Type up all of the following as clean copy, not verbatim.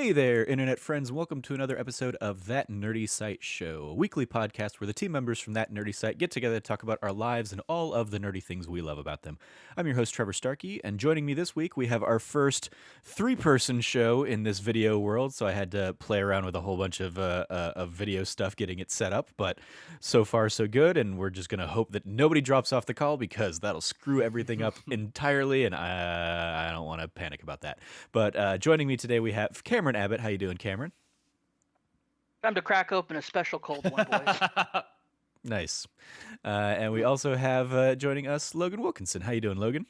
Hey there, internet friends, and welcome to another episode of That Nerdy Site Show, a weekly podcast where the team members from That Nerdy Site get together to talk about our lives and all of the nerdy things we love about them. I'm your host, Trevor Starkey, and joining me this week, we have our first three-person show in this video world, so I had to play around with a whole bunch of video stuff getting it set up, but so far so good, and we're just going to hope that nobody drops off the call because that'll screw everything up entirely, and I don't want to panic about that. But joining me today, we have Cameron Abbott. How you doing, Cameron? Time to crack open a special cold one, boys. Nice. And we also have joining us Logan Wilkinson. How you doing, Logan?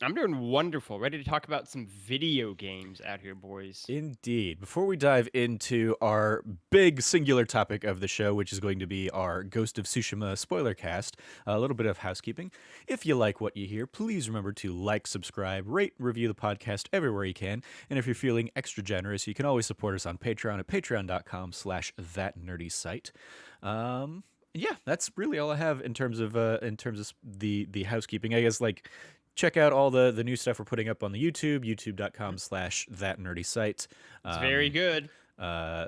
I'm doing wonderful. Ready to talk about some video games out here, boys. Indeed. Before we dive into our big singular topic of the show, which is going to be our Ghost of Tsushima Spoilercast, a little bit of housekeeping. If you like what you hear, please remember to like, subscribe, rate, review the podcast everywhere you can. And if you're feeling extra generous, you can always support us on Patreon at patreon.com/thatnerdysite. Yeah, that's really all I have in terms of the housekeeping. I guess check out all the new stuff we're putting up on the youtube.com/thatnerdysite. It's very good.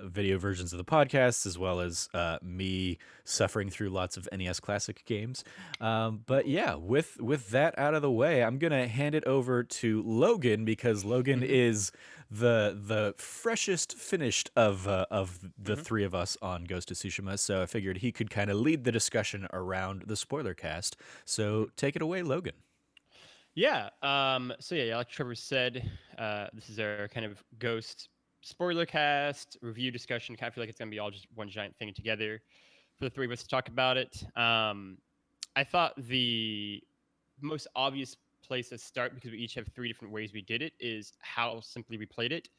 Video versions of the podcasts, as well as me suffering through lots of NES Classic games. But yeah, with that out of the way, I'm gonna hand it over to Logan because Logan is the freshest finished of the three of us on Ghost of Tsushima. So I figured he could kind of lead the discussion around the spoiler cast. So take it away, Logan. Yeah. Like Trevor said, this is our kind of Ghost spoiler cast review discussion. I feel like it's gonna be all just one giant thing together for the three of us to talk about it. I thought the most obvious place to start, because we each have three different ways we did it, is how simply we played it.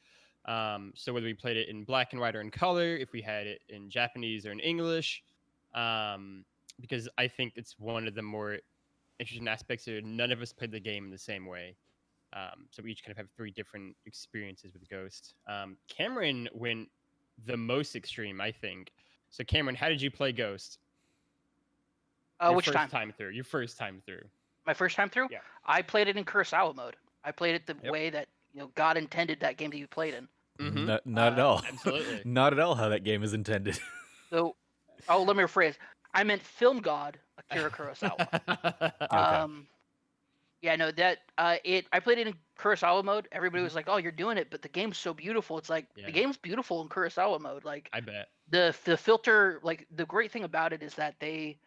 So whether we played it in black and white or in color, if we had it in Japanese or in English, because I think it's one of the more interesting aspects here. None of us played the game in the same way. So we each kind of have three different experiences with Ghost. Cameron went the most extreme, I think. So Cameron, how did you play Ghost? Which time? Your first time through. My first time through? Yeah. I played it in Kurosawa mode. I played it the way that God intended that game to be played in. Mm-hmm. Not at all. Absolutely. Not at all how that game is intended. So, let me rephrase. I meant film god Akira Kurosawa. Yeah, no, that I played it in Kurosawa mode. Everybody was like, "Oh, you're doing it," but the game's so beautiful. It's like the game's beautiful in Kurosawa mode. Like, I bet the filter. Like, the great thing about it is that they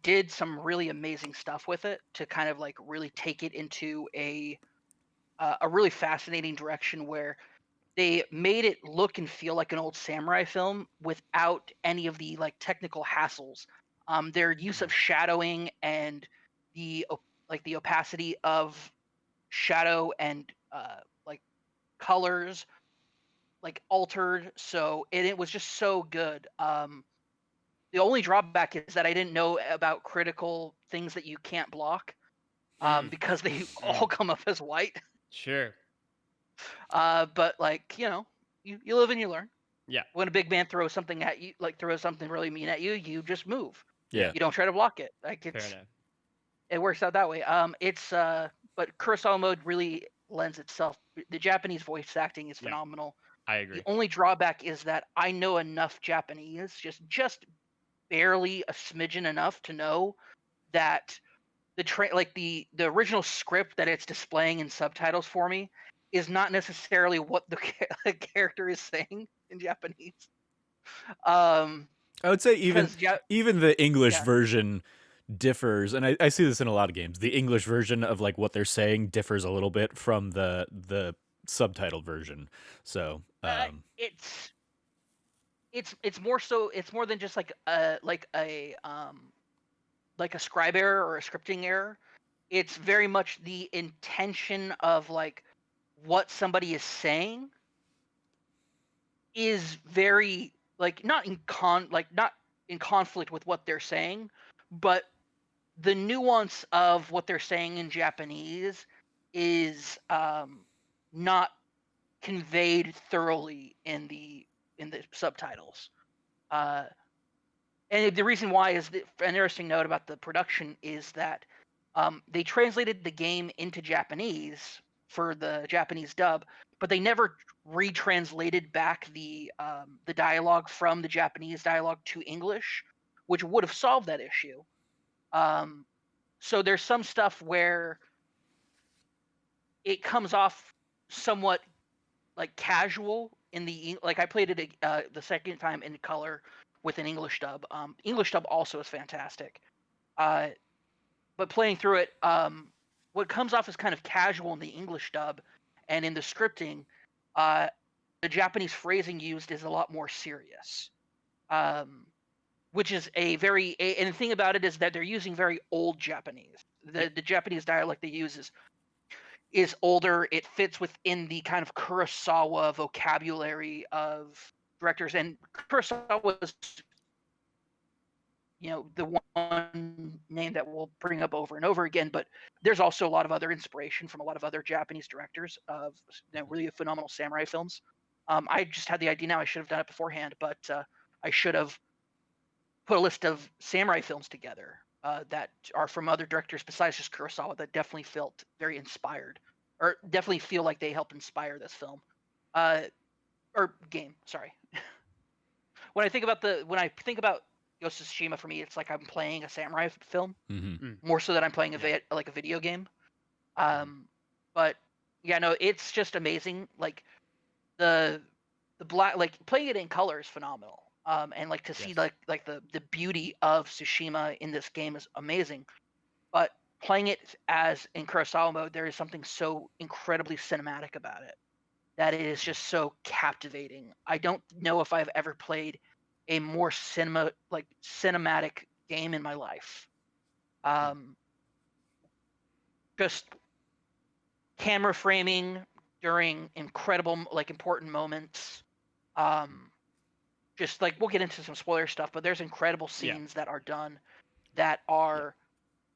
did some really amazing stuff with it to kind of like really take it into a really fascinating direction where they made it look and feel like an old samurai film without any of the like technical hassles. Their use of shadowing and the opacity of shadow and like colors like altered, so it was just so good. The only drawback is that I didn't know about critical things that you can't block, because they all come up as white. Sure. But like, you live and you learn. Yeah. When a big man throws something at you, like throws something really mean at you, you just move. Yeah. You don't try to block it. Like Fair enough. it works out that way. But Kurosawa mode really lends itself. The Japanese voice acting is phenomenal. I agree. The only drawback is that I know enough Japanese, just barely a smidgen enough to know that the original script that it's displaying in subtitles for me is not necessarily what the character is saying in Japanese. I would say even the English version differs, and I see this in a lot of games. The English version of like what they're saying differs a little bit from the subtitled version. So it's more so. It's more than just like a scribe error or a scripting error. It's very much the intention of like what somebody is saying is very like not in conflict with what they're saying, but the nuance of what they're saying in Japanese is not conveyed thoroughly in the subtitles. And the reason why is an interesting note about the production is that they translated the game into Japanese for the Japanese dub but they never retranslated back the dialogue from the Japanese dialogue to English, which would have solved that issue. So there's some stuff where it comes off somewhat like casual in the like I played it the second time in color with an English dub. English dub also is fantastic. But playing through it, what comes off as kind of casual in the English dub and in the scripting, the Japanese phrasing used is a lot more serious. Which is and the thing about it is that they're using very old Japanese. The Japanese dialect they use is older. It fits within the kind of Kurosawa vocabulary of directors, and Kurosawa is, the one name that we'll bring up over and over again. But there's also a lot of other inspiration from a lot of other Japanese directors of really phenomenal samurai films. I just had the idea now. I should have done it beforehand, but I should have put a list of samurai films together that are from other directors besides just Kurosawa that definitely felt very inspired, or definitely feel like they helped inspire this film, or game. Sorry. when I think about Ghost of Tsushima, for me, it's like I'm playing a samurai film more so than I'm playing like a video game. But yeah, no, it's just amazing. Like the black, like playing it in color is phenomenal. And like to see like the beauty of Tsushima in this game is amazing. But playing it as in Kurosawa mode, there is something so incredibly cinematic about it that it is just so captivating. I don't know if I've ever played a more cinematic game in my life. Just camera framing during incredible, like, important moments. Just like we'll get into some spoiler stuff, but there's incredible scenes that are done that are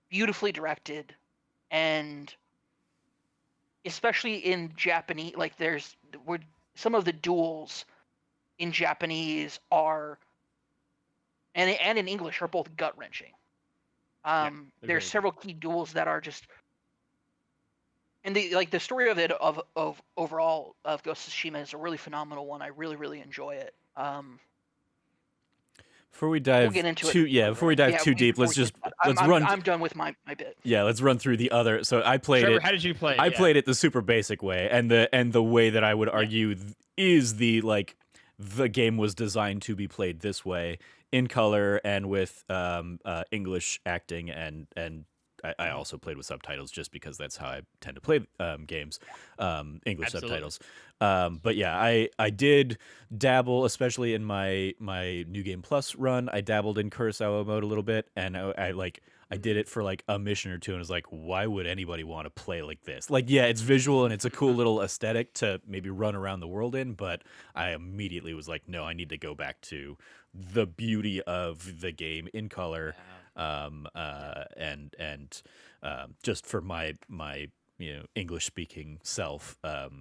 beautifully directed, and especially in Japanese, like some of the duels in Japanese are and in English are both gut wrenching. There's several key duels that are just, and the story of it of overall of Ghost of Tsushima is a really phenomenal one. I really, really enjoy it. Before we dive too deep, I'm done with my bit. Yeah, let's run through the other. So I played Trevor, it. how did you play it? I played it the super basic way, and the way that I would argue is the game was designed to be played this way, in color and with English acting, and I also played with subtitles just because that's how I tend to play games, English subtitles. But yeah, I did dabble, especially in my New Game Plus run. I dabbled in Kurosawa mode a little bit, and I did it for like a mission or two, and I was like, why would anybody want to play like this? Like, yeah, it's visual and it's a cool little aesthetic to maybe run around the world in, but I immediately was like, no, I need to go back to the beauty of the game in color. And just for my English speaking self,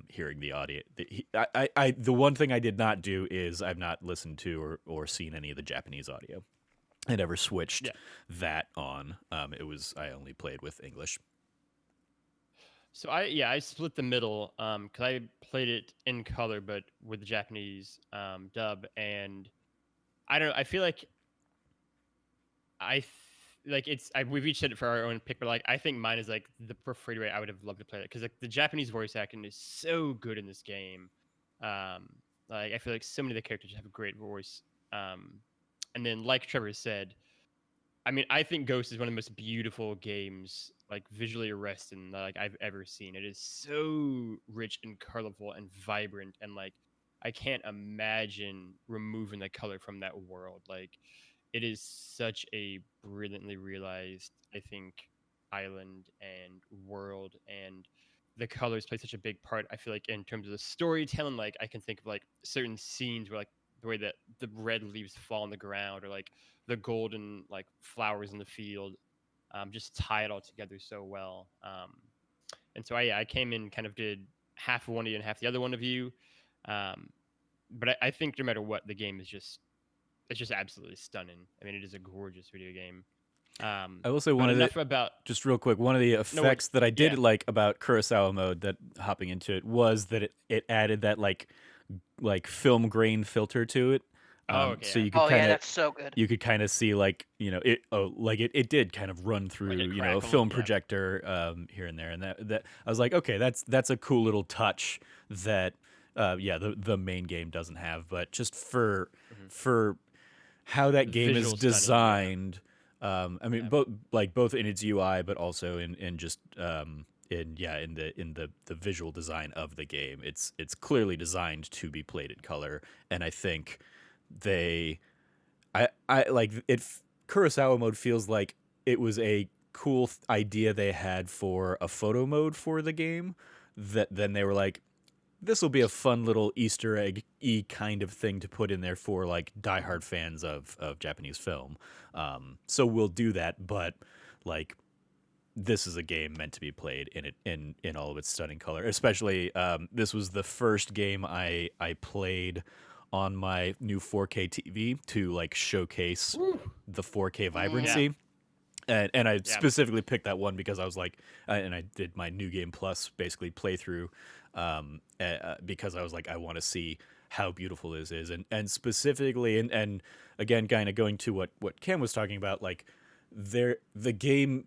hearing the audio, the one thing I did not do is I've not listened to or seen any of the Japanese audio. I never switched that on. I only played with English. So I split the middle because I played it in color but with the Japanese dub, and I don't know, I feel like we've each said it for our own pick, but like I think mine is like the preferred way I would have loved to play it, because like the Japanese voice acting is so good in this game. Like I feel like so many of the characters have a great voice. And then like Trevor said, I mean, I think Ghost is one of the most beautiful games, like visually arresting, like I've ever seen. It is so rich and colorful and vibrant, and like I can't imagine removing the color from that world. Like it is such a brilliantly realized, I think, island and world, and the colors play such a big part. I feel like in terms of the storytelling, like I can think of like certain scenes where like the way that the red leaves fall on the ground, or like the golden like flowers in the field, just tie it all together so well. And so I came in, kind of did half of one of you and half the other one of you. But I think no matter what, the game is just, it's just absolutely stunning. I mean, it is a gorgeous video game. I will say one but of the enough about just real quick, one of the no worries. effects that I did Yeah. like about Kurosawa mode, that hopping into it, was that it added that film grain filter to it. Oh, okay. So Yeah. you could Oh yeah, kind of that's so good. see, like, it did kind of run Like a through, a crackle, film yeah. projector here and there, and that I was like, okay, that's a cool little touch that the main game doesn't have, but just for Mhm. for how that game is Visual stunning, yeah. designed. I mean, Yeah. both in its UI, but also in just in the visual design of the game. It's clearly designed to be played in color, and I think they, I like it. Kurosawa mode feels like it was a cool idea they had for a photo mode for the game. That then they were like, this will be a fun little Easter egg kind of thing to put in there for like diehard fans of Japanese film. So we'll do that, but like, this is a game meant to be played in all of its stunning color. Especially, this was the first game I played on my new 4K TV to like showcase the 4K vibrancy. And I specifically picked that one because I was like, and I did my New Game Plus basically playthrough, because I was like, I want to see how beautiful this is, and specifically, and again, kind of going to what Cam was talking about, like, the game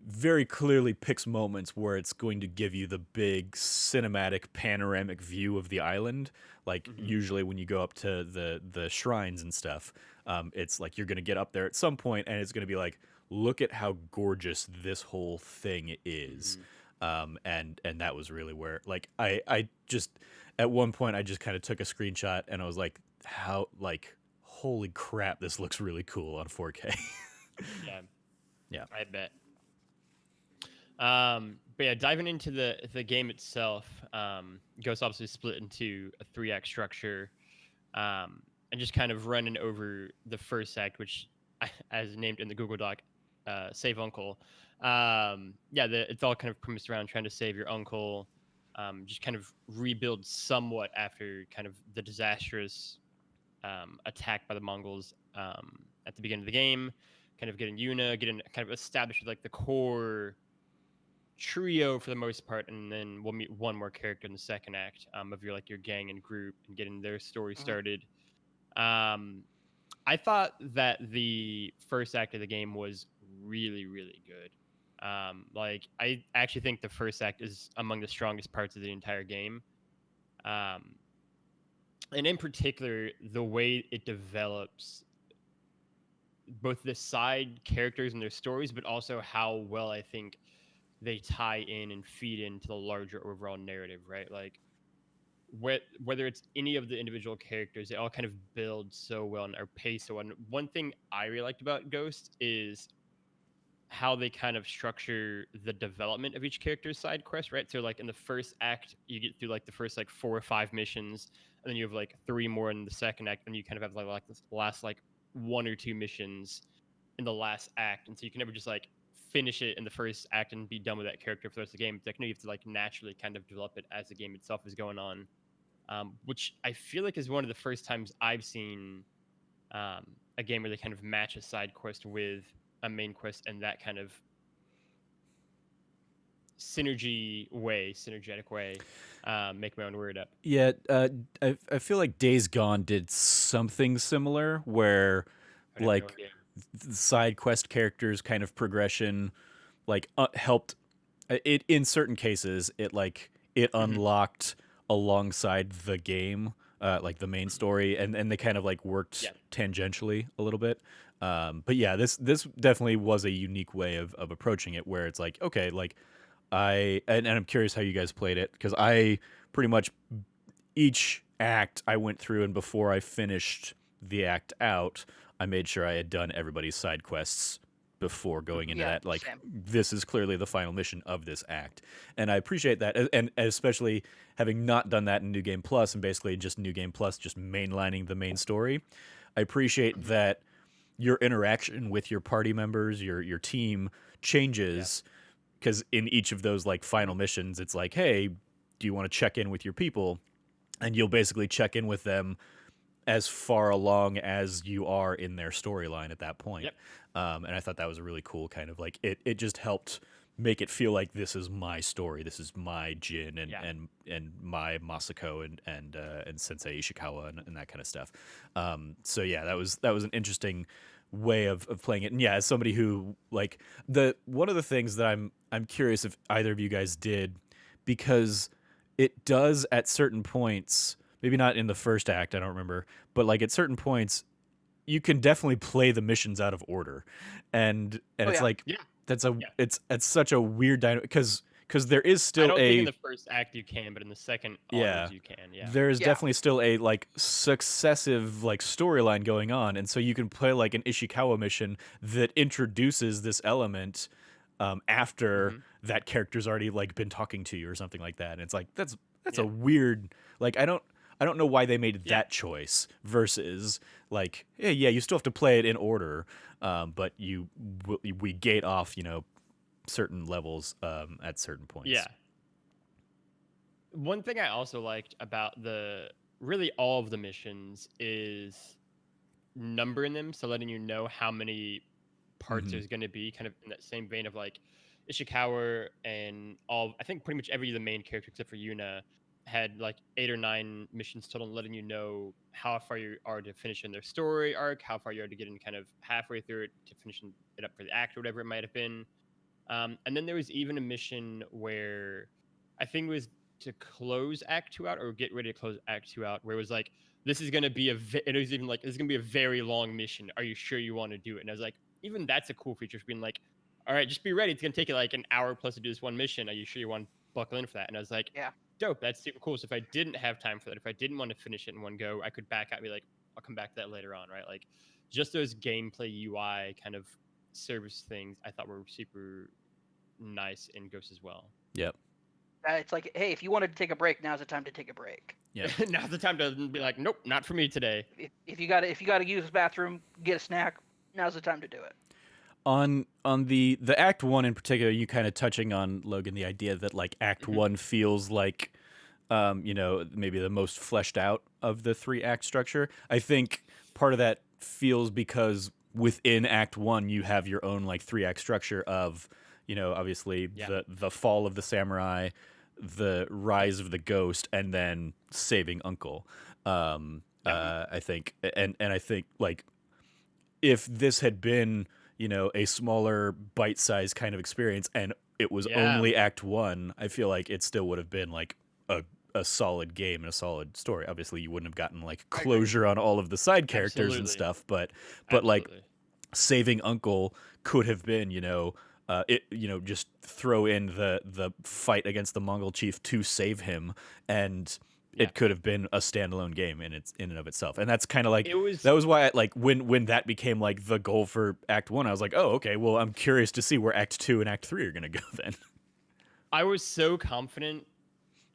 very clearly picks moments where it's going to give you the big cinematic panoramic view of the island. Like, usually when you go up to the shrines and stuff, it's like you're going to get up there at some point and it's going to be like, look at how gorgeous this whole thing is. And that was really where, like, I just, at one point I just kind of took a screenshot and I was like, how, like, holy crap, this looks really cool on 4K. Yeah. Yeah. I bet. But yeah, diving into the game itself, Ghost obviously split into a 3-act structure, and just kind of running over the first act, which, as named in the Google Doc, save uncle. It's all kind of premised around trying to save your uncle, just kind of rebuild somewhat after kind of the disastrous attack by the Mongols at the beginning of the game. Kind of getting getting kind of established with like the core trio for the most part, and then we'll meet one more character in the second act of your gang and group, and getting their story started. I thought that the first act of the game was really, really good. I actually think the first act is among the strongest parts of the entire game. And in particular, the way it develops both the side characters and their stories, but also how well I think they tie in and feed into the larger overall narrative, right? Like, whether it's any of the individual characters, they all kind of build so well and are paced so well. And one thing I really liked about Ghost is how they kind of structure the development of each character's side quest, right? So like in the first act, you get through like the first like 4 or 5 missions, and then you have like 3 more in the second act, and you kind of have like this last like 1 or 2 missions in the last act. And so you can never just like finish it in the first act and be done with that character for the rest of the game. It's like, no, you have to like naturally kind of develop it as the game itself is going on, which I feel like is one of the first times I've seen a game where they kind of match a side quest with a main quest in that kind of synergetic way. Make my own word up. Yeah, I feel like Days Gone did something similar where, I have no like, idea. the side quest characters kind of progression, like, helped it in certain cases. It unlocked alongside the game, like the main story, and they kind of like worked Yeah. tangentially a little bit. But yeah, this definitely was a unique way of approaching it, where it's like, okay, like, and I'm curious how you guys played it, because I pretty much each act I went through, and before I finished the act out, I made sure I had done everybody's side quests before going into that. Like, same. this is clearly the final mission of this act, and I appreciate that, and especially having not done that in New Game Plus, and basically just New Game Plus just mainlining the main story. I appreciate that your interaction with your party members, your team changes, because in each of those like final missions, it's like, hey, do you want to check in with your people? And you'll basically check in with them as far along as you are in their storyline at that point. Yep. And I thought that was a really cool kind of like it just helped make it feel like this is my story, this is my Jin and my Masako and Sensei Ishikawa and that kind of stuff. So yeah, that was an interesting way of playing it. And yeah, as somebody who like one of the things that I'm curious if either of you guys did, because it does at certain points, maybe not in the first act, I don't remember, but like at certain points you can definitely play the missions out of order. And Oh, it's yeah. like Yeah. it's such a weird dynamic because there is I still don't think in a the first act you can, but in the second Yeah. onwards you can. Yeah. there's Yeah. definitely still a like successive like storyline going on, and so you can play like an Ishikawa mission that introduces this element after Mhm. that character's already like been talking to you or something like that. And it's like that's Yeah. a weird, like I don't know why they made Yeah. that choice versus like yeah you still have to play it in order, but we gate off certain levels at certain points. Yeah. One thing I also liked about really all of the missions is numbering them, so letting you know how many parts Mhm. there's going to be, kind of in that same vein of like Ishikawa and I think pretty much every of the main character except for Yuna had like 8 or 9 missions total, letting you know how far you are to finish in their story arc, how far you are to get in kind of halfway through it to finishing it up for the act or whatever it might have been. And then there was even a mission where I think it was to close Act 2 out or get ready to close Act 2 out, where it was like, this is going to be it was even like, this is going to be a very long mission. Are you sure you want to do it? And I was like, even that's a cool feature, being like, all right, just be ready. It's going to take you like an hour plus to do this one mission. Are you sure you want to buckle in for that? And I was like, Yeah. dope. That's super cool. So if I didn't have time for that, if I didn't want to finish it in one go, I could back out and be like, I'll come back to that later on, right? Like just those gameplay UI kind of service things I thought were super nice in Ghost as well. Yep. It's like, hey, if you wanted to take a break, now's the time to take a break. Yeah. Now's the time to be like, nope, not for me today. If you gotta use the bathroom, get a snack, now's the time to do it. On the Act 1 in particular, you kind of touching on, Logan, the idea that like Act 1 feels like maybe the most fleshed out of the 3-act structure. I think part of that feels because within Act 1 you have your own like 3-act structure of obviously the fall of the samurai, the rise of the ghost, and then saving Uncle. I think and I think like if this had been a smaller bite-sized kind of experience and it was only Act 1, I feel like it still would have been like a solid game and a solid story. Obviously you wouldn't have gotten like closure on all of the side characters and stuff, but like saving Uncle could have been just throw in the fight against the Mongol chief to save him, and it could have been a standalone game in and of itself. And that's kind of like that was why when that became like the goal for Act 1, I was like, oh, okay, well, I'm curious to see where Act 2 and Act 3 are gonna go then. I was so confident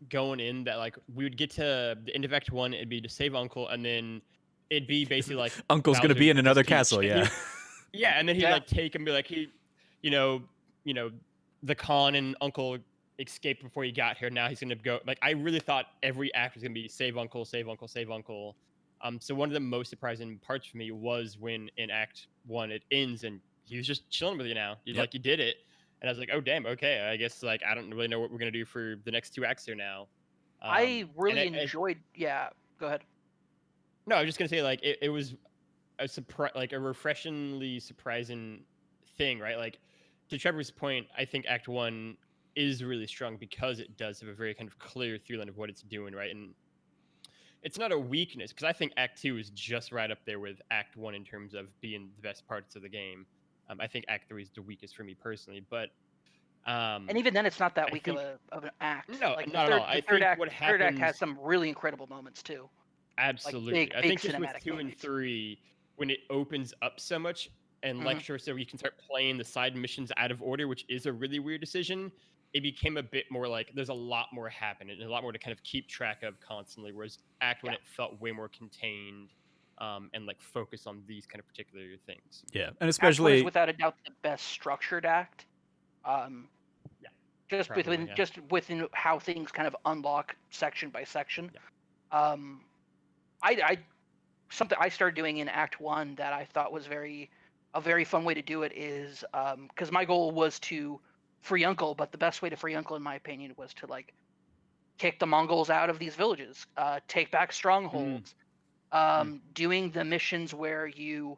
going in that like we would get to the end of Act 1, it'd be to save Uncle, and then it'd be basically like Uncle's Bowser gonna be in with his another peach, castle, and yeah. and then he'd like take him, be like, the Khan and Uncle escaped before he got here. Now he's gonna go. Like I really thought every act was gonna be save Uncle, save Uncle, save Uncle. So one of the most surprising parts for me was when in Act 1 it ends and he was just chilling with you now. Like you did it, and I was like, oh damn, okay. I guess like I don't really know what we're gonna do for the next 2 acts here now. I really enjoyed. Yeah, go ahead. No, I was just gonna say like it was a surprise, like a refreshingly surprising thing, right? Like to Trevor's point, I think Act 1 is really strong because it does have a very kind of clear through line of what it's doing, right? And it's not a weakness, because I think Act 2 is just right up there with Act 1 in terms of being the best parts of the game. I think Act 3 is the weakest for me personally, but and even then, it's not that weak of an act. No, like not at all. I think what happens, third act has some really incredible moments too. Absolutely, Like I think just with 2 and 3, when it opens up so much, and like Trevor said, you can start playing the side missions out of order, which is a really weird decision. It became a bit more like there's a lot more happening and a lot more to kind of keep track of constantly. Whereas Act 1, it felt way more contained and like focused on these kind of particular things. Yeah, and especially Act 1 is without a doubt the best structured act. Just within how things kind of unlock section by section. I something I started doing in Act 1 that I thought was a very fun way to do it is because my goal was to free Uncle, but the best way to free Uncle, in my opinion, was to like kick the Mongols out of these villages, take back strongholds, doing the missions where you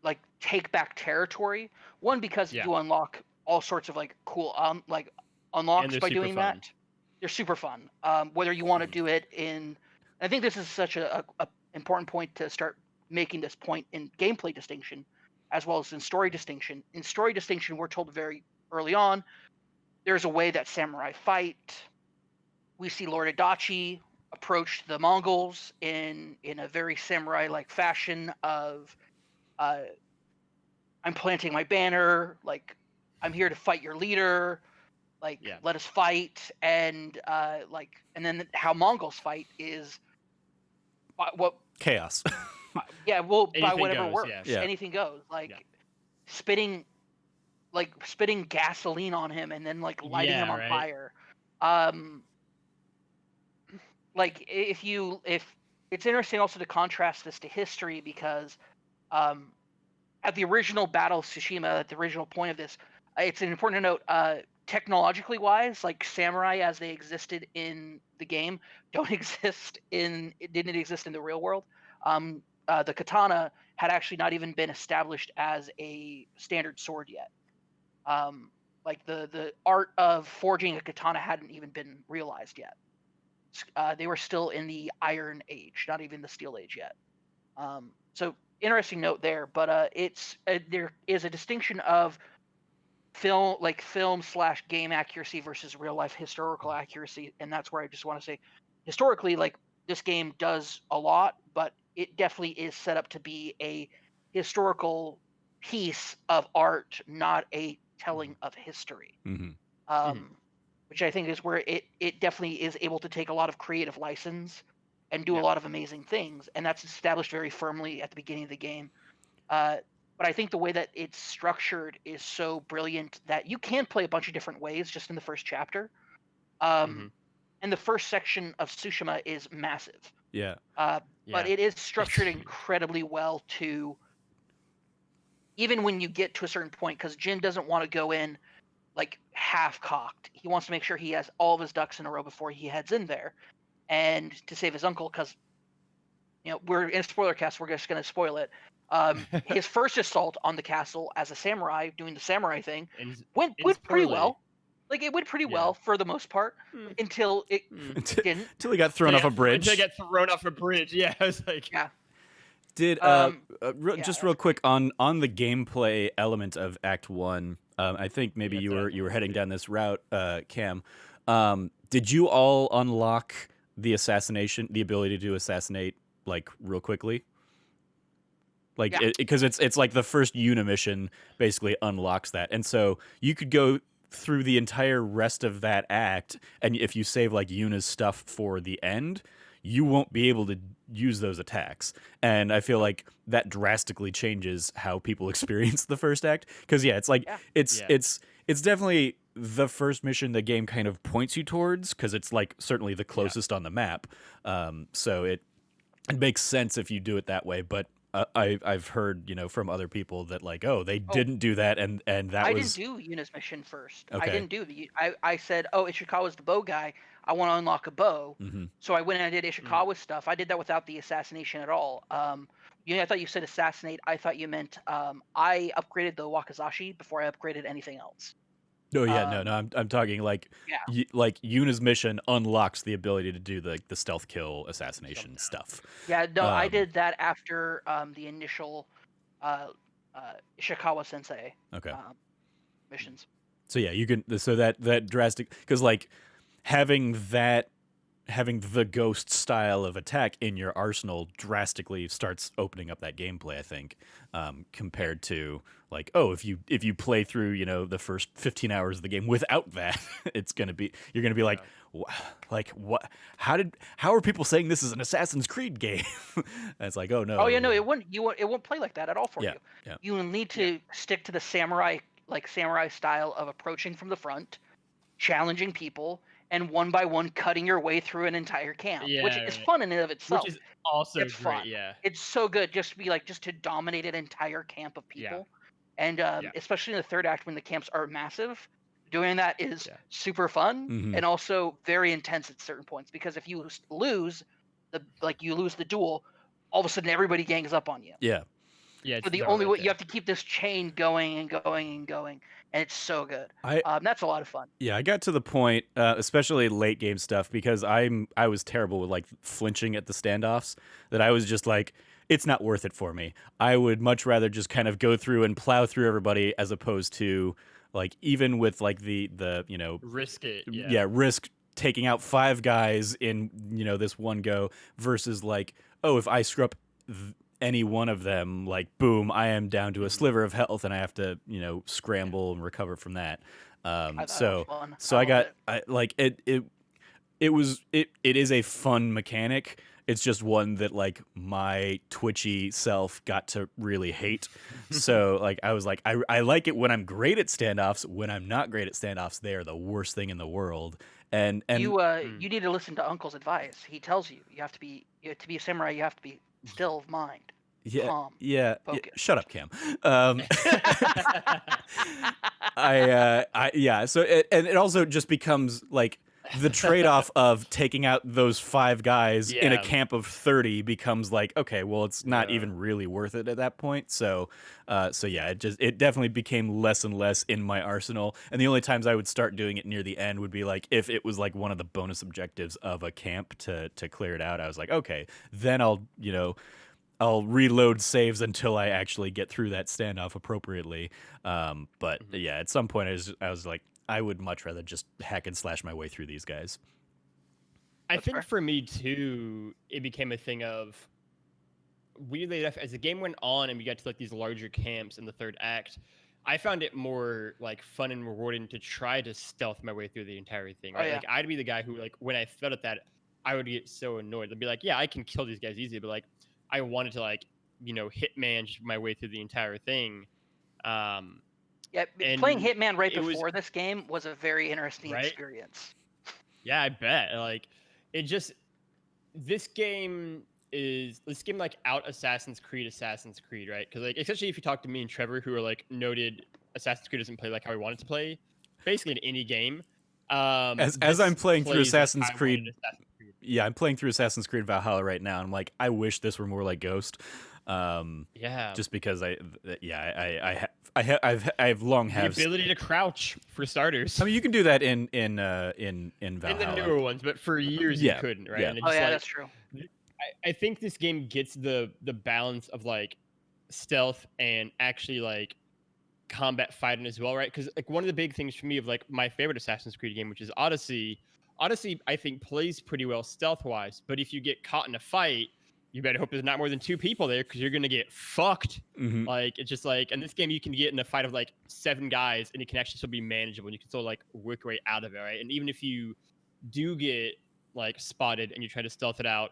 like take back territory. One, because Yeah. you unlock all sorts of like cool like And unlocks they're by super doing fun. that. They're super fun. Whether you want to Mhm. do it in, I think this is such a important point to start making this point in gameplay distinction, as well as in story distinction. In story distinction, we're told very early on there's a way that samurai fight. We see Lord Adachi approach the Mongols in a very samurai like fashion of uh, I'm planting my banner, like I'm here to fight your leader, like Yeah. let us fight, and and then how Mongols fight is what Chaos. yeah, well, by Anything whatever goes. Yeah. works, Yeah. anything goes, Yeah. spitting spitting gasoline on him and then like lighting him Yeah, on right. fire. Like if it's interesting also to contrast this to history because um at the original Battle of Tsushima, at the original point of this, it's important to note, technologically wise, like samurai as they existed in the game didn't exist in the real world. The katana had actually not even been established as a standard sword yet. Like the art of forging a katana hadn't even been realized yet. They were still in the Iron Age, not even the Steel Age yet. So interesting note there, but it's there is a distinction of film/game accuracy versus real life historical accuracy, and that's where I just want to say historically, like this game does a lot, but it definitely is set up to be a historical piece of art, not a telling of history. Mm-hmm. Um, which I think is where it definitely is able to take a lot of creative license and do a Yeah. lot of amazing things, and that's established very firmly at the beginning of the game. But I think the way that it's structured is so brilliant that you can play a bunch of different ways just in the first chapter. Mhm. And the first section of Tsushima is massive. Yeah. But Yeah. it is It's structured huge. incredibly well to even when you get to a certain point, because Jin doesn't want to go in like half cocked. He wants to make sure he has all of his ducks in a row before he heads in there, and to save his uncle, because we're in a spoiler cast, we're just going to spoil it. His first assault on the castle as a samurai, doing the samurai thing, Ends went ends pretty poorly. well. Like it went pretty Yeah. well for the most part Mm. until it Until didn't. he got thrown off a bridge. Until I get thrown off a bridge. Yeah, I was like, Yeah. Did Yeah, just that's real quick on the gameplay element of Act 1, I think maybe Yeah, you that's what I were was you were gonna heading say. down this route, Cam. Did you all unlock the ability to assassinate like real quickly? Like yeah. because it's like the first Una mission basically unlocks that, and so you could go through the entire rest of that act, and if you save like Una's stuff for the end, you won't be able to use those attacks. And I feel like that drastically changes how people experience the first act. Because yeah, it's like Yeah. it's Yeah. it's definitely the first mission the game kind of points you towards because it's like certainly the closest on the map. So it makes sense if you do it that way. But I've heard from other people that like they Oh, didn't do that and that I didn't was do Yuna's mission first. I okay. didn't do I said, oh, Ishikawa's the bow guy. I want to unlock a bow. Hmm. So I went and I did Mm. Ishikawa's stuff. I did that without the assassination at all. I thought you said assassinate. I thought you meant I upgraded the Wakizashi before I upgraded anything else. Oh yeah, no, Um, I'm talking like yeah. like Yuna's mission unlocks the ability to do the stealth kill assassination stuff. Yeah, no, I Um, did that after the initial uh, Ishikawa Sensei okay, um, missions. so yeah, you can that drastic because like having the ghost style of attack in your arsenal drastically starts opening up that gameplay. I think compared to like if you play through the first 15 hours of the game without that, you're gonna be like what how are people saying this is an Assassin's Creed game? And it's like oh no. Oh yeah, no, it won't play like that at all for Yeah, you. yeah. You will need to stick to the samurai style of approaching from the front, challenging people, and one by one cutting your way through an entire camp, which Yeah, is right. fun in and of itself. Which is also It's great. fun. Yeah. It's so good just to be like just to dominate an entire camp of Yeah. people, and Yeah. especially in the third act when the camps are massive, doing that is Yeah. super fun Mhm. and also very intense at certain points because if you lose you lose the duel, all of a sudden everybody gangs up on you. Yeah. Yeah. So It's the they're only right way you there. have to keep this chain going and going and going, and it's so good. I That's a lot of fun. Yeah, I got to the point, especially late game stuff, because I was terrible with like flinching at the standoffs. That I was just like, it's not worth it for me. I would much rather just kind of go through and plow through everybody, as opposed to like even with like the Risk it. yeah, risk taking out 5 guys in this one go versus like, oh, if I screw up any one of them, like boom, I am down to a sliver of health and I have to scramble and recover from that. I thought that So was fun. so I I loved got it. like it is a fun mechanic. It's just one that like my twitchy self got to really hate. So like I was like I like it when I'm great at standoffs. When I'm not great at standoffs, they are the worst thing in the world. And You need to listen to Uncle's advice. He tells you to be a samurai. You have to be still of mind, yeah, calm, yeah, focused. shut up, Cam. Yeah. So it also just becomes like the trade-off of taking out those 5 guys in a Yeah. camp of 30 becomes like, okay, well, it's not Yeah. even really worth it at that point. So yeah, it definitely became less and less in my arsenal. And the only times I would start doing it near the end would be like if it was like one of the bonus objectives of a camp to clear it out. I was like, okay, then I'll reload saves until I actually get through that standoff appropriately. But yeah, at some point I was like, I would much rather just hack and slash my way through these guys. I That's think fair. for me too, it became a thing of weirdly enough, as the game went on and we got to like these larger camps in the third act, I found it more like fun and rewarding to try to stealth my way through the entire thing. Oh, Right? yeah. Like I'd be the guy who like when I felt at that, I would get so annoyed. I'd be like, yeah, I can kill these guys easily, but like I wanted to like hitman my way through the entire thing. Yeah, And playing Hitman right it was- before this game was a very interesting Right? experience. Yeah, I bet. Like it just this game like out Assassin's Creed, right? Because like especially if you talk to me and Trevor, who are like noted Assassin's Creed doesn't play like how we want it to play, basically in any game. As this I'm playing through plays like Assassin's I wanted Creed, Assassin's Creed. yeah, I'm playing through Assassin's Creed Valhalla right now, and I'm like, I wish this were more like Ghost. Yeah, Just because I've long the have. ability to crouch for starters. I mean, you can do that in Valhalla. in the newer ones, but for years Yeah, you couldn't, right? yeah. And it Oh just, yeah, like, that's true. I think this game gets the balance of like stealth and actually like combat fighting as well, right? Because like one of the big things for me of like my favorite Assassin's Creed game, which is Odyssey. Odyssey, I think, plays pretty well stealth wise, but if you get caught in a fight, you better hope there's not more than 2 people there because you're gonna get fucked. Mhm. Like it's just like, in this game, you can get in a fight of like 7 guys, and it can actually still be manageable, and you can still like work your way out of it, right? And even if you do get like spotted and you try to stealth it out,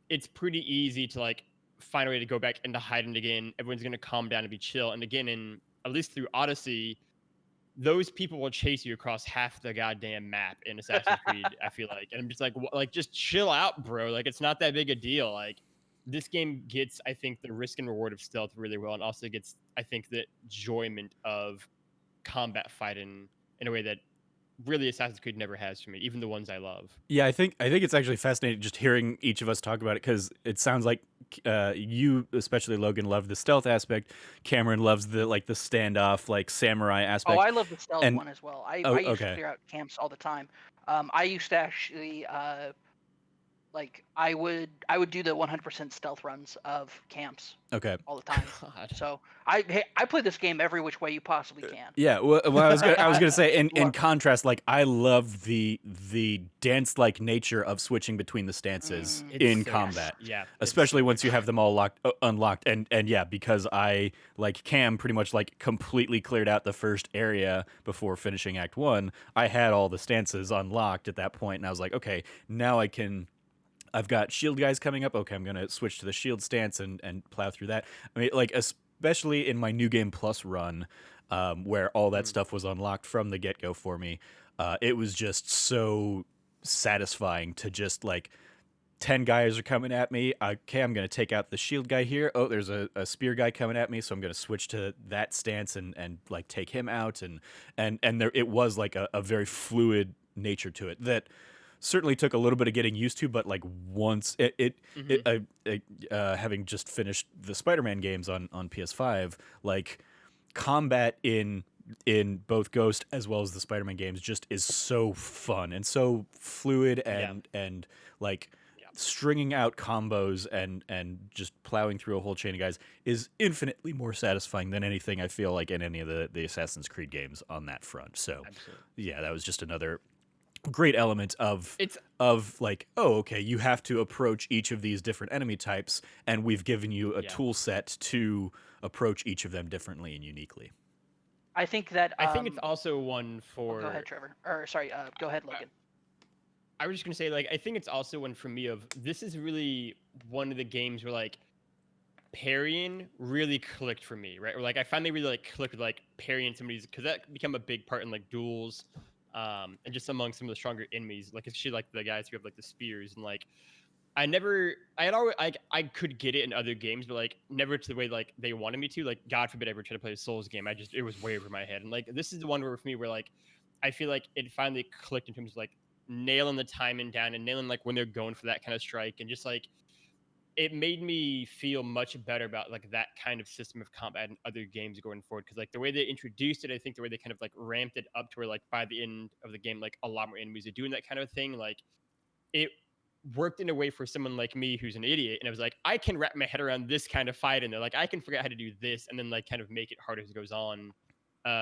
it's pretty easy to like find a way to go back into hiding again. Everyone's gonna calm down and be chill. And again, in at least through Odyssey, those people will chase you across half the goddamn map in Assassin's Creed. I feel like, and I'm just like, just chill out, bro. Like, it's not that big a deal. Like, this game gets, I think, the risk and reward of stealth really well, and also gets, I think, the enjoyment of combat fighting in a way that really Assassin's Creed never has for me, even the ones I love. Yeah, I think it's actually fascinating just hearing each of us talk about it, because it sounds like you, especially Logan, love the stealth aspect. Cameron loves the standoff, like samurai aspect. Oh, I love the stealth And- one as well. I Oh, used to okay. clear out camps all the time. I used to actually I would do the 100% stealth runs of camps Okay. all the time. God. So I play this game every which way you possibly can. Yeah, well, I was gonna say, in Love- contrast, like I love the dance-like nature of switching between the stances Mm. It's in so- combat. Yeah. it's Especially so once you good. have them all unlocked, and yeah, because I, like Cam, pretty much like completely cleared out the first area before finishing Act 1. I had all the stances unlocked at that point, and I was like, okay, now I've got shield guys coming up. Okay, I'm gonna switch to the shield stance and plow through that. I mean, like especially in my New Game Plus run, where all that stuff was unlocked from the get go for me. It was just so satisfying to just like 10 guys are coming at me. Okay, I'm going to take out the shield guy here. Oh, there's a spear guy coming at me, so I'm going to switch to that stance and like take him out. And there it was like a very fluid nature to it that certainly took a little bit of getting used to, but like once having just finished the Spider-Man games on PS5, like combat in both Ghost as well as the Spider-Man games just is so fun and so fluid and like stringing out combos and just plowing through a whole chain of guys is infinitely more satisfying than anything I feel like in any of the Assassin's Creed games on that front. So yeah, that was just another great element of like, oh, okay, you have to approach each of these different enemy types, and we've given you a tool set to approach each of them differently and uniquely. I think that I think it's also one for. Go ahead, Trevor. Or sorry, go ahead, Logan. I was just gonna say, like, I think it's also one for me of this is really one of the games where like parrying really clicked for me, right? Or like I finally really like clicked with like parrying somebody's because that become a big part in like duels, and just among some of the stronger enemies, like especially like the guys who have like the spears and like I had always like I could get it in other games, but like never to the way like they wanted me to. Like God forbid I ever try to play a Souls game. It was way over my head. And like this is the one where for me where like I feel like it finally clicked in terms of like nailing the timing down and nailing like when they're going for that kind of strike and just like it made me feel much better about like that kind of system of combat in other games going forward because like the way they introduced it, I think the way they kind of like ramped it up to where like by the end of the game like a lot more enemies are doing that kind of thing, like it worked in a way for someone like me who's an idiot and I was like I can wrap my head around this kind of fight and they're like I can figure out how to do this and then like kind of make it harder as it goes on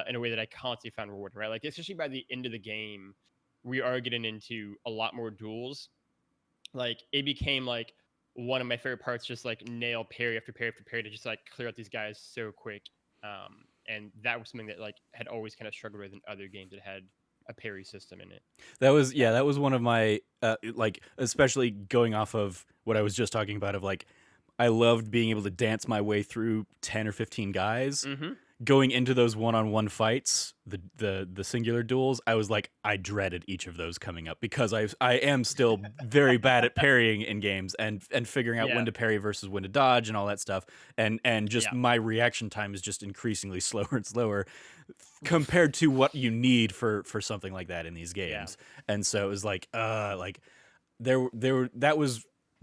in a way that I constantly found rewarding, right? Like especially by the end of the game we are getting into a lot more duels. Like it became like one of my favorite parts, just like nail parry after parry after parry to just like clear out these guys so quick. And that was something that like had always kind of struggled with in other games that had a parry system in it. That was one of my like, especially going off of what I was just talking about of like I loved being able to dance my way through 10 or 15 guys. Mm-hmm. Going into those one-on-one fights, the singular duels, I was like, I dreaded each of those coming up because I am still very bad at parrying in games and figuring out when to parry versus when to dodge and all that stuff. And just my reaction time is just increasingly slower and slower compared to what you need for something like that in these games. And so it was like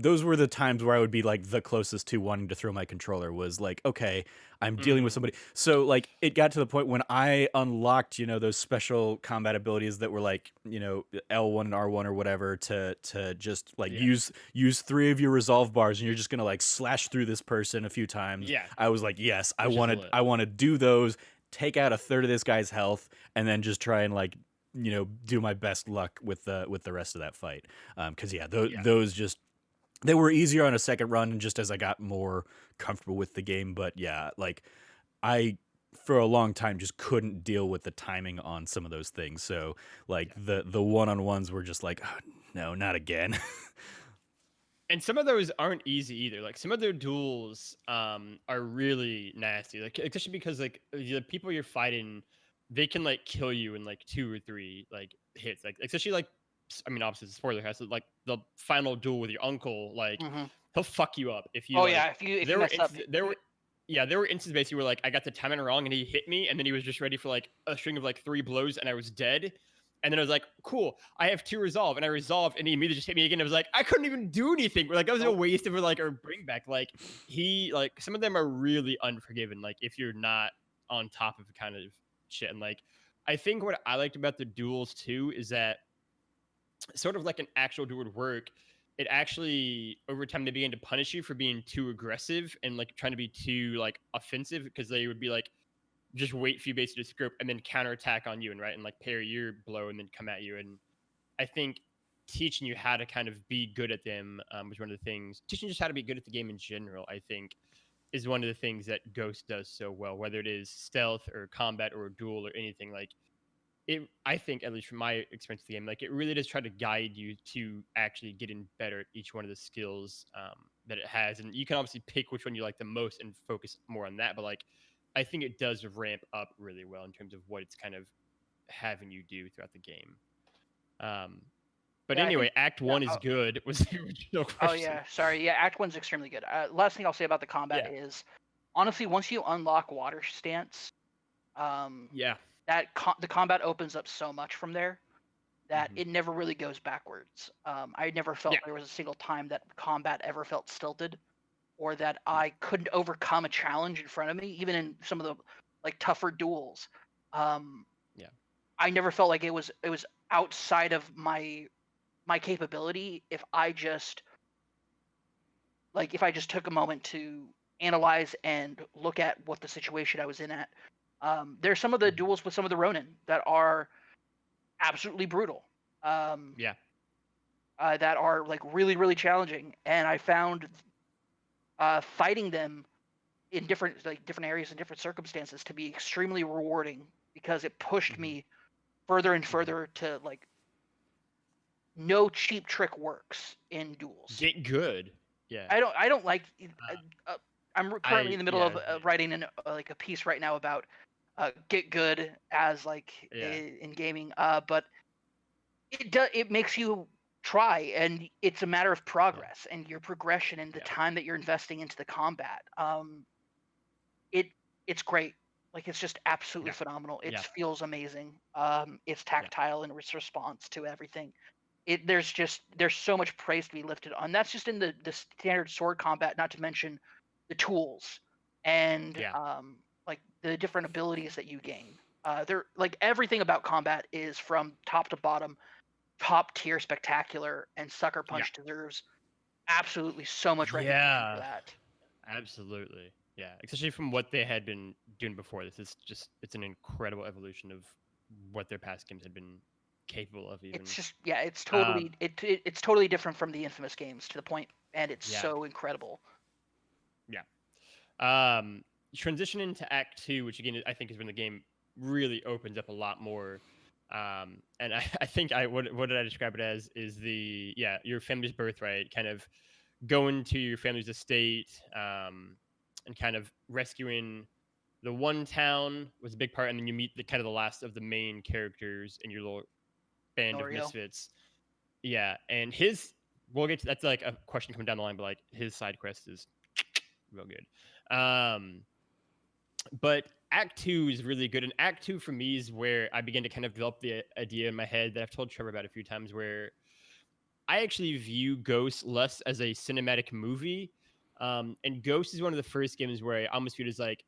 those were the times where I would be like the closest to wanting to throw my controller was like, okay, I'm dealing with somebody. So like it got to the point when I unlocked, those special combat abilities that were like, L1 and R1 or whatever to just like use 3 of your resolve bars and you're just going to like slash through this person a few times. Yeah. I was like, yes, I want to do those, take out a third of this guy's health and then just try and like, do my best luck with the rest of that fight. Cause those just, they were easier on a second run just as I got more comfortable with the game. But yeah, like I, for a long time, just couldn't deal with the timing on some of those things. So like the one-on-ones were just like, oh, no, not again. And some of those aren't easy either. Like some of their duels are really nasty. Like especially because like the people you're fighting, they can like kill you in like 2 or 3 like hits. Like especially like I mean, obviously, the Spoilercast, like the final duel with your uncle, like he'll fuck you up if you. Oh like, yeah, if you mess up. There were instances basically where like I got the timing wrong and he hit me, and then he was just ready for like a string of like 3 blows, and I was dead. And then I was like, cool, I have 2 resolve, and I resolved, and he immediately just hit me again. I was like, I couldn't even do anything. Like that was a waste of like or bring back. Like some of them are really unforgiving. Like if you're not on top of kind of shit, and like I think what I liked about the duels too is that sort of like an actual duel would work, it actually over time they began to punish you for being too aggressive and like trying to be too like offensive because they would be like just wait for you basically to scope and then counterattack on you and like parry your blow and then come at you. And I think teaching you how to kind of be good at them was one of the things. Teaching just how to be good at the game in general, I think, is one of the things that Ghost does so well, whether it is stealth or combat or duel or anything. Like I think, at least from my experience with the game, like it really does try to guide you to actually getting better at each one of the skills that it has. And you can obviously pick which one you like the most and focus more on that. But like, I think it does ramp up really well in terms of what it's kind of having you do throughout the game. But Yeah, I think. anyway, Act Yeah. 1 is good. Was the original Oh question? yeah, sorry. Yeah, Act One's extremely good. Last thing I'll say about the combat Yeah. is, honestly, once you unlock Water Stance, um, Yeah. the combat opens up so much from there that Mhm. it never really goes backwards. I never Yeah. felt there was a single time that combat ever felt stilted, or that Yeah. I couldn't overcome a challenge in front of me, even in some of the like tougher duels. Um, Yeah. I never felt like it was outside of my capability if I just took a moment to analyze and look at what the situation I was in at. There's some of the Mhm. duels with some of the Ronin that are absolutely brutal. Um, Yeah. that are like really really challenging, and I found fighting them in different areas and different circumstances to be extremely rewarding because it pushed Mhm. me further and Mhm. further to like no cheap trick works in duels. Get good. Yeah. I don't like. Uh, Uh, currently I in the middle yeah, of writing like a piece right now about get good as like yeah, in gaming. But it makes you try, and it's a matter of yeah, progress and your progression and the yeah, time that you're investing into the combat. It it's great. Like it's just absolutely yeah, phenomenal. It yeah, feels amazing. It's yeah, tactile in its response to everything. There's so much praise to be lifted on. That's just in the standard sword combat, not to mention the tools and yeah, like the different abilities that you gain. They're like everything about combat is from top to bottom, top tier spectacular, and Sucker yeah, Punch deserves absolutely so much recognition for yeah. that. Absolutely. Yeah. Especially from what they had been doing before. This is just it's an incredible evolution of what their past games had been capable of It's even. just yeah, Um it's totally different from the Infamous games to the point, and it's yeah. so incredible. Yeah. Um Transition into Act 2, which again I think is when the game really opens up a lot more. And I think what did I describe it as is the yeah, your family's birthright, kind of going to your family's estate, and kind of rescuing the one town was a big part, and then you meet the kind of the last of the main characters in your little band of Norio. misfits. Yeah, and his we'll get to that's like a question coming down the line, but like his side quest is real good. But Act 2 is really good, and Act 2 for me is where I begin to kind of develop the idea in my head that I've told Trevor about a few times, where I actually view Ghost less as a cinematic movie. And Ghost is one of the first games where I almost view it as like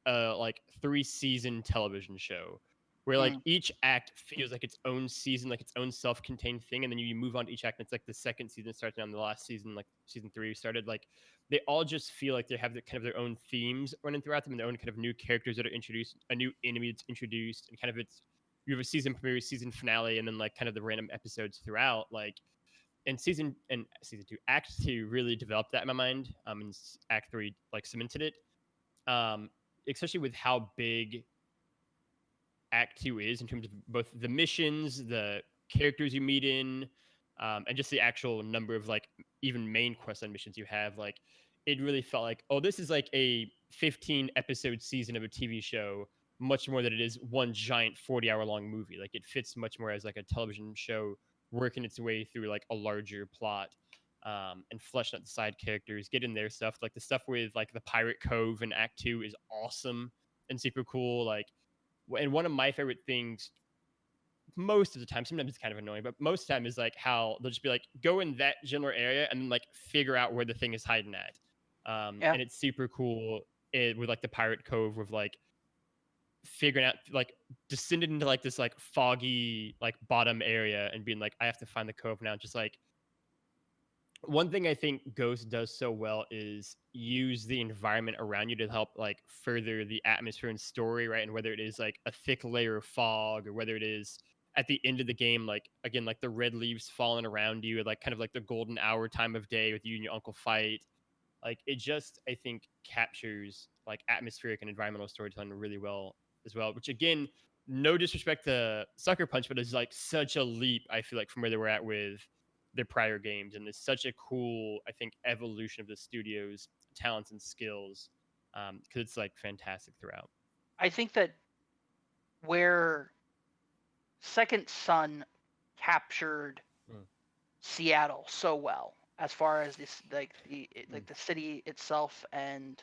a like 3 season television show, where like Mm. each act feels like its own season, like its own self-contained thing, and then you move on to each act, and it's like the second season starting on the last season, like season 3 started. Like they all just feel like they have the, kind of their own themes running throughout them, and their own kind of new characters that are introduced, a new enemy that's introduced, and kind of it's you have a season premiere, season finale, and then like kind of the random episodes throughout. Like and season 2 act 2 really developed that in my mind, and act 3 like cemented it, um especially with how big act 2 is in terms of both the missions, the characters you meet in, and just the actual number of like even main quest line missions you have. Like it really felt like, oh, this is like a 15 episode season of a TV show, much more than it is one giant 40-hour long movie. Like it fits much more as like a television show working its way through like a larger plot, and fleshing out the side characters, getting their stuff. Like the stuff with like the Pirate Cove in Act 2 is awesome and super cool. Like and one of my favorite things most of the time, sometimes it's kind of annoying, but most of the time is like how they'll just be like, go in that general area and then like figure out where the thing is hiding at. Yeah. And it's super cool with like the Pirate Cove with like figuring out like descending into like this like foggy like bottom area and being like, I have to find the cove now. Just like one thing I think Ghost does so well is use the environment around you to help like further the atmosphere and story, right? And whether it is like a thick layer of fog or whether it is at the end of the game, like again, like the red leaves falling around you, like kind of like the golden hour time of day with you and your uncle fight. Like it just, I think, captures like atmospheric and environmental storytelling really well as well. Which again, no disrespect to Sucker Punch, but it's like such a leap. I feel like from where they were at with their prior games, and it's such a cool, I think, evolution of the studio's talents and skills, because it's like fantastic throughout. I think that where Second Son captured Mm. Seattle so well as far as this the city itself and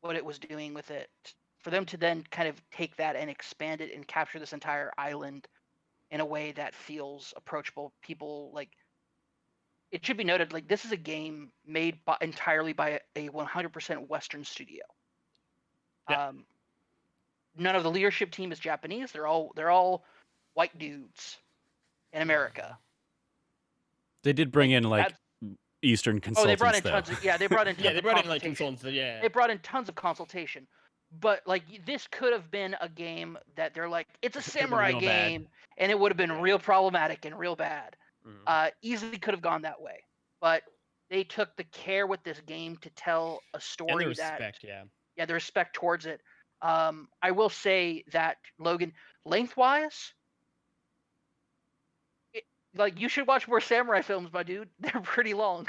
what it was doing with it. For them to then kind of take that and expand it and capture this entire island in a way that feels approachable, people like it should be noted like this is a game made entirely by a 100% Western studio. Yeah. None of the leadership team is Japanese. They're all white dudes in America. They did bring in like that's- Eastern Oh, consultants. they brought in though. tons of they brought in tons Yeah, they of brought in like consultation. consultants. Yeah. They brought in tons of consultation. But like this could have been a game that they're like, it's a It could've been samurai real bad. game, and it would have been Yeah. real problematic and real bad. Mhm. Easily could have gone that way. But they took the care with this game to tell a And story the respect, yeah, the respect towards it. I will say that Logan, lengthwise, like you should watch more samurai films, my dude. They're pretty long.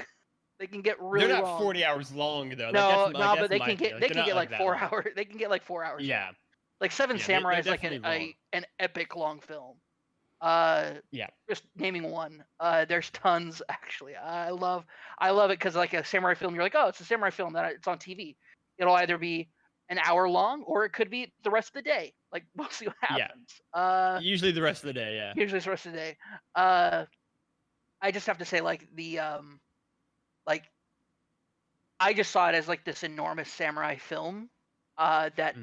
They can get really They're not long. 40 hours long though. No, that's but they my can thing. get they they're can not, get like that 4 long. hours. They can get like 4 hours. Yeah. long. Like Seven Yeah, Samurai they're is like definitely long. an epic long film. Yeah. Just naming one. There's tons actually. I love it because like a samurai film, you're like, oh, it's a samurai film that it's on TV. It'll either be an hour long or it could be the rest of the day. Like we'll see what Yeah. happens. Usually the rest of the day, yeah. Usually it's the rest of the day. I just have to say like the like I just saw it as like this enormous samurai film that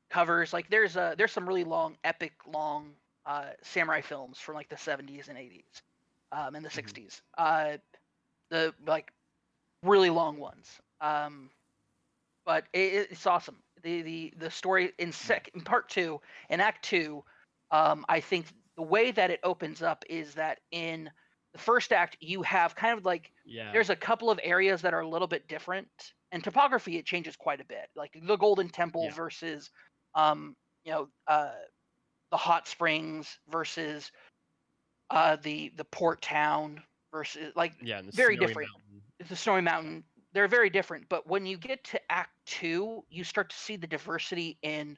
covers like there's some really long, epic long samurai films from like the 70s and 80s and the 60s. The like really long ones. But it's awesome. The story in part 2, in Act 2, I think the way that it opens up is that in the first act you have kind of like there's a couple of areas that are a little bit different, and topography it changes quite a bit. Like the Golden Temple versus the hot springs versus the port town versus like very different. It's the Snowy Mountain. They're very different. But when you get to Act 2, you start to see the diversity in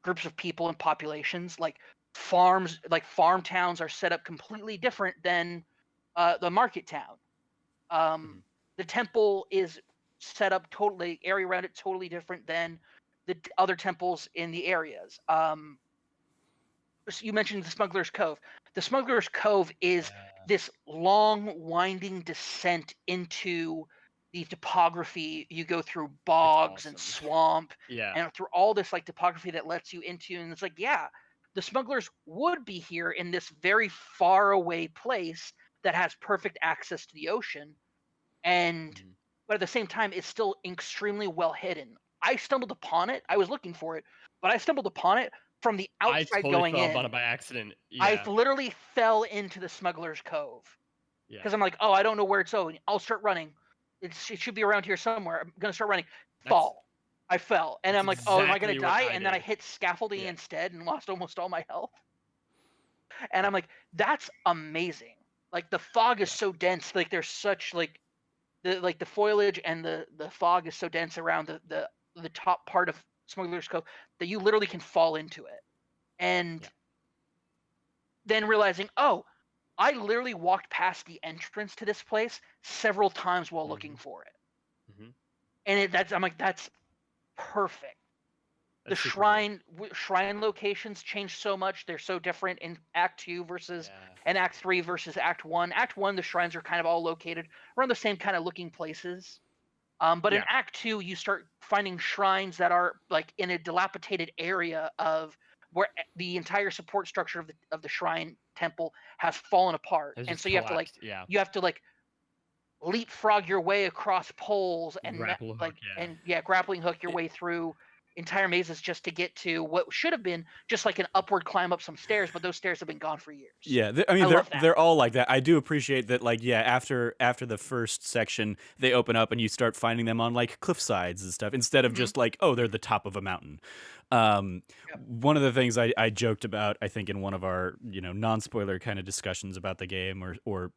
groups of people and populations. Like farms, like farm towns are set up completely different than the market town. The temple is set up totally, area around it totally different than the other temples in the areas. You mentioned the Smuggler's Cove. The Smuggler's Cove is this long, winding descent into the topography. You go through bogs and swamp, and through all this like topography that lets you into, and it's like, yeah, the smugglers would be here in this very far away place that has perfect access to the ocean, and but at the same time, it's still extremely well hidden. I stumbled upon it. I was looking for it, but I stumbled upon it from the outside I totally going fell in. about it by accident. Yeah. I literally fell into the Smuggler's Cove because I'm like, oh, I don't know where it's going. I'll start running. It should be around here somewhere. I'm gonna start running. Fall. I fell, and I'm like, oh, am I gonna die? And then I hit scaffolding instead and lost almost all my health. And I'm like, that's amazing. Like the fog is so dense. Like there's such like the foliage and the fog is so dense around the top part of Smuggler's Cove that you literally can fall into it. And then realizing, oh, I literally walked past the entrance to this place several times while looking for it. And I'm like, that's perfect. The shrine locations change so much. They're so different in Act 2 versus and Act 3 versus Act 1. Act 1, the shrines are kind of all located around the same kind of looking places. But in Act 2, you start finding shrines that are like in a dilapidated area of where the entire support structure of the shrine temple has fallen apart, and so you have to like leapfrog your way across poles and grappling hook your way through entire mazes just to get to what should have been just like an upward climb up some stairs, but those stairs have been gone for years. Yeah, they're all like that. I do appreciate that. Like, after the first section, they open up and you start finding them on like cliff sides and stuff instead of just like, oh, they're the top of a mountain. One of the things I joked about, I think, in one of our non-spoiler kind of discussions about the game, or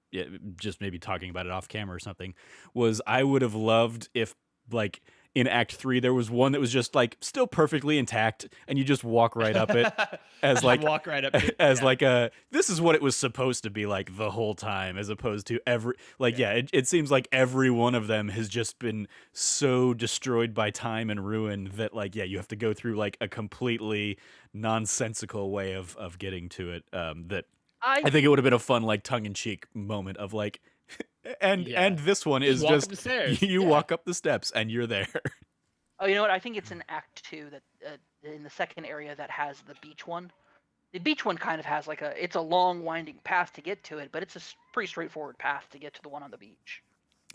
just maybe talking about it off camera or something, was I would have loved if like in Act 3 there was one that was just like still perfectly intact, and you just walk right up it as Just like walk right up to it. as Yeah. like a this is what it was supposed to be like the whole time, as opposed to every like it seems like every one of them has just been so destroyed by time and ruin that like you have to go through like a completely nonsensical way of getting to it. That I think it would have been a fun like tongue-in-cheek moment of like and this one Just is walk up just the stairs. you Yeah. walk up the steps and you're there. Oh, you know what? I think it's in Act 2 that in the second area that has the beach one. The beach one kind of has like it's a long winding path to get to it, but it's a pretty straightforward path to get to the one on the beach.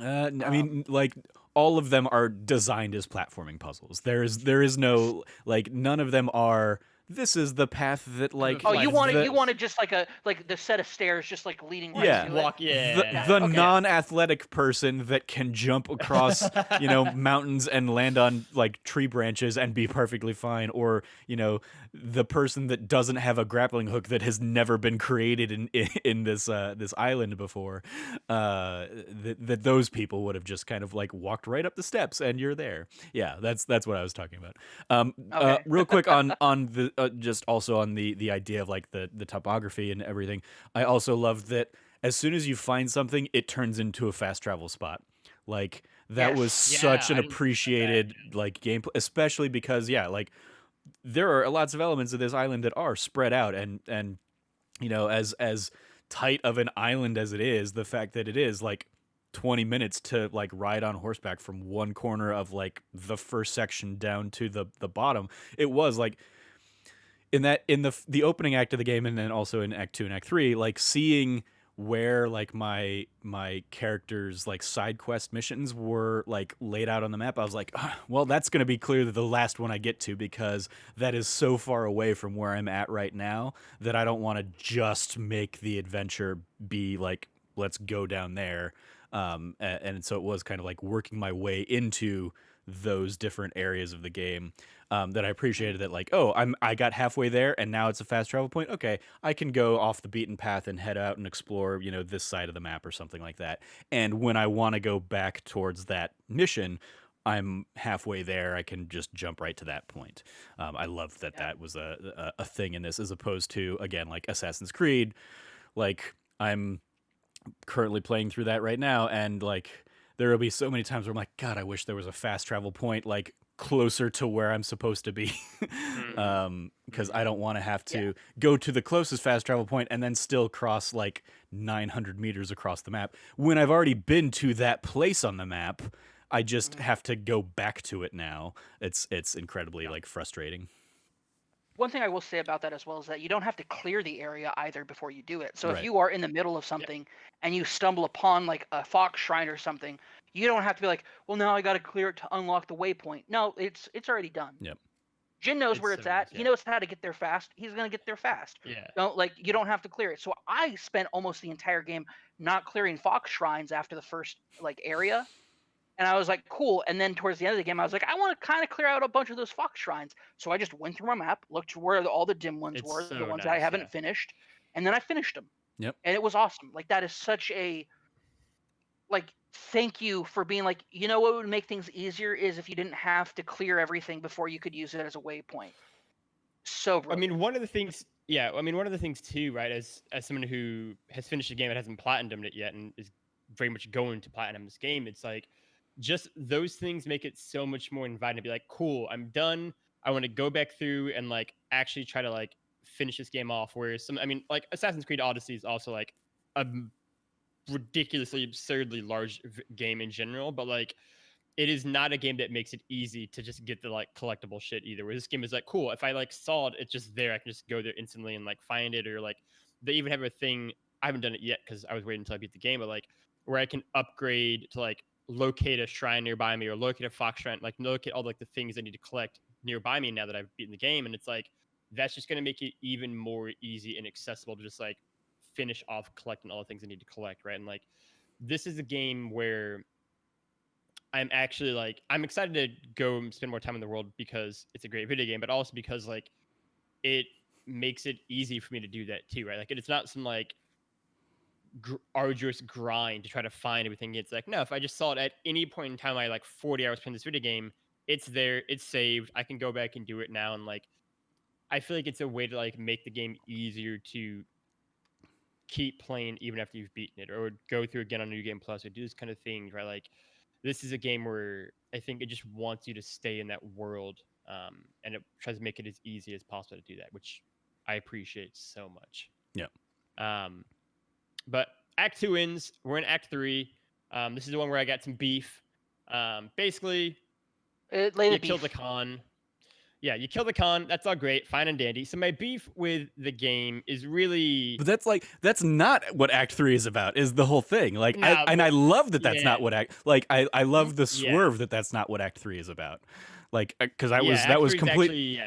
I mean, like all of them are designed as platforming puzzles. There is no like none of them are. This is the path that like Oh, you wanted the, you wanted just like the set of stairs just like leading right Yeah. to Walk. it. the okay. non-athletic person that can jump across mountains and land on like tree branches and be perfectly fine, or the person that doesn't have a grappling hook that has never been created in this this island before, that those people would have just kind of like walked right up the steps and you're there. Yeah, that's what I was talking about. Okay. Real quick on the just also on the idea of like the topography and everything. I also love that as soon as you find something, it turns into a fast travel spot. Like that was Yes. such an I didn't think about that, appreciated like gameplay, especially because like there are lots of elements of this island that are spread out, and as tight of an island as it is, the fact that it is like 20 minutes to like ride on horseback from one corner of like the first section down to the bottom. It was like in the opening act of the game, and then also in Act 2 and Act 3, like seeing where like my character's like side quest missions were like laid out on the map, I was like, well, that's going to be clearly the last one I get to, because that is so far away from where I'm at right now that I don't want to just make the adventure be like, let's go down there. And so it was kind of like working my way into those different areas of the game, that I appreciated. That like, oh, I got halfway there and now it's a fast travel point. Okay, I can go off the beaten path and head out and explore this side of the map or something like that. And when I want to go back towards that mission, I'm halfway there. I can just jump right to that point. I love that that was a thing in this, as opposed to, again, like Assassin's Creed. Like I'm currently playing through that right now, and like there will be so many times where I'm like, God, I wish there was a fast travel point like closer to where I'm supposed to be. Because I don't want to have to go to the closest fast travel point and then still cross like 900 meters across the map when I've already been to that place on the map. I just have to go back to it now. It's incredibly like frustrating. One thing I will say about that as well is that you don't have to clear the area either before you do it. So Right. if you are in the middle of something and you stumble upon like a fox shrine or something, you don't have to be like, well, now I got to clear it to unlock the waypoint. No, it's already done. Yep. Jin knows It's where so it's at. nice, He knows how to get there fast. He's gonna get there fast. Yeah. You don't have to clear it. So I spent almost the entire game not clearing fox shrines after the first like area. And I was like, cool. And then towards the end of the game, I was like, I want to kind of clear out a bunch of those fox shrines. So I just went through my map, looked where all the dim ones It's were, so the ones that I nice, haven't yeah. finished, and then I finished them. Yep. And it was awesome. Like that is such a like thank you for being like, you know what would make things easier is if you didn't have to clear everything before you could use it as a waypoint. So I brilliant. mean, one of the things, one of the things too, right? As someone who has finished a game and hasn't platinumed it yet and is very much going to platinum this game, it's like just those things make it so much more inviting to be like, cool, I'm done. I want to go back through and like actually try to like finish this game off. Whereas like Assassin's Creed Odyssey is also like a ridiculously absurdly large game in general, but like it is not a game that makes it easy to just get the like collectible shit either. Where this game is like, cool, if I like saw it, it's just there. I can just go there instantly and like find it, or like they even have a thing. I haven't done it yet because I was waiting until I beat the game, but like where I can upgrade to like locate a shrine nearby me or locate a fox shrine, like locate all like the things I need to collect nearby me now that I've beaten the game. And it's like that's just gonna make it even more easy and accessible to just like finish off collecting all the things I need to collect, right? And like this is a game where I'm actually like I'm excited to go and spend more time in the world because it's a great video game, but also because like it makes it easy for me to do that too, right? Like it's not some like arduous grind to try to find everything. It's like no, if I just saw it at any point in time, I like 40 hours playing this video game, it's there, it's saved. I can go back and do it now, and like I feel like it's a way to like make the game easier to keep playing even after you've beaten it, or go through again on New Game Plus, or do this kind of thing. Right, like this is a game where I think it just wants you to stay in that world, and it tries to make it as easy as possible to do that, which I appreciate so much. Yeah. But Act 2 ends. We're in Act 3. This is the one where I got some beef. Basically, you kill the Khan. Yeah, you kill the Khan. That's all great, fine and dandy. So my beef with the game is really, But that's not what Act 3 is about. Is the whole thing like Nah, I love that that's yeah. not what I love the swerve that's not what Act 3 is about. Like because that was complete.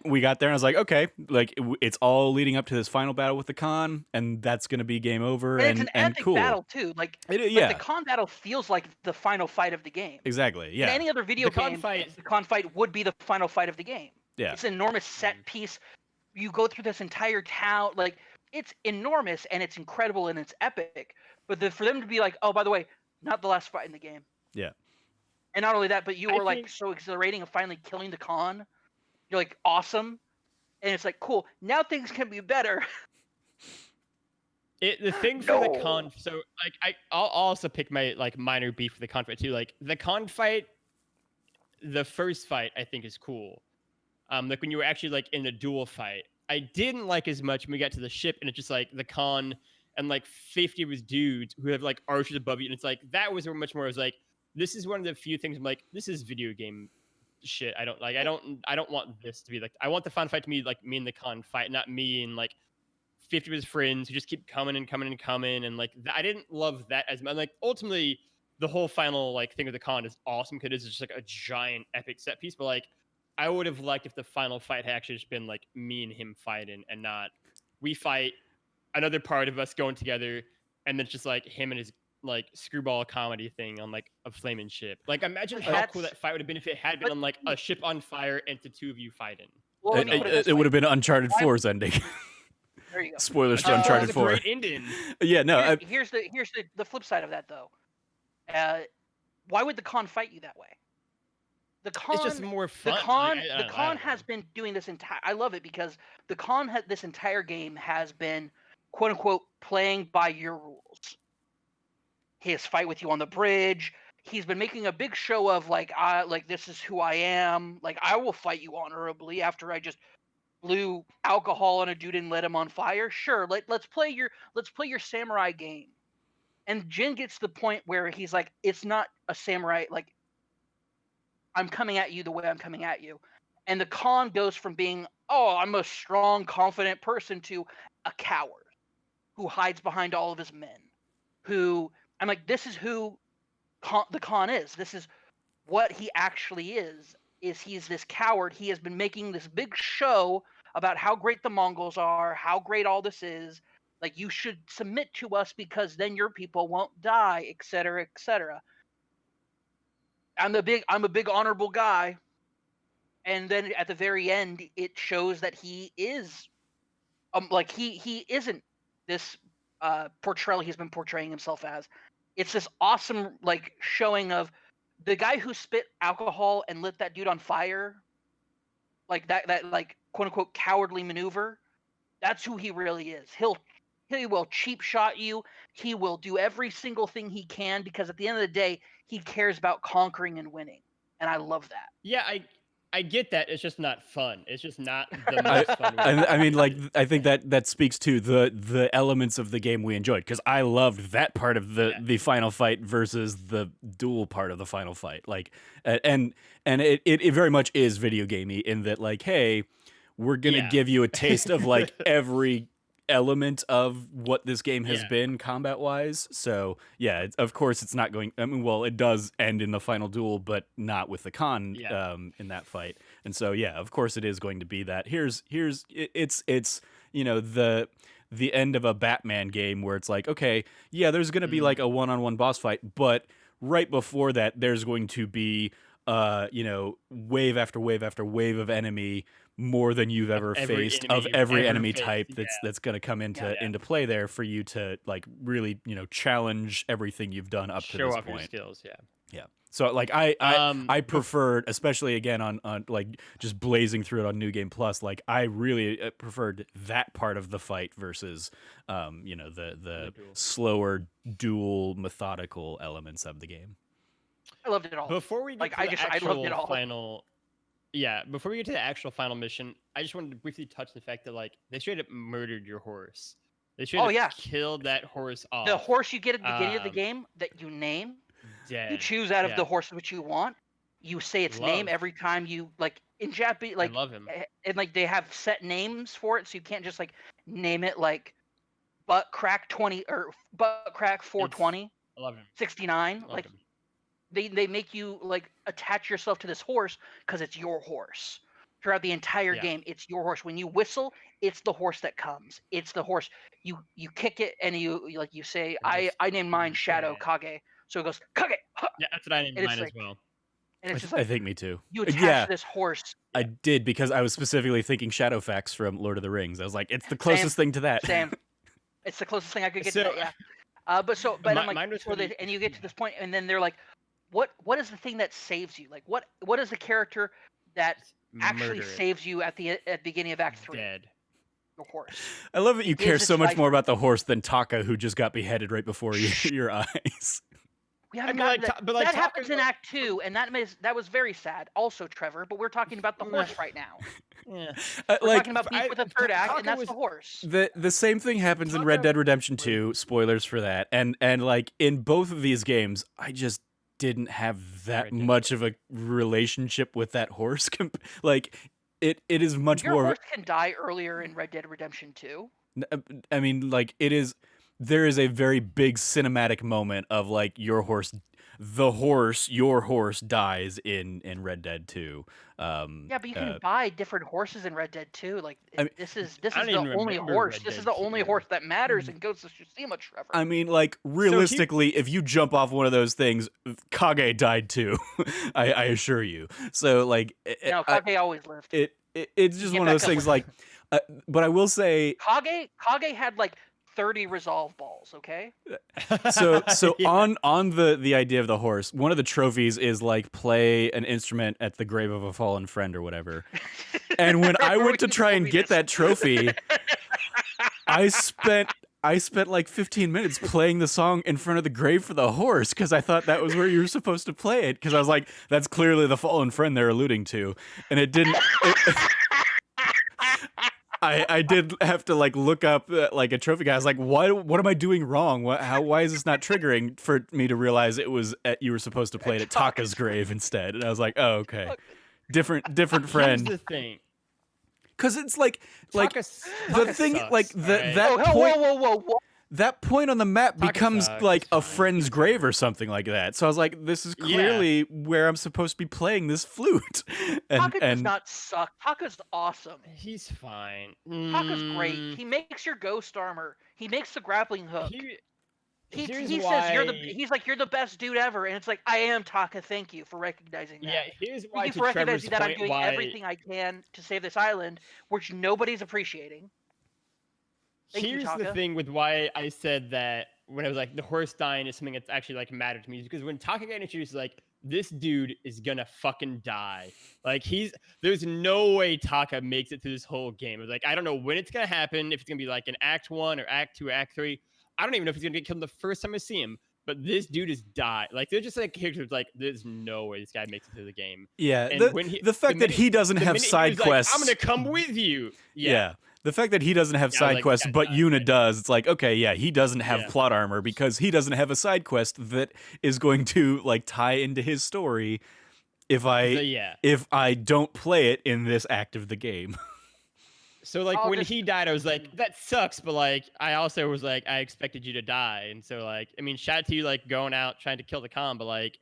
We got there and I was like, okay, like it's all leading up to this final battle with the Khan, and that's gonna be game over. And it's an and epic cool battle too. Like yeah, the Khan battle feels like the final fight of the game. exactly. Yeah, In any other video game, the Khan fight would be the final fight of the game. Yeah, it's an enormous set piece. You go through this entire town, like it's enormous and it's incredible and it's epic. But for them to be like, oh, by the way, not the last fight in the game. Yeah. And not only that, but you were like so exhilarating of finally killing the Khan. You're like awesome, and it's like cool. Now things can be better. The thing for the Khan, so like I'll also pick my like minor beef with the Khan fight too. Like the Khan fight, the first fight I think is cool. Like when you were actually like in a duel fight, I didn't like as much when we got to the ship and it's just like the Khan and like 50 of his dudes who have like archers above you, and it's like that was much more. I was like, this is one of the few things I'm like, this is video game shit. I don't want this to be like, I want the fun fight to be like me and the Khan fight, not me and like 50 of his friends who just keep coming and coming and coming. And like, I didn't love that as much. Like ultimately the whole final like thing with the Khan is awesome because it's just like a giant epic set piece. But like, I would have liked if the final fight had actually just been like me and him fighting and not we fight another part of us going together. And then it's just like him and his like screwball comedy thing on like a flaming ship. Like imagine how cool that fight would have been if it had been on like a ship on fire and the two of you fighting. Well, it would have been Uncharted 4's ending. There you go. Spoilers for Uncharted 4. Great ending. Yeah, no. Here's the flip side of that though. Why would the Khan fight you that way? The Khan, it's just more fun. The Khan has been doing this entire. I love it because the Khan this entire game has been, quote unquote, playing by your rules. His fight with you on the bridge. He's been making a big show of like this is who I am. Like I will fight you honorably after I just blew alcohol on a dude and lit him on fire. Sure, let's play your samurai game. And Jin gets to the point where he's like, it's not a samurai, like I'm coming at you the way I'm coming at you. And the Khan goes from being, oh, I'm a strong, confident person to a coward who hides behind all of his men. Who I'm like, this is who the Khan is. This is what he actually is he's this coward. He has been making this big show about how great the Mongols are, how great all this is. Like, you should submit to us because then your people won't die, etc., etc. I'm a big honorable guy. And then at the very end, it shows that he is, like he isn't this portrayal he's been portraying himself as. It's this awesome like showing of the guy who spit alcohol and lit that dude on fire, like that like quote unquote cowardly maneuver. That's who he really is. He will cheap shot you. He will do every single thing he can because at the end of the day, he cares about conquering and winning. And I love that. Yeah, I get that. It's just not fun. It's just not the most fun. I mean, like, I think that speaks to the elements of the game we enjoyed, because I loved that part of the final fight versus the duel part of the final fight. Like, and it very much is video gamey in that, like, hey, we're gonna give you a taste of like every element of what this game has been combat wise. So yeah, of course it's not going, I mean, well, it does end in the final duel, but not with the Khan in that fight. And so yeah, of course it is going to be that. It's you know, the end of a Batman game where it's like, okay, yeah, there's going to be like a one-on-one boss fight, but right before that there's going to be you know, wave after wave after wave of enemy, more than you've ever faced, of every enemy type that's going to come into play there for you to like really, you know, challenge everything you've done up to this point. Show off your skills, Yeah. So like I preferred, especially again on like just blazing through it on New Game Plus, like I really preferred that part of the fight versus the slower dual methodical elements of the game. I loved it all. Before we get Like to I the just I loved it actual all. final, yeah, before we get to the actual final mission, I just wanted to briefly touch the fact that like they straight up murdered your horse. They straight Oh up yeah, killed that horse off. the horse you get at the beginning of the Um, game that you name, you Dead. choose out of Yeah. the horses which you want. You say its name Love. every time you like in Japanese, I like love him. and like they have set names for it, so you can't just like name it like butt crack 20 or butt crack 420 I love him. 69. Love Like him. they make you like attach yourself to this horse because it's your horse. Throughout the entire Yeah. game, it's your horse. When you whistle, it's the horse that comes. It's the horse. You kick it and you like you say, And I named mine just Shadow dead. Kage. So it goes Kage. Huh! Yeah, that's what I named And it's mine like- as well. And it's just I like think me too. you attach Yeah. this horse. I did, because I was specifically thinking Shadowfax from Lord of the Rings. I was like, it's the closest thing to that. Same. It's the closest thing I could get So- to that, yeah. But I'm like, mine was so really- and you get to this point, and then they're like, what is the thing that saves you? Like, what is the character that actually Murder it. saves you at the beginning of Act 3? Dead. The horse. I love that you It care gives so its much life more for about the horse than Taka, who just got beheaded right before your eyes. We haven't mean, like, gotten but, like, that Taka- happens in Act 2, and that was very sad. Also, Trevor, but we're talking about the horse right now. Yeah. We're Like talking about beef with the third act, Taka and that's was- the horse. the same thing happens in Taka Red Dead Redemption was- 2. Spoilers for that. And like in both of these games, I just didn't have that Red Dead. much of a relationship with that horse. Like it is much Your more. horse can die earlier in Red Dead Redemption 2. I mean, like it is. There is a very big cinematic moment of like your horse dies in Red Dead 2. Yeah, but you can buy different horses in Red Dead 2. Like I mean- this is I the don't even only remember horse. Red This is Dead the only 2. horse that matters in Ghost of Tsushima, Trevor. I mean, like realistically, if you jump off one of those things, Kage died too. I assure you. So like, no, Kage always lived. it's just Get one of back those up things. with Like, but I will say, Kage had like 30 resolve balls. Okay. so Yeah. on the idea of the horse, one of the trophies is like play an instrument at the grave of a fallen friend or whatever. And when I went to try and get that trophy, I spent like 15 minutes playing the song in front of the grave for the horse, because I thought that was where you were supposed to play it, because I was like, that's clearly the fallen friend they're alluding to. And it didn't. I did have to like look up like a trophy guy. I was like, what am I doing wrong? Why is this not triggering for me to realize it was you were supposed to play it at Taka's grave instead? And I was like, oh, okay, different Here's friend. the thing. Because it's like Taka the thing sucks, like alright? that point. Whoa. That point on the map Taka becomes sucks, like it's a fine. friend's grave or something like that. So I was like, this is clearly where I'm supposed to be playing this flute. Taka does not suck. Taka's awesome. He's fine. Taka's great. He makes your ghost armor. He makes the grappling hook. He here's says he's like, you're the best dude ever, and it's like, I am, Taka. Thank you for recognizing that. Yeah, here's Thank why you to for Trevor's recognizing that I'm point doing why everything I can to save this island, which nobody's appreciating. Thank you, here's the Taka. thing with why I said that when I was like the horse dying is something that's actually like mattered to me, is because when Taka got introduced, like this dude is gonna fucking die. Like there's no way Taka makes it through this whole game. It's like I don't know when it's gonna happen, if it's gonna be like in Act 1 or Act 2 or Act 3. I don't even know if he's gonna get killed the first time I see him. But this dude is died. Like they're just like characters like there's no way this guy makes it through the game. Yeah, And the fact that he doesn't have side quests. I'm gonna come with you. Yeah. The fact that he doesn't have Yeah, side like, quests, that but guy, Yuna right? does, it's like, okay, yeah, he doesn't have Yeah. plot armor because he doesn't have a side quest that is going to like tie into his story if So, yeah. I don't play it in this act of the game. So like I'll when just- he died, I was like, that sucks, but like I also was like, I expected you to die. And so like, I mean, shout out to you like going out trying to kill the Khan, but like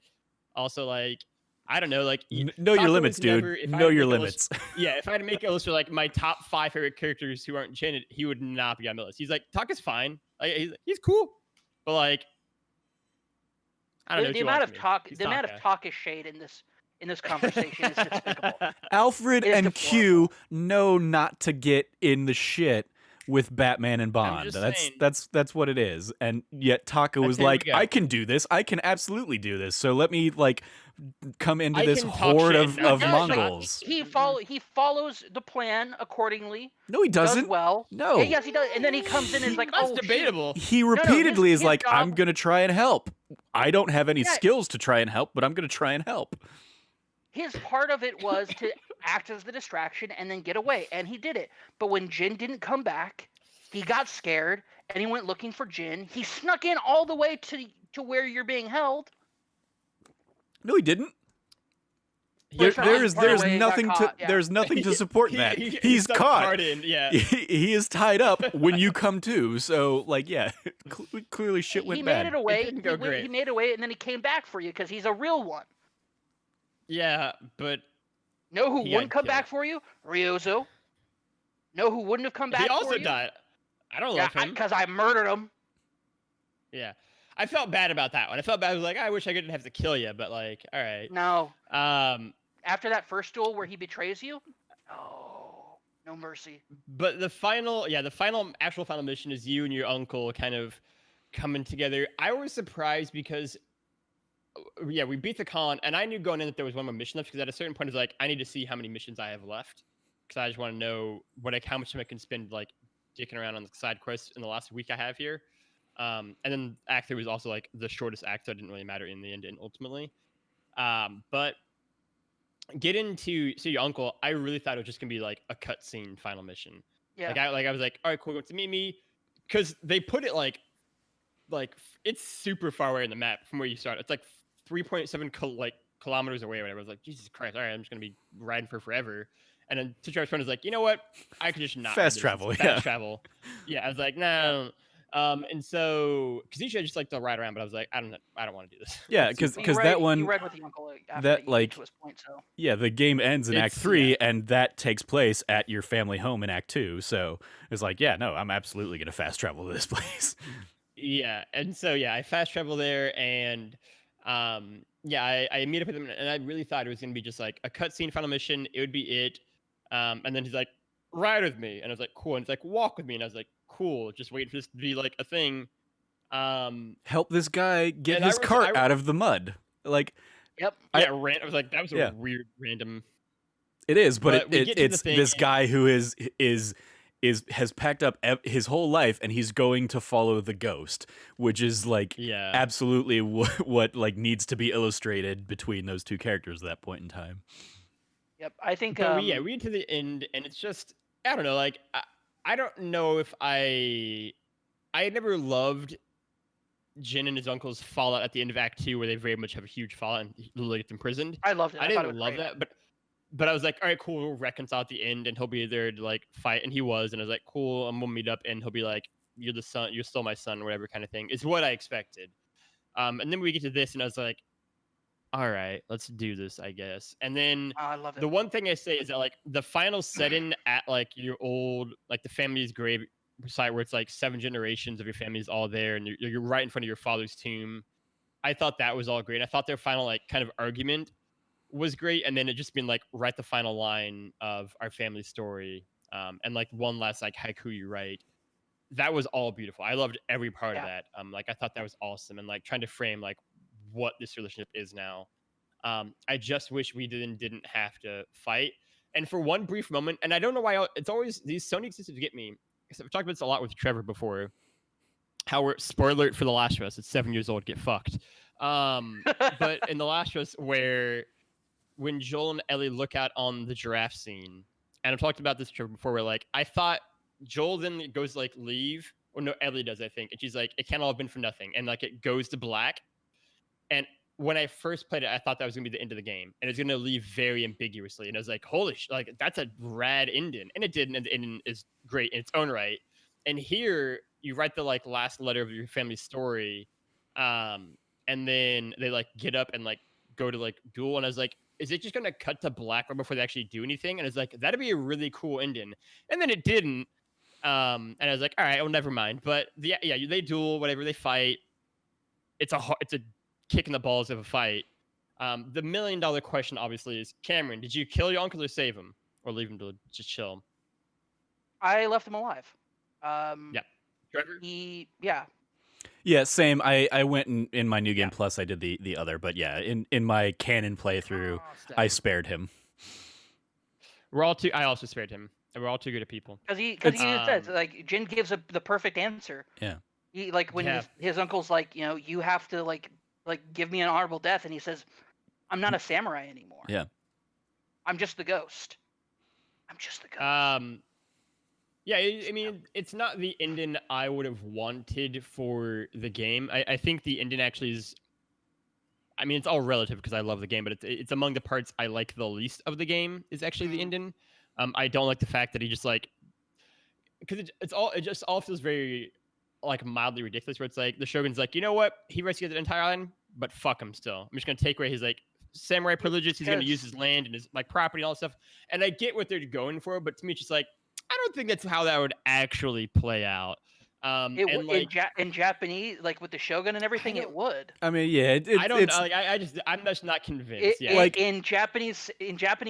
also like I don't know, like Know your Taka limits, was never- dude. if I Know had to your make a list- limits. Yeah, if I had to make a list of like my top 5 favorite characters who aren't enchanted, he would not be on the list. He's like, Taka's fine. Like he's cool. But like I don't know. The amount of Taka shade in this conversation is despicable. Alfred It is and Q know not to get in the shit with Batman and Bond. just That's saying. that's what it is. And yet Taka was here we like, go. I can do this. I can absolutely do this. So let me like come into I this can talk horde shit of, and not of do shit. Mongols. He follows the plan accordingly. No, he Does doesn't. well. No. Yeah, yes, he does. And then he comes in and is like, That's "Oh, shoot." debatable. He no, repeatedly his is like, I'm job- going to try and help. I don't have any Yeah. skills to try and help, but I'm going to try and help. His part of it was to act as the distraction and then get away, and he did it. But when Jin didn't come back, he got scared and he went looking for Jin. He snuck in all the way to where you're being held. No, he didn't. Well, he's not There's far away, he got nothing caught, to yeah. there's nothing to support that. He's stuck caught. hard in, yeah. He is tied up when you come to. So like, yeah, clearly shit went He bad. made it away. didn't go great. He made it away, and then he came back for you because he's a real one. Yeah, but Know who He wouldn't got come killed. back for you? Ryozo. Know who wouldn't have come back he for also you? died. I don't Yeah, love him. because I murdered him. Yeah. I felt bad about that one. I felt bad. I was like, I wish I didn't have to kill you, but like, all right. No. After that first duel where he betrays you, no mercy. But the final actual final mission is you and your uncle kind of coming together. I was surprised because, yeah, we beat the con, and I knew going in that there was one more mission left because at a certain point, it's like, I need to see how many missions I have left because I just want to know how much time I can spend like dicking around on the side quests in the last week I have here. And then Act 3 was also like the shortest act, so it didn't really matter in the end and ultimately. But get into see your uncle. I really thought it was just gonna be like a cutscene final mission. Yeah. I was like, all right, cool, go to meet me, because they put it like it's super far away in the map from where you start. It's like 3.7 kilometers away or whatever. I was like, Jesus Christ, all right, I'm just gonna be riding for forever. And then Trevor's friend was like, you know what? I could just not Fast do this. travel, Fast yeah. travel. Yeah, I was like, no. And so, because usually I just like to ride around, but I was like, I don't want to do this. Yeah, It's too because far. that one You read with the uncle after that, you like- get to his point, so. Yeah, the game ends in Act It's- 3, yeah. and that takes place at your family home in Act 2. So it's like, yeah, no, I'm absolutely going to fast travel to this place. Yeah, and so yeah, I fast travel there, and yeah, I meet up with him, and I really thought it was gonna be just like a cutscene final mission. It would be it, and then he's like, "Ride with me," and I was like, "Cool," and he's like, "Walk with me," and I was like, "Cool." Just wait for this to be like a thing. Help this guy get And I his was- cart I- out of the mud. Like, Yep. I was like, that was a Yeah. weird random. it is, but But we get to the it's thing, this and- guy who has packed up his whole life, and he's going to follow the ghost, which is like Yeah, absolutely what like needs to be illustrated between those two characters at that point in time. Yep. I think. but we get to the end, and it's just I don't know. Like I don't know if I had never loved Jin and his uncle's fallout at the end of Act 2, where they very much have a huge fallout and he literally gets imprisoned. I loved it. I thought it didn't was love great. that, but I was like, all right, cool, we'll reconcile at the end, and he'll be there to like fight, and he was, and I was like, cool, I'm gonna meet up, and he'll be like, you're the son, you're still my son, or whatever kind of thing. Is what I expected. And then we get to this, and I was like, all right, let's do this, I guess. And then Oh, I love it. the one thing I say is that like the final setting at like your old like the family's grave site where it's like 7 generations of your family's all there, and you're right in front of your father's tomb. I thought that was all great. I thought their final like kind of argument was great, and then it just been like write the final line of our family story, and like one last like haiku you write. That was all beautiful. I loved every part of Yeah. that. Like I thought that was awesome, and like trying to frame like what this relationship is now. I just wish we didn't have to fight. And for one brief moment, and I don't know why it's always these Sony exclusives get me. We've talked about this a lot with Trevor before. How we're spoiler alert for The Last of Us. It's 7 years old. Get fucked. But in The Last of Us, when Joel and Ellie look out on the giraffe scene, and I've talked about this Trevor before, where like I thought Joel then goes like leave, or no, Ellie does, I think, and she's like, it can't all have been for nothing, and like it goes to black. And when I first played it, I thought that was gonna be the end of the game, and it's gonna leave very ambiguously. And I was like, "Holy like that's a rad ending," and it did, and the ending is great in its own right. And here, you write the like last letter of your family story, and then they like get up and like go to like duel, and I was like, "Is it just gonna cut to black right before they actually do anything?" And it's like that'd be a really cool ending, and then it didn't. And I was like, "All right, well, never mind." But they duel, whatever, they fight. It's a kick in the balls of a fight. The $1 million question obviously is, Cameron, did you kill your uncle or save him, or leave him to just chill? I left him alive. Um, Yeah. Trevor? Yeah, same. I went in my new game Yeah. plus. I did the other, but yeah, in my canon playthrough, I spared him. I also spared him. We're all too good at people. because he says Um, like Jin gives the perfect answer. Yeah. He like when Yeah. his uncle's like, you have to like give me an honorable death, and he says, I'm not a samurai anymore. Yeah. I'm just the ghost. I'm just the ghost. Yeah, I mean, it's not the ending I would have wanted for the game. I think the ending actually is. I mean, it's all relative because I love the game, but it's among the parts I like the least of the game is actually the ending. I don't like the fact that he just like because it just all feels very like mildly ridiculous. Where it's like the Shogun's like, you know what, he rescued the entire island, but fuck him still. I'm just gonna take away his like samurai privileges. He's gonna use his land and his like property and all that stuff. And I get what they're going for, but to me, it's just like I don't think that's how that would actually play out. In Japanese, like with the Shogun and everything, it would. I mean, yeah, I don't. it's I'm just not convinced. Yeah, like in Japanese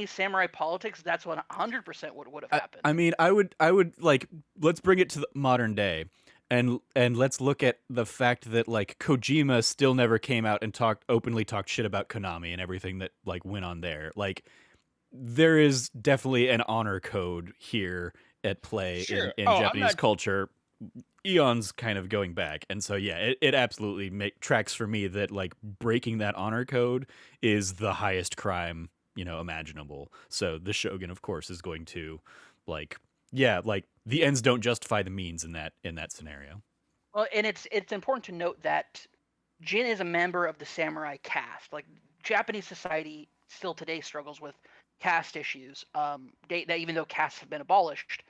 samurai politics, that's what 100% would have happened. I mean, I would like let's bring it to the modern day, and let's look at the fact that like Kojima still never came out and openly talked shit about Konami and everything that like went on there. Like, there is definitely an honor code here at play Sure. in Japanese culture. Eons kind of going back, and so yeah, it absolutely tracks for me that like breaking that honor code is the highest crime imaginable. So the Shogun, of course, is going to like the ends don't justify the means in that scenario. Well, and it's important to note that Jin is a member of the samurai caste. Like, Japanese society still today struggles with caste issues. That even though castes have been abolished,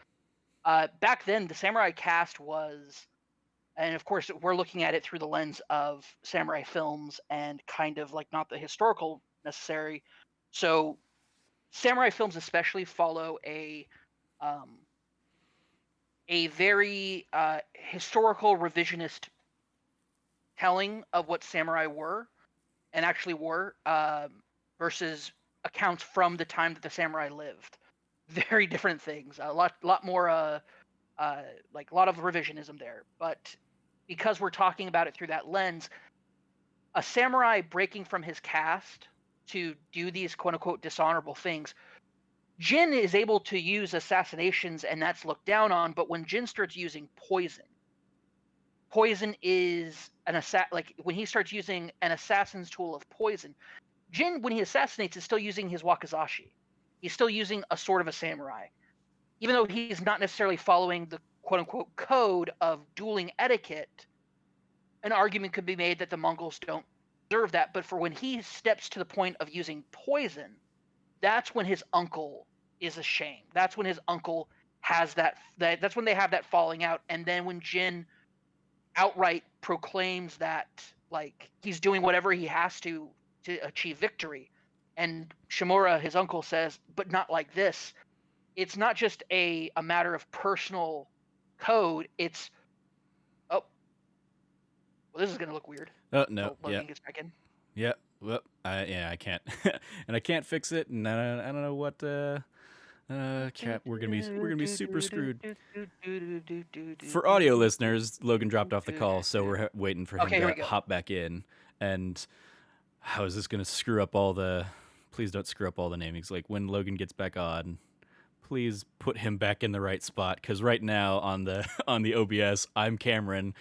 back then the samurai caste was, and of course we're looking at it through the lens of samurai films and kind of like not the historical necessary. So samurai films especially follow a very historical revisionist telling of what samurai were and actually were, versus accounts from the time that the samurai lived. Very different things. A lot more like a lot of revisionism there. But because we're talking about it through that lens, a samurai breaking from his caste to do these quote unquote dishonorable things, Jin is able to use assassinations and that's looked down on, but when Jin starts using poison is like when he starts using an assassin's tool of poison, Jin, when he assassinates, is still using his wakizashi. He's still using a sword of a samurai. Even though he's not necessarily following the quote unquote code of dueling etiquette, an argument could be made that the Mongols don't deserve that. But for when he steps to the point of using poison, that's when his uncle is ashamed. That's when his uncle has that's when they have that falling out. And then when Jin outright proclaims that like he's doing whatever he has to achieve victory, and Shimura, his uncle, says, but not like this. It's not just a matter of personal code. It's this is gonna look weird. Oh no, Logan gets back in. Yeah, well, I can't, and I can't fix it, and I don't know what. We're gonna be super screwed. For audio listeners, Logan dropped off the call, so we're waiting for him to hop back in. And how is this gonna screw up all the? Please don't screw up all the namings. Like, when Logan gets back on, please put him back in the right spot, because right now on the OBS, I'm Cameron,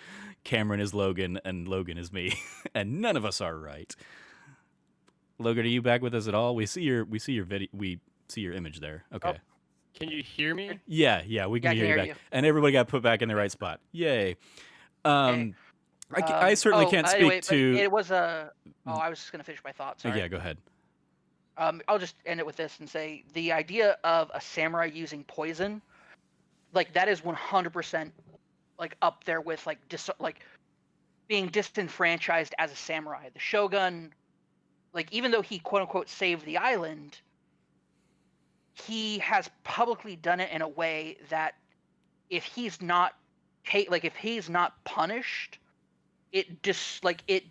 Cameron is Logan, and Logan is me, and none of us are right. Logan, are you back with us at all? We see your video. We see your image there. Okay. Oh, can you hear me? Yeah, we can hear you back. And everybody got put back in the right spot. Yay. I certainly can't speak to. It was a. I was just gonna finish my thought. Sorry. Yeah, go ahead. I'll just end it with this and say the idea of a samurai using poison, like that is 100% like up there with like being disenfranchised as a samurai. The Shogun, like even though he quote unquote saved the island, he has publicly done it in a way that if he's not punished, it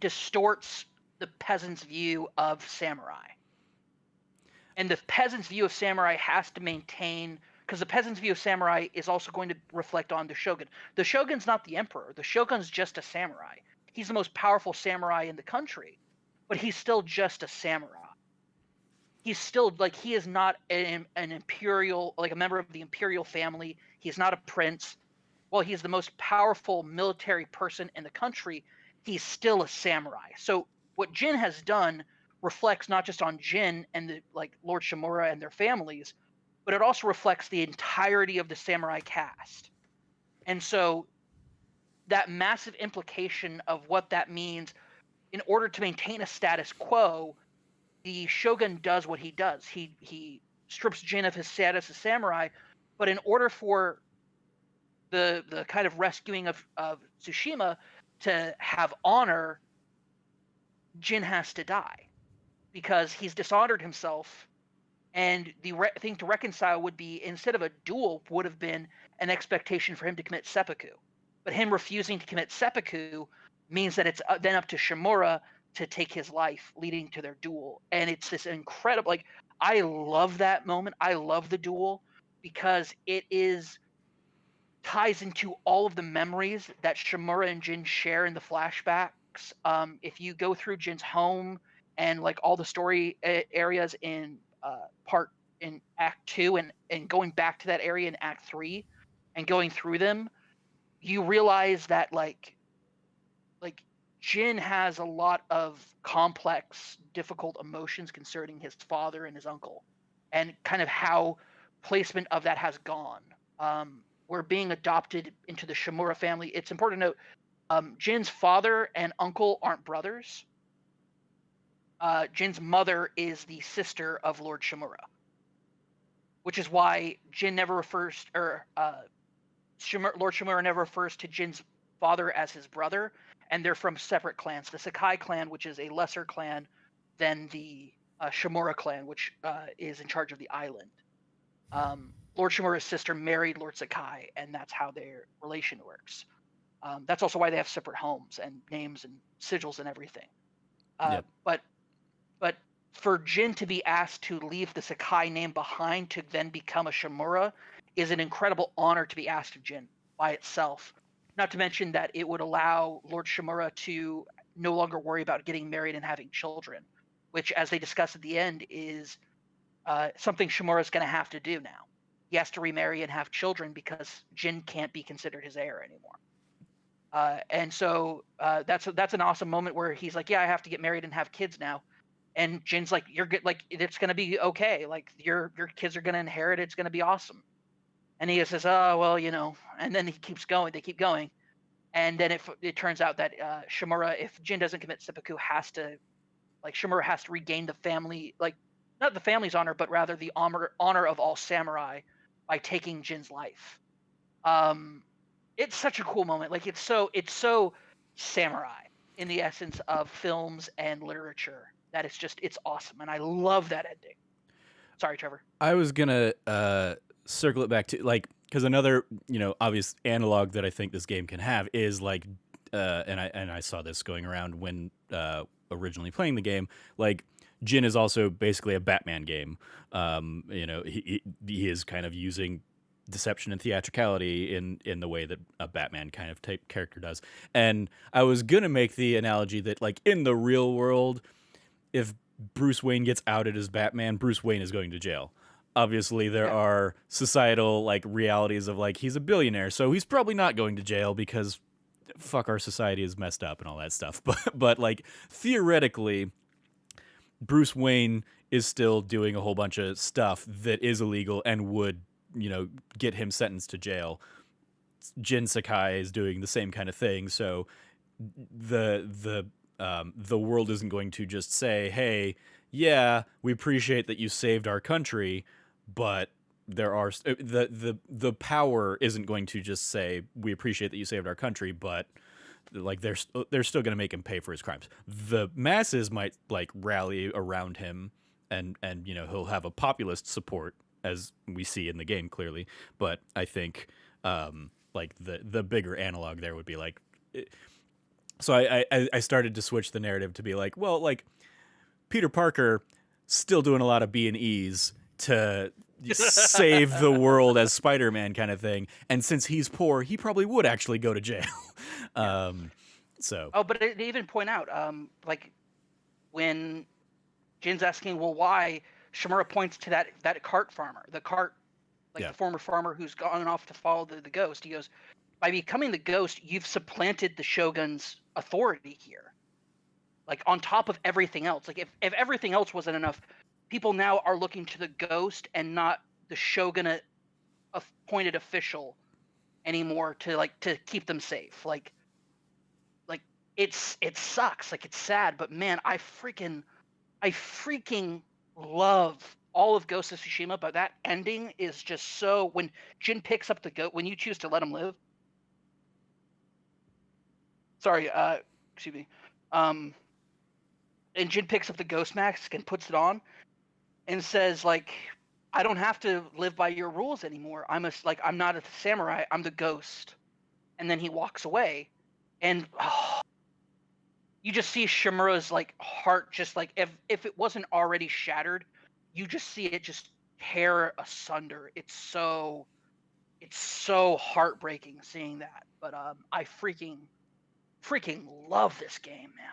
distorts the peasant's view of samurai. And the peasant's view of samurai has to maintain because the peasant's view of samurai is also going to reflect on the shogun. The shogun's not the emperor. The shogun's just a samurai. He's the most powerful samurai in the country, but he's still just a samurai. He's still like, he is not an imperial, like a member of the imperial family. He's not a prince. While he's the most powerful military person in the country, he's still a samurai. So what Jin has done reflects not just on Jin and the like Lord Shimura and their families, but it also reflects the entirety of the samurai caste. And so that massive implication of what that means, in order to maintain a status quo, the shogun does what he does. He strips Jin of his status as samurai, but in order for the kind of rescuing of Tsushima to have honor, Jin has to die because he's dishonored himself. And the thing to reconcile would be, instead of a duel, would have been an expectation for him to commit seppuku. But him refusing to commit seppuku means that it's then up to Shimura to take his life, leading to their duel. And it's this incredible, like, I love that moment. I love the duel because it ties into all of the memories that Shimura and Jin share in the flashbacks. If you go through Jin's home and like all the story areas in Act 2 and going back to that area in Act 3 and going through them, you realize that like Jin has a lot of complex, difficult emotions concerning his father and his uncle, and kind of how placement of that has gone. Where being adopted into the Shimura family, it's important to note, Jin's father and uncle aren't brothers. Jin's mother is the sister of Lord Shimura, which is why Jin never refers, or Lord Shimura never refers to Jin's father as his brother, and they're from separate clans. The Sakai clan, which is a lesser clan than the Shimura clan, which is in charge of the island. Lord Shimura's sister married Lord Sakai, and that's how their relation works. That's also why they have separate homes and names and sigils and everything. Yep. But for Jin to be asked to leave the Sakai name behind to then become a Shimura is an incredible honor to be asked of Jin by itself. Not to mention that it would allow Lord Shimura to no longer worry about getting married and having children, which, as they discuss at the end, is something Shimura is going to have to do now. He has to remarry and have children because Jin can't be considered his heir anymore. And so that's an awesome moment where he's like, yeah, I have to get married and have kids now. And Jin's like, you're good, like, it's going to be okay. Like, your kids are going to inherit. It's going to be awesome. And he says, oh, well, and then he keeps going. They keep going. And then it turns out that Shimura, if Jin doesn't commit seppuku, Shimura has to regain the family, like, not the family's honor, but rather the honor of all samurai by taking Jin's life. It's such a cool moment. Like, it's so samurai in the essence of films and literature that it's awesome. And I love that ending. Sorry, Trevor. I was gonna circle it back to, like, because another obvious analog that I think this game can have is like, and I saw this going around when originally playing the game, like, Jin is also basically a Batman game. He is kind of using deception and theatricality in the way that a Batman kind of type character does. And I was gonna make the analogy that, like, in the real world, if Bruce Wayne gets outed as Batman, Bruce Wayne is going to jail. Obviously, there are societal, like, realities of, like, he's a billionaire, so he's probably not going to jail because fuck, our society is messed up and all that stuff. But like, theoretically, Bruce Wayne is still doing a whole bunch of stuff that is illegal and would, get him sentenced to jail. Jin Sakai is doing the same kind of thing, so the world isn't going to just say, hey, yeah, we appreciate that you saved our country, but there are the power isn't going to just say, we appreciate that you saved our country, but like they're still going to make him pay for his crimes. The masses might like rally around him, and he'll have a populist support, as we see in the game clearly. But I think like the bigger analog there would be like, so I started to switch the narrative to be like, well, like, Peter Parker still doing a lot of B&Es to save the world as Spider-Man kind of thing. And since he's poor, he probably would actually go to jail. So Oh, but they even point out, like when Jin's asking, well, why? Shimura points to that cart farmer, the former farmer who's gone off to follow the ghost. He goes, by becoming the ghost, you've supplanted the shogun's authority here. Like on top of everything else. Like if everything else wasn't enough, people now are looking to the ghost and not the shogun appointed official anymore to keep them safe. Like it sucks. Like it's sad, but man, I freaking love all of Ghost of Tsushima, but that ending is just so when Jin picks up the goat, when you choose to let him live. Sorry, excuse me. And Jin picks up the ghost mask and puts it on and says, like, I don't have to live by your rules anymore. I'm not a samurai, I'm the ghost. And then he walks away. And you just see Shimura's like heart just like if it wasn't already shattered, you just see it just tear asunder. It's so heartbreaking seeing that. But I freaking love this game, man.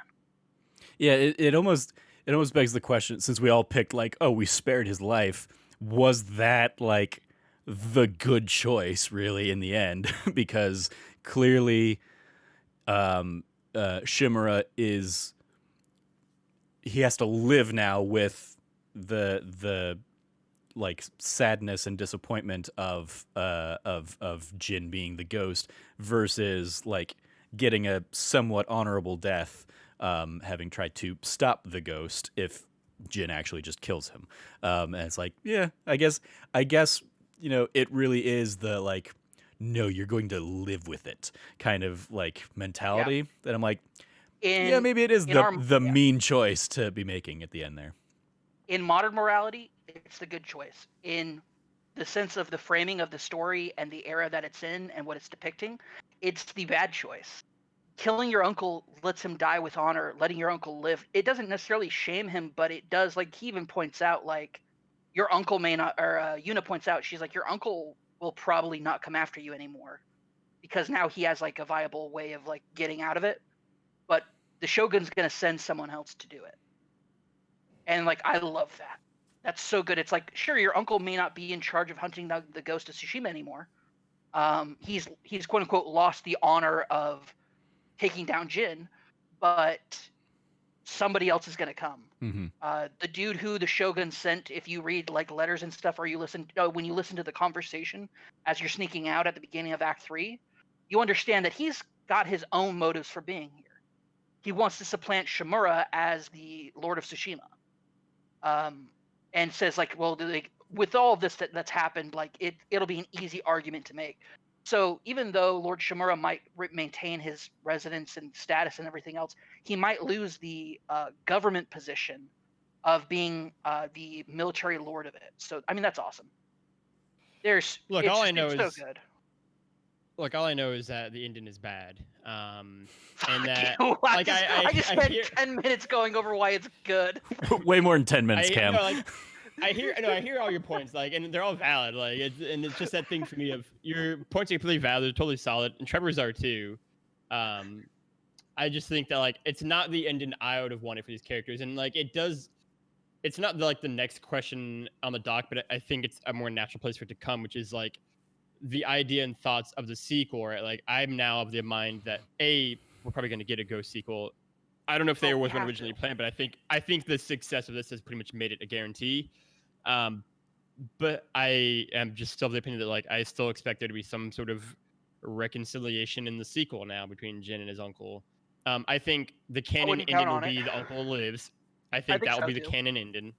yeah, it almost begs the question, since we all picked like, oh, we spared his life, was that like the good choice really in the end? Because clearly Shimura he has to live now with the like sadness and disappointment of Jin being the ghost versus like getting a somewhat honorable death, having tried to stop the ghost if Jin actually just kills him. And it's like, yeah, I guess it really is the like, no, you're going to live with it kind of like mentality that I'm like, maybe it is the mean choice to be making at the end there. In modern morality, it's the good choice. In the sense of the framing of the story and the era that it's in and what it's depicting, it's the bad choice. Killing your uncle lets him die with honor. Letting your uncle live, it doesn't necessarily shame him, but it does. Like he even points out, like your uncle may not, or Yuna points out, she's like, your uncle will probably not come after you anymore because now he has like a viable way of like getting out of it. But the shogun's gonna send someone else to do it. And like I love that. That's so good. It's like, sure, your uncle may not be in charge of hunting the Ghost of Tsushima anymore. He's quote unquote lost the honor of taking down Jin, but somebody else is gonna come. Mm-hmm. The dude who the shogun sent, if you read like letters and stuff, or you when you listen to the conversation as you're sneaking out at the beginning of Act 3, you understand that he's got his own motives for being here. He wants to supplant Shimura as the Lord of Tsushima. And says like, well, with all of this that's happened, like it'll be an easy argument to make. So even though Lord Shimura might maintain his residence and status and everything else, he might lose the government position of being the military lord of it. So I mean, that's awesome. All I know is so good. Look, all I know is that the Indian is bad. And that I just spent 10 minutes going over why it's good. Way more than 10 minutes, Cam. I hear all your points, like, and they're all valid. Like, it's just that thing for me of your points are completely valid, they're totally solid, and Trevor's are too. I just think that like it's not the end I would have wanted for these characters, and like it's not like the next question on the dock, but I think it's a more natural place for it to come, which is like the idea and thoughts of the sequel. Right? Like I'm now of the mind that we're probably going to get a Ghost sequel. I don't know if there was one originally planned, but I think the success of this has pretty much made it a guarantee. But I am just still of the opinion that like I still expect there to be some sort of reconciliation in the sequel now between Jin and his uncle. I think the canon ending will be the uncle lives. I think that will be the canon ending.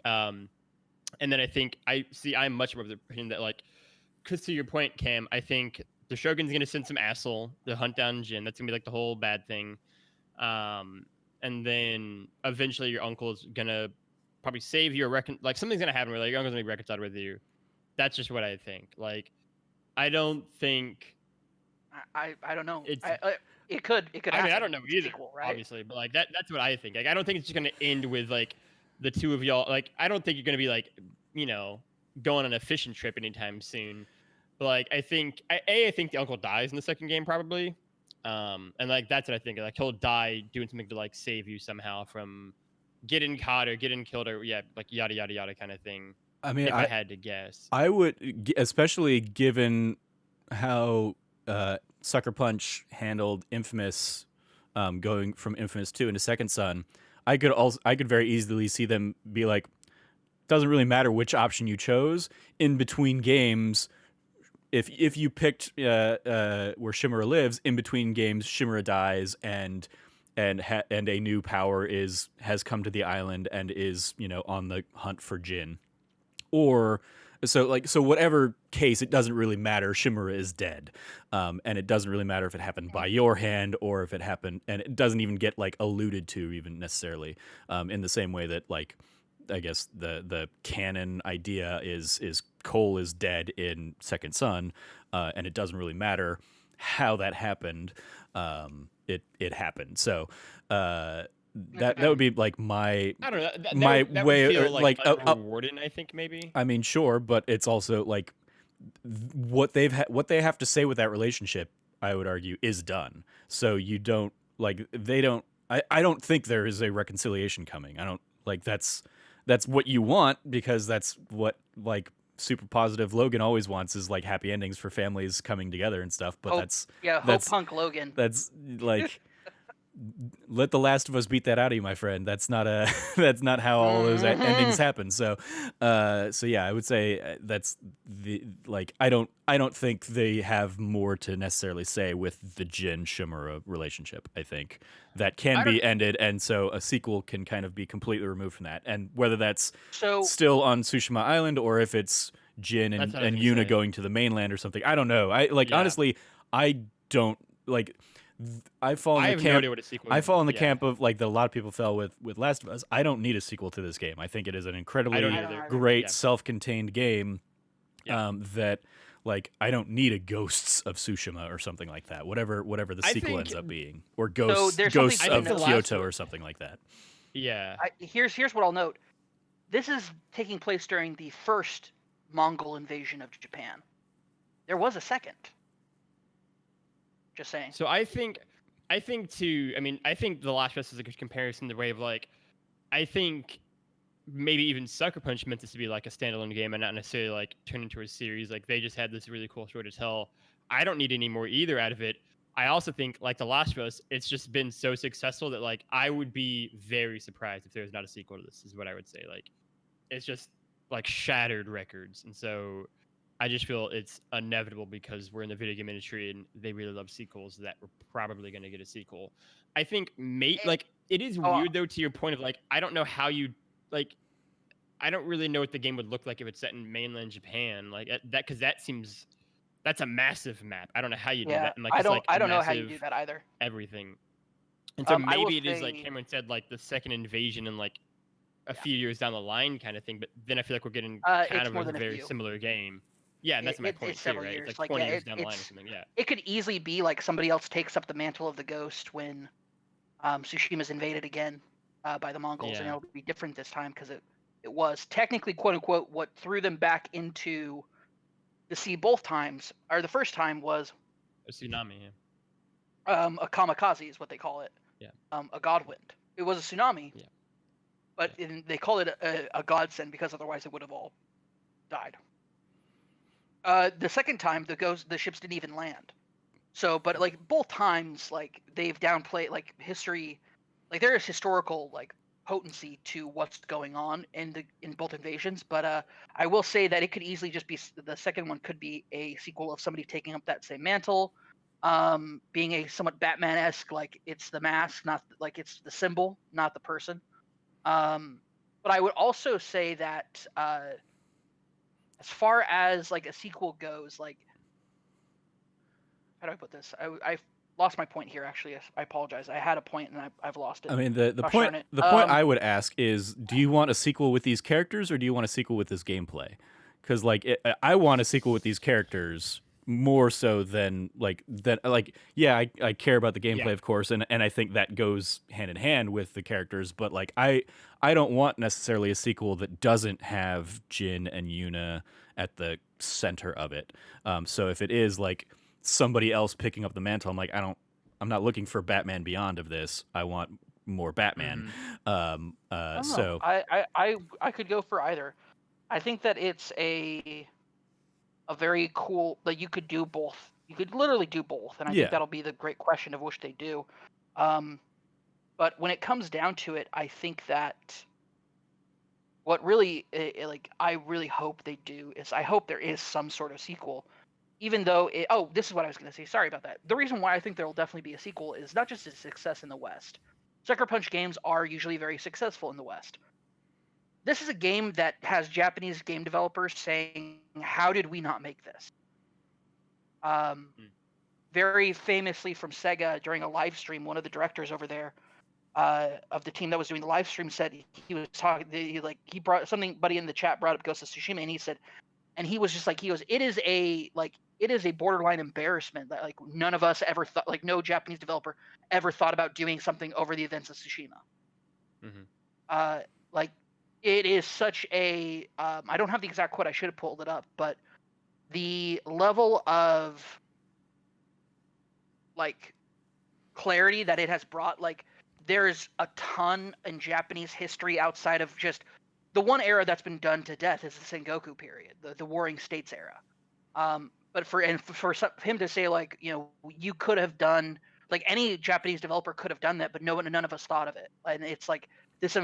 And then I think I'm much more of the opinion that like, because to your point, Cam, I think the Shogun's gonna send some asshole to hunt down Jin. That's gonna be like the whole bad thing. And then eventually your uncle's gonna probably save you or like something's gonna happen where like your uncle's gonna be reconciled with you. That's just what I think. Like, I don't think. I don't know. It could. I mean, I don't know either, sequel, right? obviously, but like that's what I think. Like, I don't think it's just gonna end with like the two of y'all. Like, I don't think you're gonna be like, you know, going on a fishing trip anytime soon. But like I think I think the uncle dies in the second game probably. And like that's what I think. Like he'll die doing something to like save you somehow from getting caught or getting killed or like yada yada yada kind of thing. I mean, If I had to guess. I would, especially given how Sucker Punch handled Infamous, going from Infamous 2 into Second Son. I could very easily see them be like, doesn't really matter which option you chose in between games. If you picked where Shimura lives, in between games, Shimura dies and a new power has come to the island and is on the hunt for Jin. Or so whatever case, it doesn't really matter. Shimura is dead, and it doesn't really matter if it happened by your hand or if it happened, and it doesn't even get like alluded to even necessarily, in the same way that like I guess the canon idea is Cole is dead in Second Son, and it doesn't really matter how that happened. It happened. So that would be like my I don't know. my that way, would feel or like rewarding, I think maybe. I mean, sure, but it's also like what they have to say with that relationship, I would argue, is done. So you don't like they don't. I don't think there is a reconciliation coming. I don't like that's what you want, because that's what like super positive Logan always wants, is like happy endings for families coming together and stuff. But Hope Punk Logan. That's like. Let The Last of Us beat that out of you, my friend. That's not that's not how all those endings happen. So yeah, I would say that's the like I don't think they have more to necessarily say with the Jin Shimura relationship. I think that can be ended, and so a sequel can kind of be completely removed from that. And whether that's still on Tsushima Island or if it's Jin and Yuna going to the mainland or something, I don't know. Honestly, I don't like. I fall in the camp of like that a lot of people fell with Last of Us. I don't need a sequel to this game. I think it is an incredibly great self-contained game, that like I don't need a Ghosts of Tsushima or something like that. Whatever the sequel ends up being, or Ghosts of Kyoto or something like that. Yeah. Here's what I'll note. This is taking place during the first Mongol invasion of Japan. There was a second. Just saying. So I think too. I mean, I think The Last of Us is a good comparison. The way of like, I think maybe even Sucker Punch meant this to be like a standalone game and not necessarily like turn into a series. Like they just had this really cool story to tell. I don't need any more either out of it. I also think like The Last of Us, it's just been so successful that like I would be very surprised if there's not a sequel to this. Is what I would say. Like, it's just like shattered records, and so. I just feel it's inevitable because we're in the video game industry and they really love sequels that we're probably going to get a sequel. I think like it is weird though, to your point of like, I don't know how you like, I don't really know what the game would look like if it's set in mainland Japan like that. Cause that's a massive map. I don't know how you do that. And like, I don't know how you do that either. Everything. And so maybe it is like Cameron said, like the second invasion and like a few years down the line kind of thing. But then I feel like we're getting kind of a very similar game. Yeah, and that's my point too, right? Years. It's like 20 years down the line or something, yeah. It could easily be like somebody else takes up the mantle of the Ghost when Tsushima's invaded again by the Mongols, and it'll be different this time because it was technically, quote unquote, what threw them back into the sea both times, or the first time was a tsunami, a kamikaze is what they call it. Yeah. A godwind. It was a tsunami. Yeah. But they call it a godsend because otherwise it would have all died. The second time, the ships didn't even land. So, but like both times, like they've downplayed like history, like there is historical like potency to what's going on in both invasions. But I will say that it could easily just be the second one could be a sequel of somebody taking up that same mantle, being a somewhat Batman-esque, like it's the mask, not like it's the symbol, not the person. But I would also say that. As far as like a sequel goes, like how do I put this? I lost my point here. Actually, I apologize. I had a point and I've lost it. I mean, the point I would ask is, do you want a sequel with these characters or do you want a sequel with this gameplay? Because like I want a sequel with these characters more so than yeah, I care about the gameplay, Yeah. of course, and I think that goes hand in hand with the characters, but like I don't want necessarily a sequel that doesn't have Jin and Yuna at the center of it. So if it is like somebody else picking up the mantle, I'm like, I'm not looking for Batman Beyond of this. I want more Batman. I don't know. So I could go for either. I think that it's a very cool, like, you could do both. You could literally do both, and I think yeah, that'll be the great question of which they do. But when it comes down to it, I think that what really like I really hope they do is I hope there is some sort of sequel. Even though this is what I was going to say. Sorry about that. The reason why I think there will definitely be a sequel is not just its success in the West. Sucker Punch games are usually very successful in the West. This is a game that has Japanese game developers saying, "How did we not make this?" Very famously from Sega during a live stream, one of the directors over there of the team that was doing the live stream said he was talking. He brought something. Buddy in the chat brought up Ghost of Tsushima, and he said, and he was just like, he goes, it is a borderline embarrassment that like none of us ever thought, like no Japanese developer ever thought about doing something over the events of Tsushima. Like it is such a I don't have the exact quote, I should have pulled it up, but the level of like clarity that it has brought, like there's a ton in Japanese history outside of just the one era that's been done to death is the Sengoku period, the Warring States era. But for him to say like, you could have done, like any Japanese developer could have done that, but none of us thought of it, and it's like this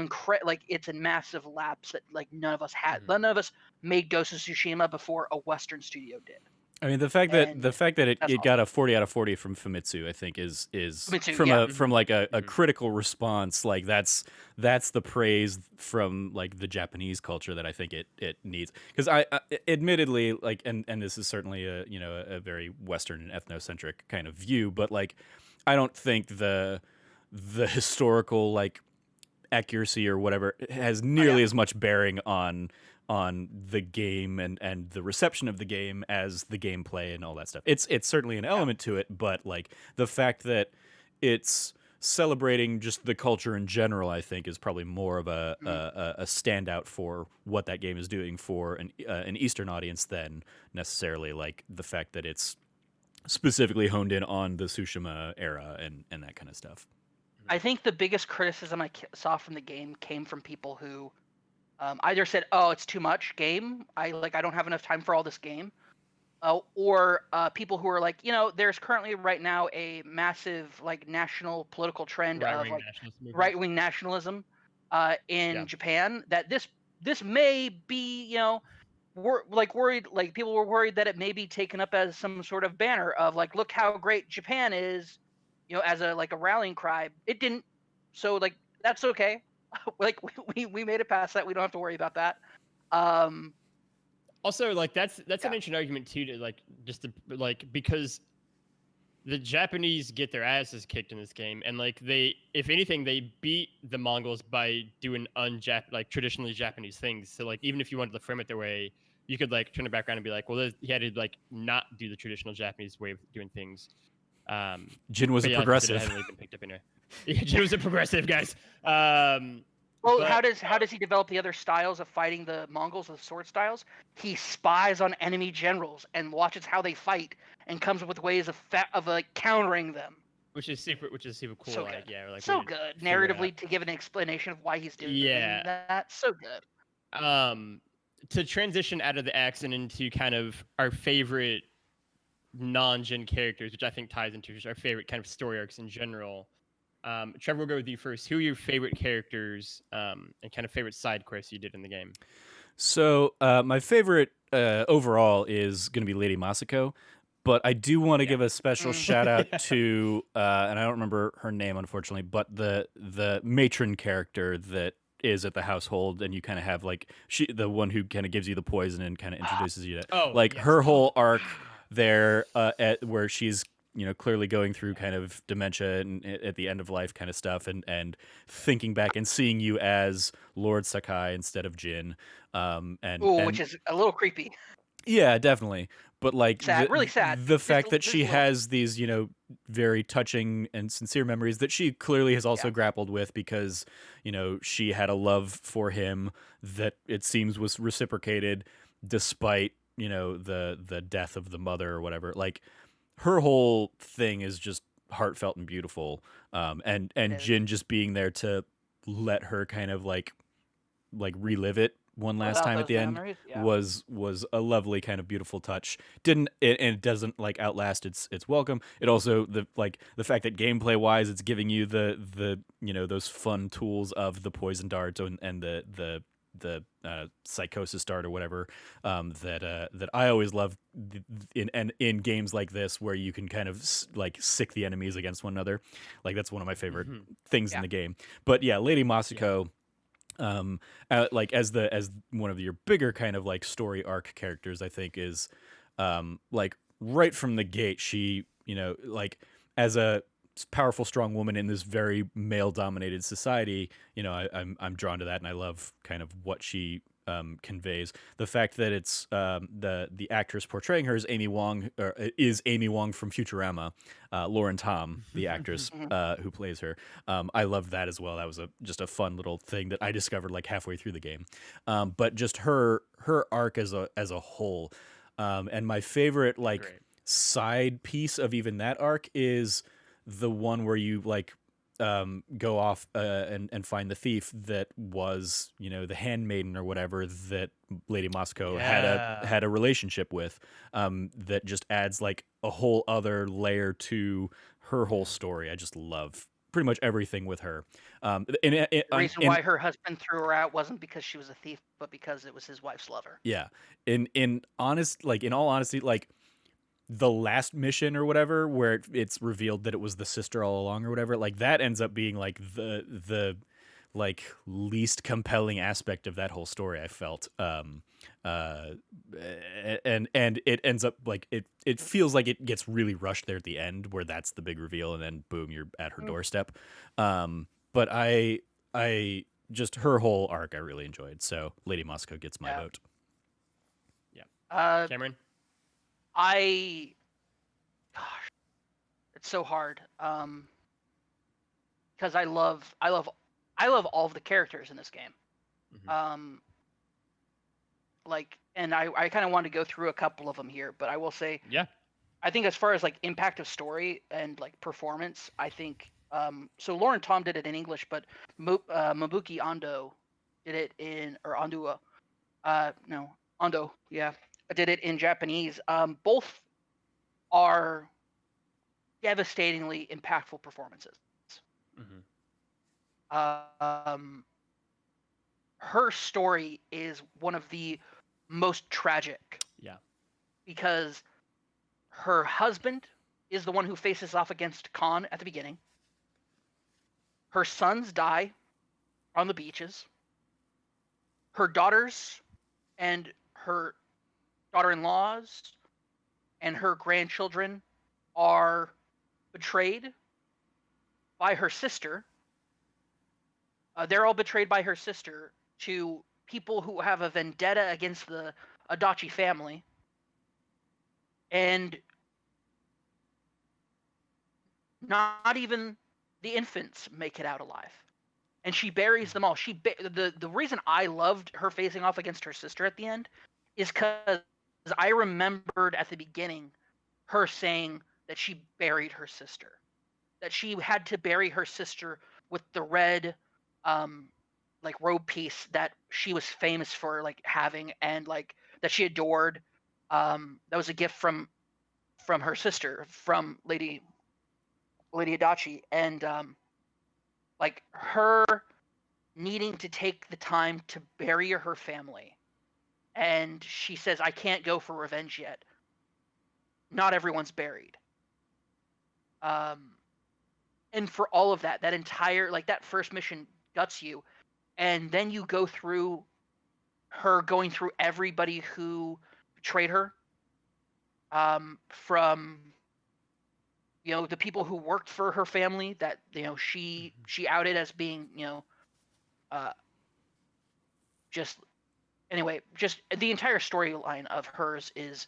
like it's a massive lapse that like none of us had. None of us made Ghost of Tsushima before a Western studio did. I mean the fact that it awesome. got a 40 out of 40 from Famitsu, I think is Famitsu, from yeah. from like a critical response, like that's the praise from like the Japanese culture that I think it needs, because I admittedly, like, and this is certainly a very Western and ethnocentric kind of view, but like I don't think the historical like accuracy or whatever has nearly as much bearing on the game and the reception of the game as the gameplay and all that stuff. It's certainly an element to it, but like the fact that it's celebrating just the culture in general, I think, is probably more of a standout for what that game is doing for an Eastern audience than necessarily like the fact that it's specifically honed in on the Tsushima era and that kind of stuff. I think the biggest criticism I saw from the game came from people who either said, "Oh, it's too much game. I don't have enough time for all this game," or people who are like, there's currently right now a massive like national political trend of like right-wing nationalism in Japan. That this may be, worried, like people were worried that it may be taken up as some sort of banner of like, look how great Japan is, as a rallying cry. It didn't, so like that's okay. Like we made it past that. We don't have to worry about that. Also, like that's an interesting argument too, to like just to like, because the Japanese get their asses kicked in this game, and like they, if anything, they beat the Mongols by doing like traditionally Japanese things. So like even if you wanted to frame it their way, you could like turn it back around and be like, well, he had to like not do the traditional Japanese way of doing things. Jin was a progressive. It hasn't really been picked up in here. Yeah, Jin was a progressive, guys. Well, how does he develop the other styles of fighting the Mongols with sword styles? He spies on enemy generals and watches how they fight and comes up with ways of like countering them. Which is super cool. So like good. yeah, like so good narratively to give an explanation of why he's doing that. So good. To transition out of the action into kind of our favorite non-Jin characters, which I think ties into just our favorite kind of story arcs in general. Trevor, we'll go with you first. Who are your favorite characters and kind of favorite side quests you did in the game? So my favorite overall is going to be Lady Masako, but I do want to give a special shout out to, and I don't remember her name unfortunately, but the matron character that is at the household, and you kind of have like the one who kind of gives you the poison and kind of introduces you to her whole arc there where she's clearly going through kind of dementia and at the end of life kind of stuff, and thinking back and seeing you as Lord Sakai instead of Jin, and which is a little creepy. Yeah, definitely. But like Sad, really sad. the fact that There's she a little, has these, very touching and sincere memories that she clearly has also yeah, grappled with because, she had a love for him that it seems was reciprocated despite, the death of the mother or whatever. Like her whole thing is just heartfelt and beautiful. it And is. Jin just being there to let her kind of like relive it one Live last out time at those the end memories. Yeah. was a lovely kind of beautiful touch. Didn't it, and it doesn't like outlast its welcome. It also the fact that gameplay wise it's giving you the those fun tools of the poison dart and the psychosis dart or whatever that I always love in games like this where you can kind of like sick the enemies against one another. Like that's one of my favorite things in Yeah. the game. But yeah, Lady Yeah. Masako, like as one of your bigger kind of like story arc characters, I think is like right from the gate she like as a powerful strong woman in this very male dominated society, I'm drawn to that and I love kind of what she conveys. The fact that it's the actress portraying her is Amy Wong, or is Amy Wong from Futurama, Lauren Tom, the actress Mhm. who plays her. I loved that as well. That was just a fun little thing that I discovered like halfway through the game. But just her arc as a whole, and my favorite like Great. side piece of even that arc is the one where you like go off and find the thief that was the handmaiden or whatever that Lady Moscow Yeah. had a relationship with, that just adds like a whole other layer to her whole story. I just love pretty much everything with her. The reason why her husband threw her out wasn't because she was a thief, but because it was his wife's lover. Yeah, in all honesty, like the last mission or whatever where it's revealed that it was the sister all along or whatever, like that ends up being like the like least compelling aspect of that whole story I felt. Uh and it ends up like it feels like it gets really rushed there at the end where that's the big reveal and then boom you're at her Mm. doorstep. But I just her whole arc I really enjoyed, so Lady Moscow gets my Yeah. vote. Cameron. I, gosh, it's so hard. Because I love all of the characters in this game. Mhm. Um, and I kind of want to go through a couple of them here, but I will say, Yeah. I think as far as like impact of story and like performance, I think so Lauren Tom did it in English, but Mabuki Ando did it in or Andua, no Ando, yeah, did it in Japanese. Both are devastatingly impactful performances. Mhm. Um, her story is one of the most tragic Yeah. because her husband is the one who faces off against Khan at the beginning. Her sons die on the beaches. Her daughters and her daughter-in-laws and her grandchildren are betrayed by her sister. They're all betrayed by her sister to people who have a vendetta against the Adachi family. And not even the infants make it out alive. And she buries them all. The reason I loved her facing off against her sister at the end is because I remembered at the beginning her saying that she buried her sister, that she had to bury her sister with the red, um, like robe piece that she was famous for like having and like that she adored. That was a gift from her sister, from Lady Adachi, and like her needing to take the time to bury her family. And she says, I can't go for revenge yet. Not everyone's buried. Um, and for all of that, that entire, like that first mission guts you. And then you go through her going through everybody who betrayed her, from, the people who worked for her family that, she outed as being, uh, just anyway, just the entire storyline of hers is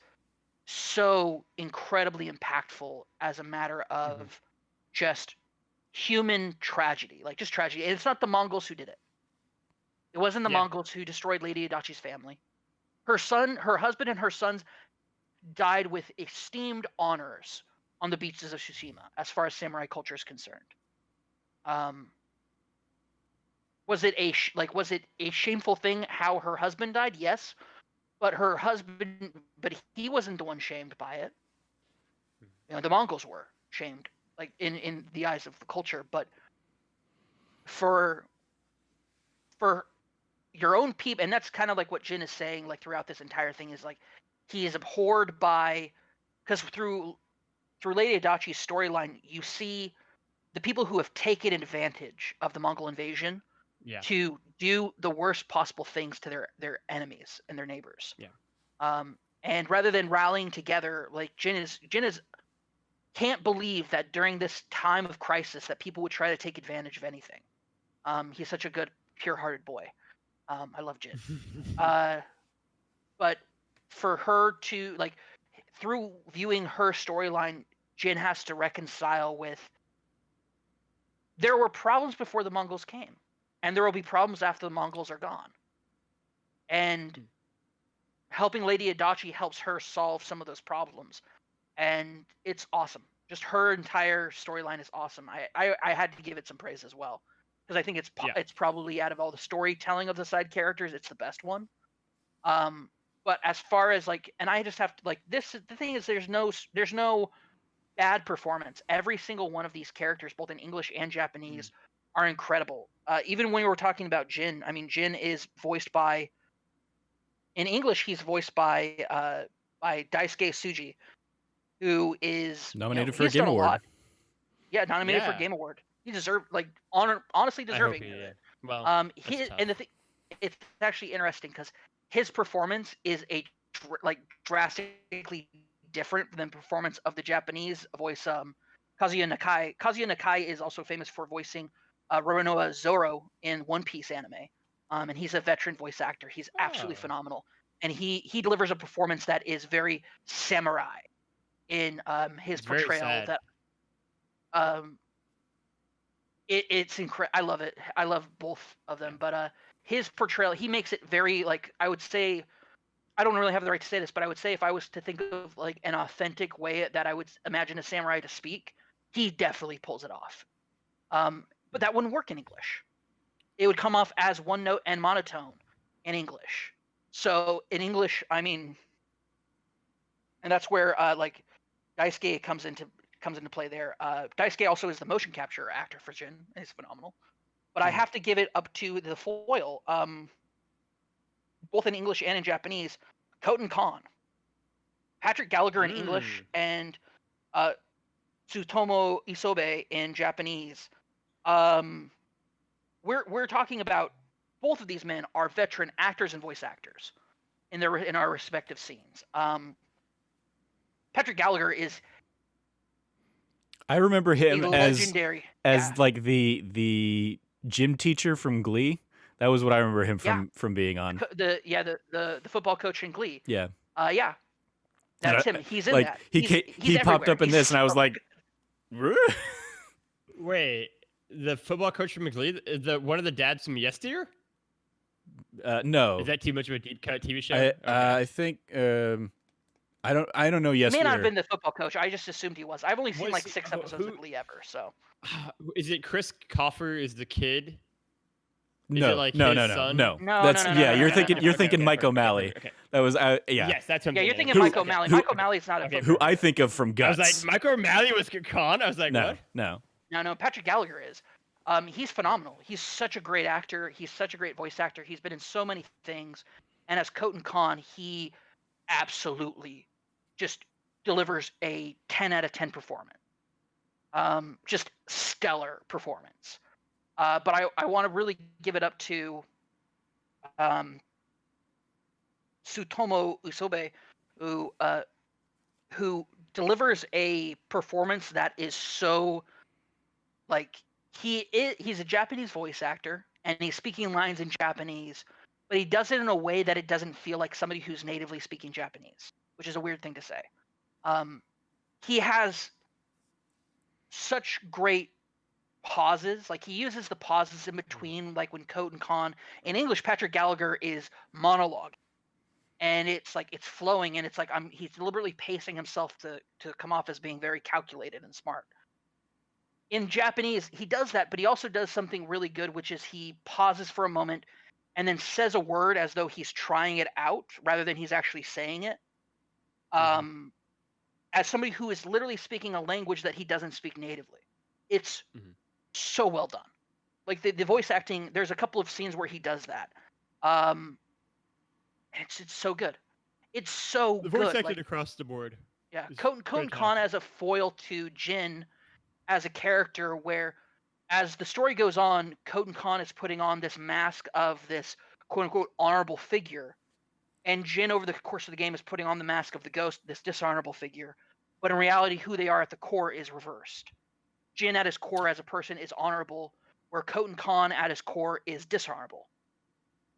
so incredibly impactful as a matter of just human tragedy, like just tragedy. And it's not the Mongols who did it. It wasn't the Yeah. Mongols who destroyed Lady Adachi's family. Her husband, and her sons died with esteemed honors on the beaches of Tsushima, as far as samurai culture is concerned. Was it a shameful thing how her husband died? Yes, but he wasn't the one shamed by it. You know, the Mongols were shamed, like in the eyes of the culture. But for your own people, and that's kind of like what Jin is saying, like throughout this entire thing, is like he is abhorred by, because through Lady Adachi's storyline, you see the people who have taken advantage of the Mongol invasion Yeah. to do the worst possible things to their enemies and their neighbors. Yeah. And rather than rallying together, like Jin is can't believe that during this time of crisis that people would try to take advantage of anything. He's such a good, pure-hearted boy. I love Jin. But for her to, like, through viewing her storyline, Jin has to reconcile with, there were problems before the Mongols came, and there will be problems after the Mongols are gone. And helping Lady Adachi helps her solve some of those problems. And it's awesome. Just her entire storyline is awesome. I had to give it some praise as well, because I think it's probably, out of all the storytelling of the side characters, it's the best one. But as far as, like, and I just have to, like, this, the thing is, there's no bad performance. Every single one of these characters, both in English and Japanese, are incredible. Even when we were talking about Jin, I mean, Jin is voiced by, in English, he's voiced by Daisuke Tsuji, who is Nominated for a he's Game done a Award. lot. Yeah, nominated for a Yeah. Game Award. He deserved, like, honestly deserving of it. Well, And it's actually interesting because his performance is drastically different than performance of the Japanese voice, Kazuya Nakai. Kazuya Nakai is also famous for voicing Roronoa Zoro in One Piece anime, and he's a veteran voice actor. He's absolutely phenomenal, and he delivers a performance that is very samurai in his It's very portrayal. sad. That it's incredible. I love it. I love both of them, but his portrayal, he makes it very, like, I would say, I don't really have the right to say this, but I would say if I was to think of, like, an authentic way that I would imagine a samurai to speak, he definitely pulls it off. But that wouldn't work in English. It would come off as one note and monotone in English. So in English, I mean, and that's where like Daisuke comes into play there. Daisuke also is the motion capture actor for Jin. He's phenomenal. But I have to give it up to the foil, both in English and in Japanese, Koten Khan. Patrick Gallagher in English and Tsutomu Isobe in Japanese. We're talking about, both of these men are veteran actors and voice actors in our respective scenes. Patrick Gallagher is, I remember him as legendary, like the gym teacher from Glee. That was what I remember him from being on. The football coach in Glee. Yeah. Yeah. That's him. He's in like, that. He popped up in this, and I was like, wait, the football coach from Glee, the one of the dads from Yesteryear? No. Is that too much of a deep cut TV show? I think I don't know. Yes, he may not have been the football coach. I just assumed he was. I've only seen like 6 episodes of Glee ever. So is it Chris Coffer is the kid? No, like no. That's You're thinking Mike O'Malley. Okay. That was yeah. Yes, that's him. Yeah, you're thinking Mike O'Malley. Mike O'Malley's not a who I think of from Guts. I was like, Mike O'Malley was Khan. I was like, what? No. Patrick Gallagher is. He's phenomenal. He's such a great actor. He's such a great voice actor. He's been in so many things. And as Koten Khan, he absolutely just delivers a 10 out of 10 performance. Just stellar performance. But I want to really give it up to Tsutomu Isobe, who delivers a performance that is so, like, he's a Japanese voice actor and he's speaking lines in Japanese, but he does it in a way that it doesn't feel like somebody who's natively speaking Japanese, which is a weird thing to say. He has such great pauses. Like he uses the pauses in between, like when Coat and Con in English, Patrick Gallagher is monologue, and it's like it's flowing, and it's like he's deliberately pacing himself to come off as being very calculated and smart. In Japanese, he does that, but he also does something really good, which is he pauses for a moment and then says a word as though he's trying it out rather than he's actually saying it. As somebody who is literally speaking a language that he doesn't speak natively, it's so well done. Like the voice acting, there's a couple of scenes where he does that. It's so good. It's so The good. voice acting Like, across the board. yeah, is Coat and Con fantastic. as a foil to Jin as a character, where as the story goes on, Coat and Con is putting on this mask of this quote unquote honorable figure, and Jin over the course of the game is putting on the mask of the ghost, this dishonorable figure. But in reality, who they are at the core is reversed. Jin at his core as a person is honorable, where Coat and Con at his core is dishonorable.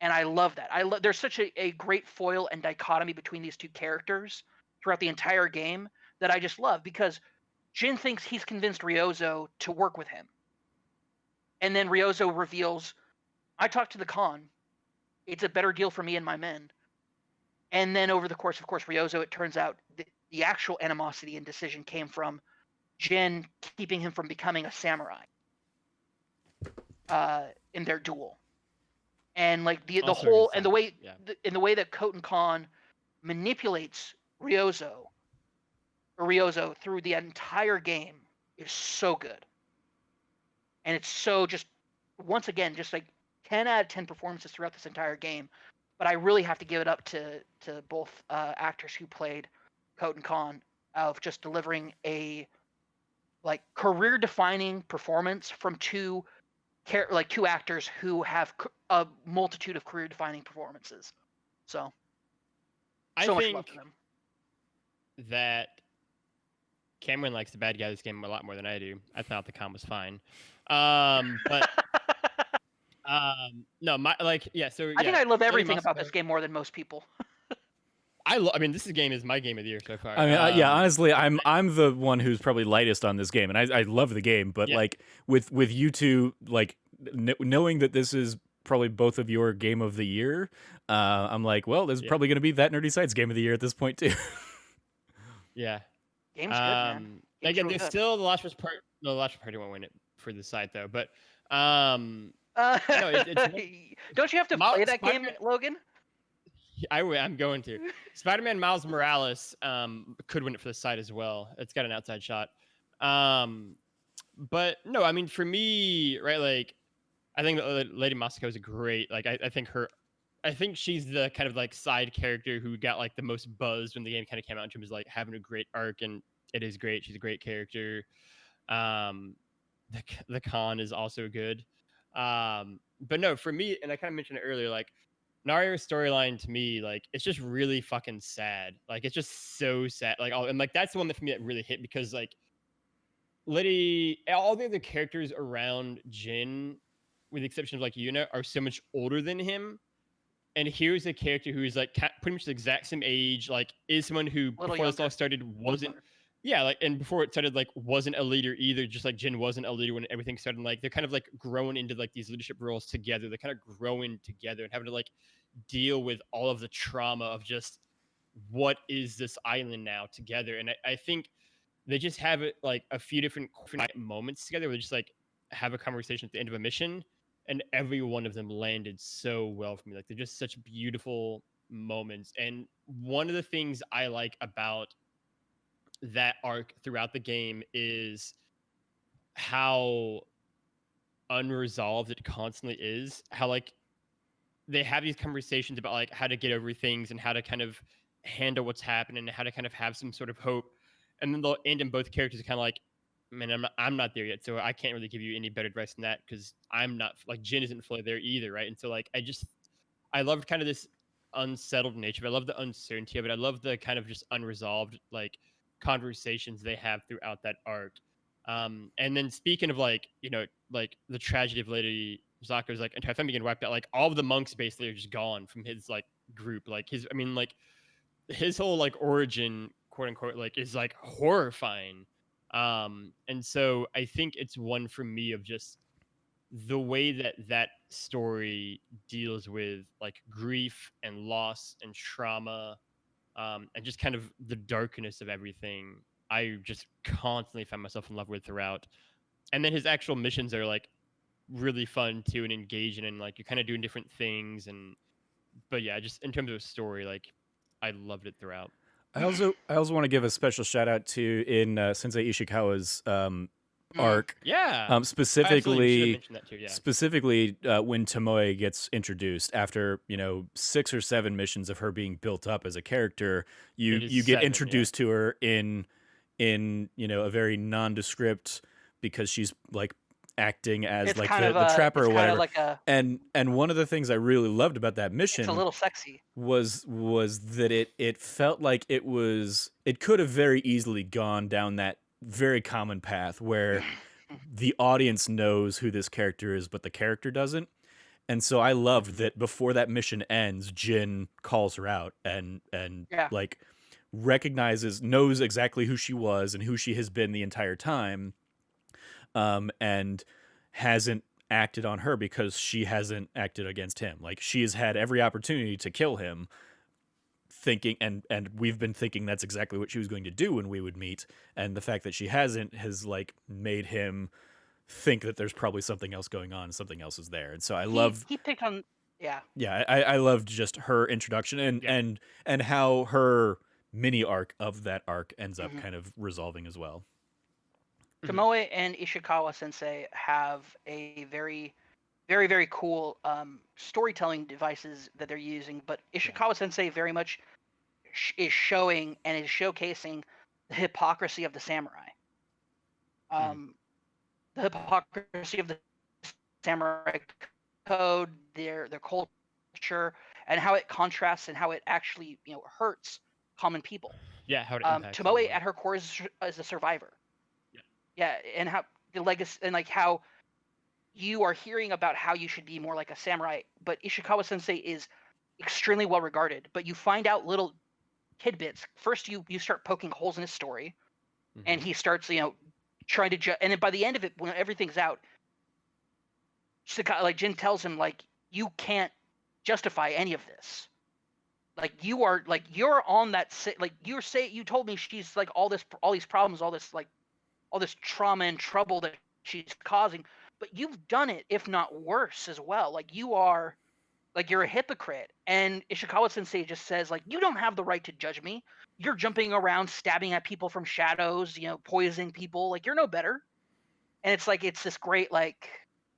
And I love that. There's such a great foil and dichotomy between these two characters throughout the entire game that I just love, because Jin thinks he's convinced Ryozo to work with him. And then Ryozo reveals, I talked to the Khan. It's a better deal for me and my men. And then over the course, of course, Ryozo, it turns out the actual animosity and decision came from Jin keeping him from becoming a samurai in their duel. And like the Also whole good and the sign. way Yeah. in the way that Coat and Con manipulates Ryozo through the entire game is so good. And it's so just once again just like 10 out of 10 performances throughout this entire game. But I really have to give it up to both actors who played Coat and Con of just delivering a like career defining performance from two actors who have a multitude of career defining performances. So I much love think for them. that Cameron likes the bad guy this game a lot more than I do. I thought the con was fine. But no, So I think I love Lady everything about Moscow- this game more than most people. I mean, this game is my game of the year so far. I mean, yeah, honestly, I'm the one who's probably lightest on this game, and I love the game, but Yeah. like with you two, like knowing that this is probably both of your game of the year, I'm like, well, this is probably going to be That Nerdy Site's game of the year at this point too. Yeah. Game's good, man. Game's Again, really there's good. still the last part. No, the last party won't win it for the site though. But no, don't you have to play that game, Spider-Man- Logan? I'm going to. Spider-Man Miles Morales could win it for the site as well. It's got an outside shot. But no, I mean, for me, right, like, I think Lady Moscow is a great, like, I think she's the kind of like side character who got like the most buzz when the game kind of came out in terms of like having a great arc, and it is great. She's a great character. The con is also good. But no, for me, and I kind of mentioned it earlier, like Nario's storyline to me, like it's just really fucking sad. Like it's just so sad. Like and like that's the one that for me that really hit, because like all the other characters around Jin, with the exception of like Yuna, are so much older than him. And here's a character who is like pretty much the exact same age, like is someone who before this all started wasn't, like, and before it started like wasn't a leader either, just like Jin wasn't a leader when everything started. Like they're kind of like growing into like these leadership roles together. They're kind of growing together and having to like deal with all of the trauma of just what is this island now together. And I think they just have it like a few different moments together where they just like have a conversation at the end of a mission, and every one of them landed so well for me. Like they're just such beautiful moments. And one of the things I like about that arc throughout the game is how unresolved it constantly is. How like they have these conversations about like how to get over things and how to kind of handle what's happening and how to kind of have some sort of hope. And then they'll end in both characters kind of like, man, I'm not there yet, so I can't really give you any better advice than that, because I'm not, like, Jin isn't fully there either, right? And so like I loved kind of this unsettled nature of it. I love the uncertainty of it. I love the kind of just unresolved like conversations they have throughout that arc. And then speaking of like, like the tragedy of Lady Zako's like entire family getting wiped out. Like all of the monks basically are just gone from his like group. Like his whole like origin, quote unquote, like is like horrifying. And so I think it's one for me of just the way that story deals with like grief and loss and trauma, and just kind of the darkness of everything. I just constantly find myself in love with throughout. And then his actual missions are like really fun too and engaging, and like you're kind of doing different things. And but yeah, just in terms of story, like I loved it throughout. I also want to give a special shout out to in Sensei Ishikawa's Mm. arc, Yeah, absolutely. We should have specifically mentioned that too. Yeah, when Tomoe gets introduced after 6 or 7 missions of her being built up as a character. You it is you get 7. Yeah, introduced to her in a very nondescript, because she's like acting as It's like kind of the a, trapper it's or kind of whatever. like a, And one of the things I really loved about that it's a mission little sexy. was that it felt like it could have very easily gone down that very common path where the audience knows who this character is, but the character doesn't. And so I loved that before that mission ends, Jin calls her out and Yeah. like knows exactly who she was and who she has been the entire time, and hasn't acted on her because she hasn't acted against him. Like, she has had every opportunity to kill him, thinking and we've been thinking that's exactly what she was going to do when we would meet, and the fact that she hasn't has like made him think that there's probably something else going on, something else is there. And so I love He picked on, yeah. I loved just her introduction Yeah. and how her mini arc of that arc ends up Mhm. kind of resolving as well. Tomoe and Ishikawa Sensei have a very, very, very cool storytelling devices that they're using, but Ishikawa Sensei very much is showing and is showcasing the hypocrisy of the samurai. The hypocrisy of the samurai code, their culture, and how it contrasts and how it actually hurts common people. Yeah, how it impacts Tomoe everyone. at her core is a survivor. Yeah. Yeah, and how the legacy and like how you are hearing about how you should be more like a samurai, but Ishikawa Sensei is extremely well regarded. But you find out little tidbits. First, you start poking holes in his story, and he starts trying to and then by the end of it, when everything's out, like Jin tells him, like, you can't justify any of this. Like, you're on that, like, you told me she's like all these problems, all this trauma and trouble that she's causing, but you've done it, if not worse as well. Like, you're a hypocrite. And Ishikawa Sensei just says, like, you don't have the right to judge me. You're jumping around, stabbing at people from shadows, poisoning people. Like, you're no better. And it's like, it's this great, like,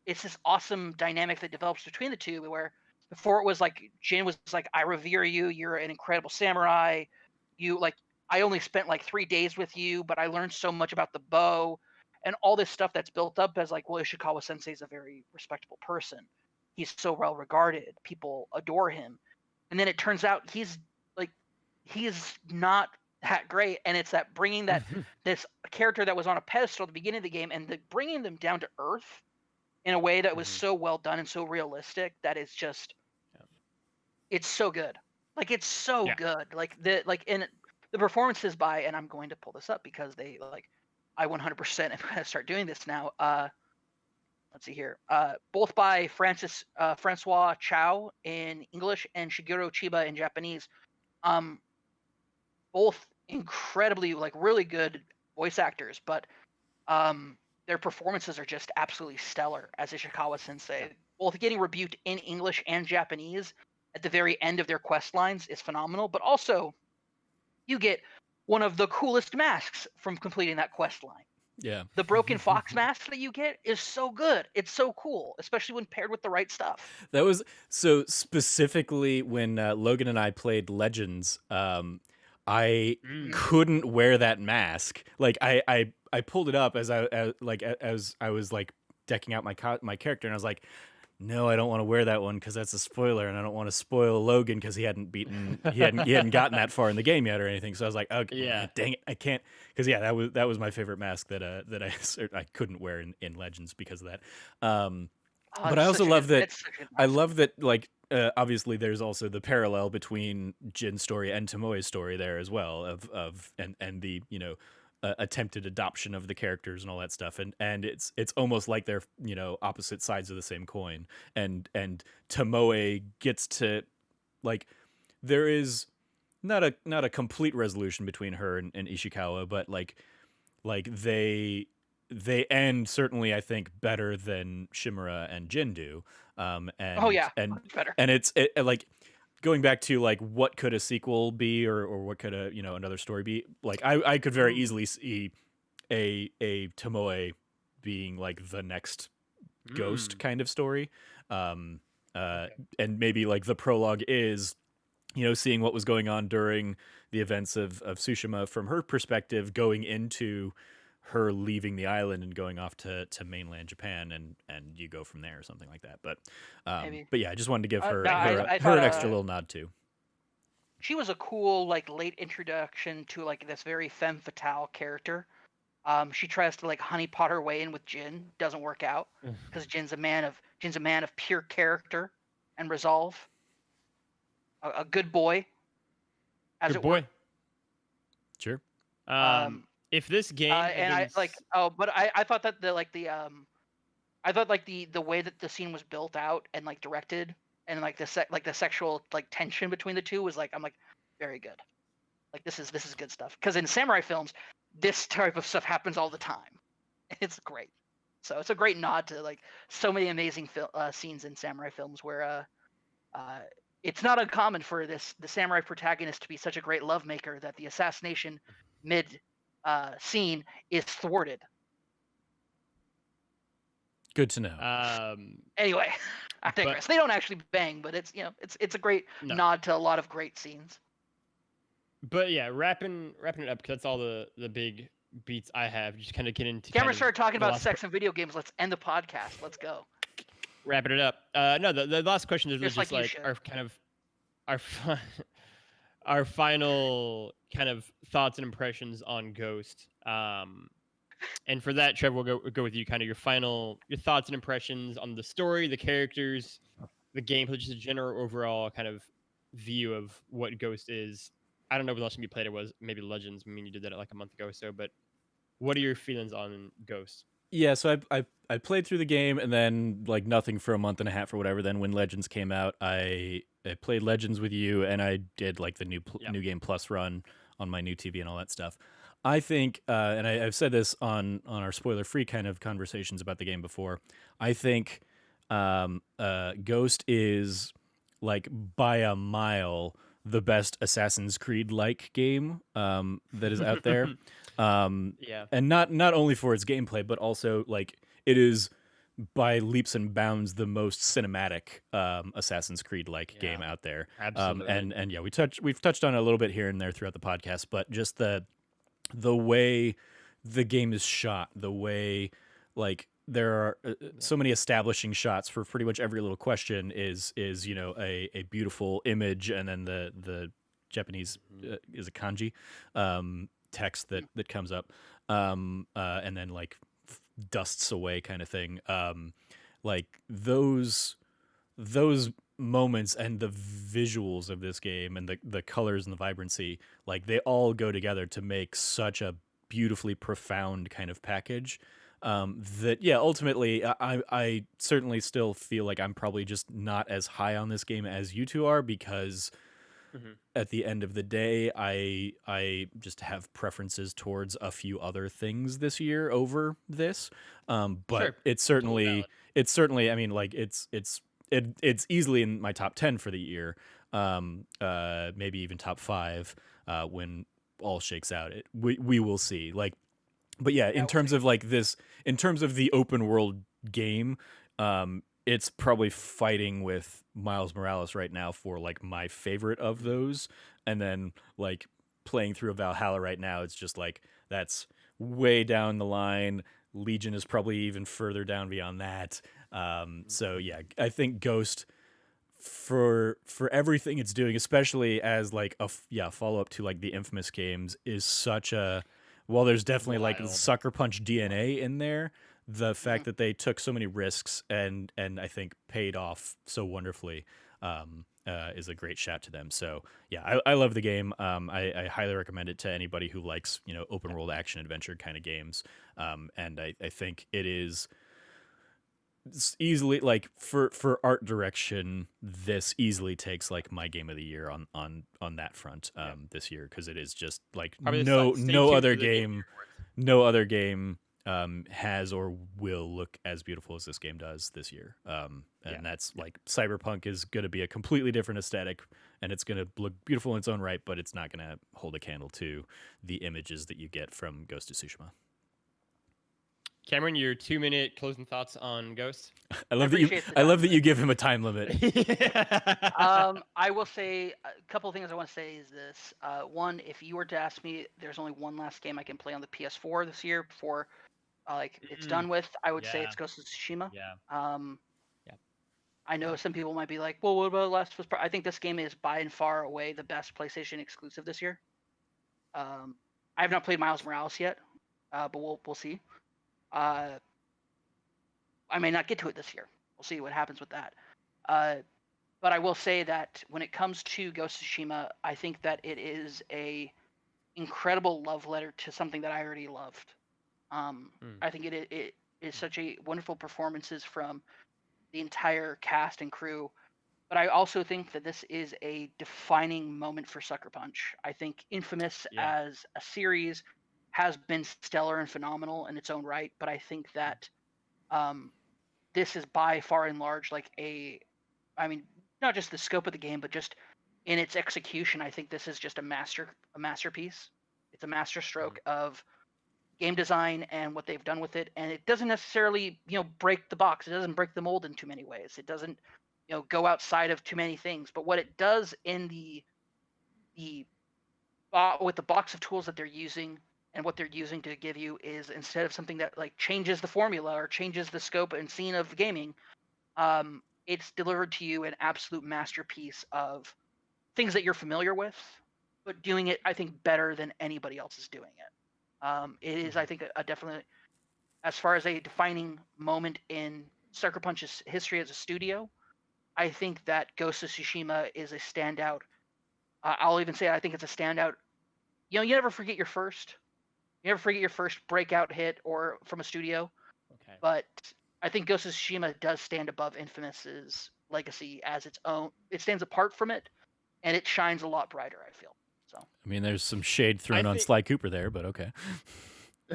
it's this awesome dynamic that develops between the two, where before it was like Jin was like, I revere you, you're an incredible samurai, you like, I only spent like 3 days with you, but I learned so much about the bow and all this stuff that's built up as like, well, Ishikawa Sensei is a very respectable person, he's so well regarded, people adore him. And then it turns out he's not that great. And it's that bringing that this character that was on a pedestal at the beginning of the game, and bringing them down to earth in a way that was so well done and so realistic that it's just, it's so good. Like, it's so good. Like, in the performances by, and I'm going to pull this up because they like, I 100% am going to start doing this now. Let's see here. Both by Francois Chow in English and Shigeru Chiba in Japanese. Both incredibly, like, really good voice actors, but their performances are just absolutely stellar as Ishikawa Sensei. Both getting rebuked in English and Japanese at the very end of their quest lines is phenomenal, but also you get one of the coolest masks from completing that quest line. Yeah. The broken fox mask that you get is so good. It's so cool, especially when paired with the right stuff. That was so specifically when Logan and I played Legends. I couldn't wear that mask. Like, I pulled it up as I was like decking out my character, and I was like, no, I don't want to wear that one because that's a spoiler, and I don't want to spoil Logan because he hadn't gotten that far in the game yet or anything. So I was like, okay, dang it, I can't, because that was my favorite mask that I couldn't wear in Legends because of that. Oh, But it's I also such a good. love that. It's such a good I mindset. love that. Like, obviously, there's also the parallel between Jin's story and Tomoe's story there as well, and the attempted adoption of the characters and all that stuff, and it's almost like they're opposite sides of the same coin, and Tomoe gets to like there is not a complete resolution between her and Ishikawa, but like they end certainly I think better than Shimura and Jin do. Oh And yeah, much better. like going back to like what could a sequel be or what could a another story be, like I could very easily see a Tomoe being like the next Ghost kind of story. um Okay. and maybe like the prologue is seeing what was going on during the events of Tsushima from her perspective, going into her leaving the island and going off to mainland Japan, and you go from there or something like that. Maybe. But yeah, I just wanted to give her No, I her thought an extra little nod too. she was a cool like late introduction to like this very femme fatale character. She tries to like honeypot her way in with Jin, doesn't work out because Jin's a man of pure character and resolve. A good boy, as Good it were. boy. Sure. If this game had And been I like but I thought that I thought like the way that the scene was built out and like directed and like the sexual like tension between the two was like I'm like very good. Like this is good stuff because in samurai films this type of stuff happens all the time. It's great. So it's a great nod to like so many amazing scenes in samurai films where it's not uncommon for the samurai protagonist to be such a great lovemaker that the assassination mid scene is thwarted. Good to know. Anyway, I digress. They don't actually bang, but it's it's a great nod to a lot of great scenes. But yeah, wrapping it up because that's all the big beats I have. Just kind of get into. Cameron started talking about sex and video games. Let's end the podcast. Let's go. Wrapping it up. No, the last question is really just like our kind of our final kind of thoughts and impressions on Ghost. And for that, Trevor, we'll go with you. Kind of your thoughts and impressions on the story, the characters, the gameplay, just a general overall kind of view of what Ghost is. I don't know what else you played. It was maybe Legends. I mean, you did that like a month ago or so. But what are your feelings on Ghost? Yeah, so I played through the game and then like nothing for a month and a half or whatever. Then when Legends came out, I played Legends with you and I did like the new game plus run on my new TV and all that stuff. I think, and I've said this on our spoiler free kind of conversations about the game before. I think Ghost is like by a mile the best Assassin's Creed like game that is out there. And not only for its gameplay, but also like it is by leaps and bounds the most cinematic Assassin's Creed like game out there. Absolutely. And yeah, we've touched on it a little bit here and there throughout the podcast, but just the way the game is shot, the way like there are so many establishing shots for pretty much every little question is a beautiful image, and then the Japanese is a kanji text that comes up and then like dusts away kind of thing. Like those moments and the visuals of this game and the colors and the vibrancy, like they all go together to make such a beautifully profound kind of package that ultimately I certainly still feel like I'm probably just not as high on this game as you two are, because at the end of the day I just have preferences towards a few other things this year over this. But sure. it's certainly I mean, like it's easily in my top 10 for the year, maybe even top 5 when all shakes out. We will see. Like, but yeah, in terms of like this, in terms of the open world game, it's probably fighting with Miles Morales right now for like my favorite of those. And then like playing through Valhalla right now, it's just like that's way down the line. Legion is probably even further down beyond that. So yeah, I think Ghost for everything it's doing, especially as like a follow up to like the Infamous games, is such a, while there's definitely like Sucker Punch DNA in there, the fact that they took so many risks and I think paid off so wonderfully is a great shout to them. So yeah, I love the game. I highly recommend it to anybody who likes open world action adventure kind of games. And I think it is easily like for art direction, this easily takes like my game of the year on that front this year, because it is just like Probably no stay no tuned other for the Game game no other game has or will look as beautiful as this game does this year. And that's like Cyberpunk is going to be a completely different aesthetic, and it's going to look beautiful in its own right, but it's not going to hold a candle to the images that you get from Ghost of Tsushima. Cameron, your 2-minute closing thoughts on Ghost? I love that you give him a time limit. I will say a couple of things I want to say is this. One, if you were to ask me, there's only one last game I can play on the PS4 this year before it's done with, I would say it's Ghost of Tsushima. Yeah. I know some people might be like, well, what about Last of Us? I think this game is by and far away the best PlayStation exclusive this year. I have not played Miles Morales yet, but we'll see. I may not get to it this year. We'll see what happens with that. But I will say that when it comes to Ghost of Tsushima, I think that it is a incredible love letter to something that I already loved. I think it is such a wonderful performances from the entire cast and crew. But I also think that this is a defining moment for Sucker Punch. I think Infamous as a series has been stellar and phenomenal in its own right, but I think that this is by far and large not just the scope of the game, but just in its execution. I think this is just a masterpiece. It's a masterstroke of game design and what they've done with it, and it doesn't necessarily break the box. It doesn't break the mold in too many ways. It doesn't go outside of too many things. But what it does in the with the box of tools that they're using and what they're using to give you is, instead of something that like changes the formula or changes the scope and scene of gaming, it's delivered to you an absolute masterpiece of things that you're familiar with, but doing it, I think, better than anybody else is doing it. It is, I think, a definitely, as far as a defining moment in Sucker Punch's history as a studio, I think that Ghost of Tsushima is a standout. I'll even say I think it's a standout. You never forget your first. You never forget your first breakout hit or from a studio. Okay. But I think Ghost of Tsushima does stand above Infamous's legacy as its own. It stands apart from it, and it shines a lot brighter, I feel. So. I mean, there's some shade thrown on Sly Cooper there, but okay.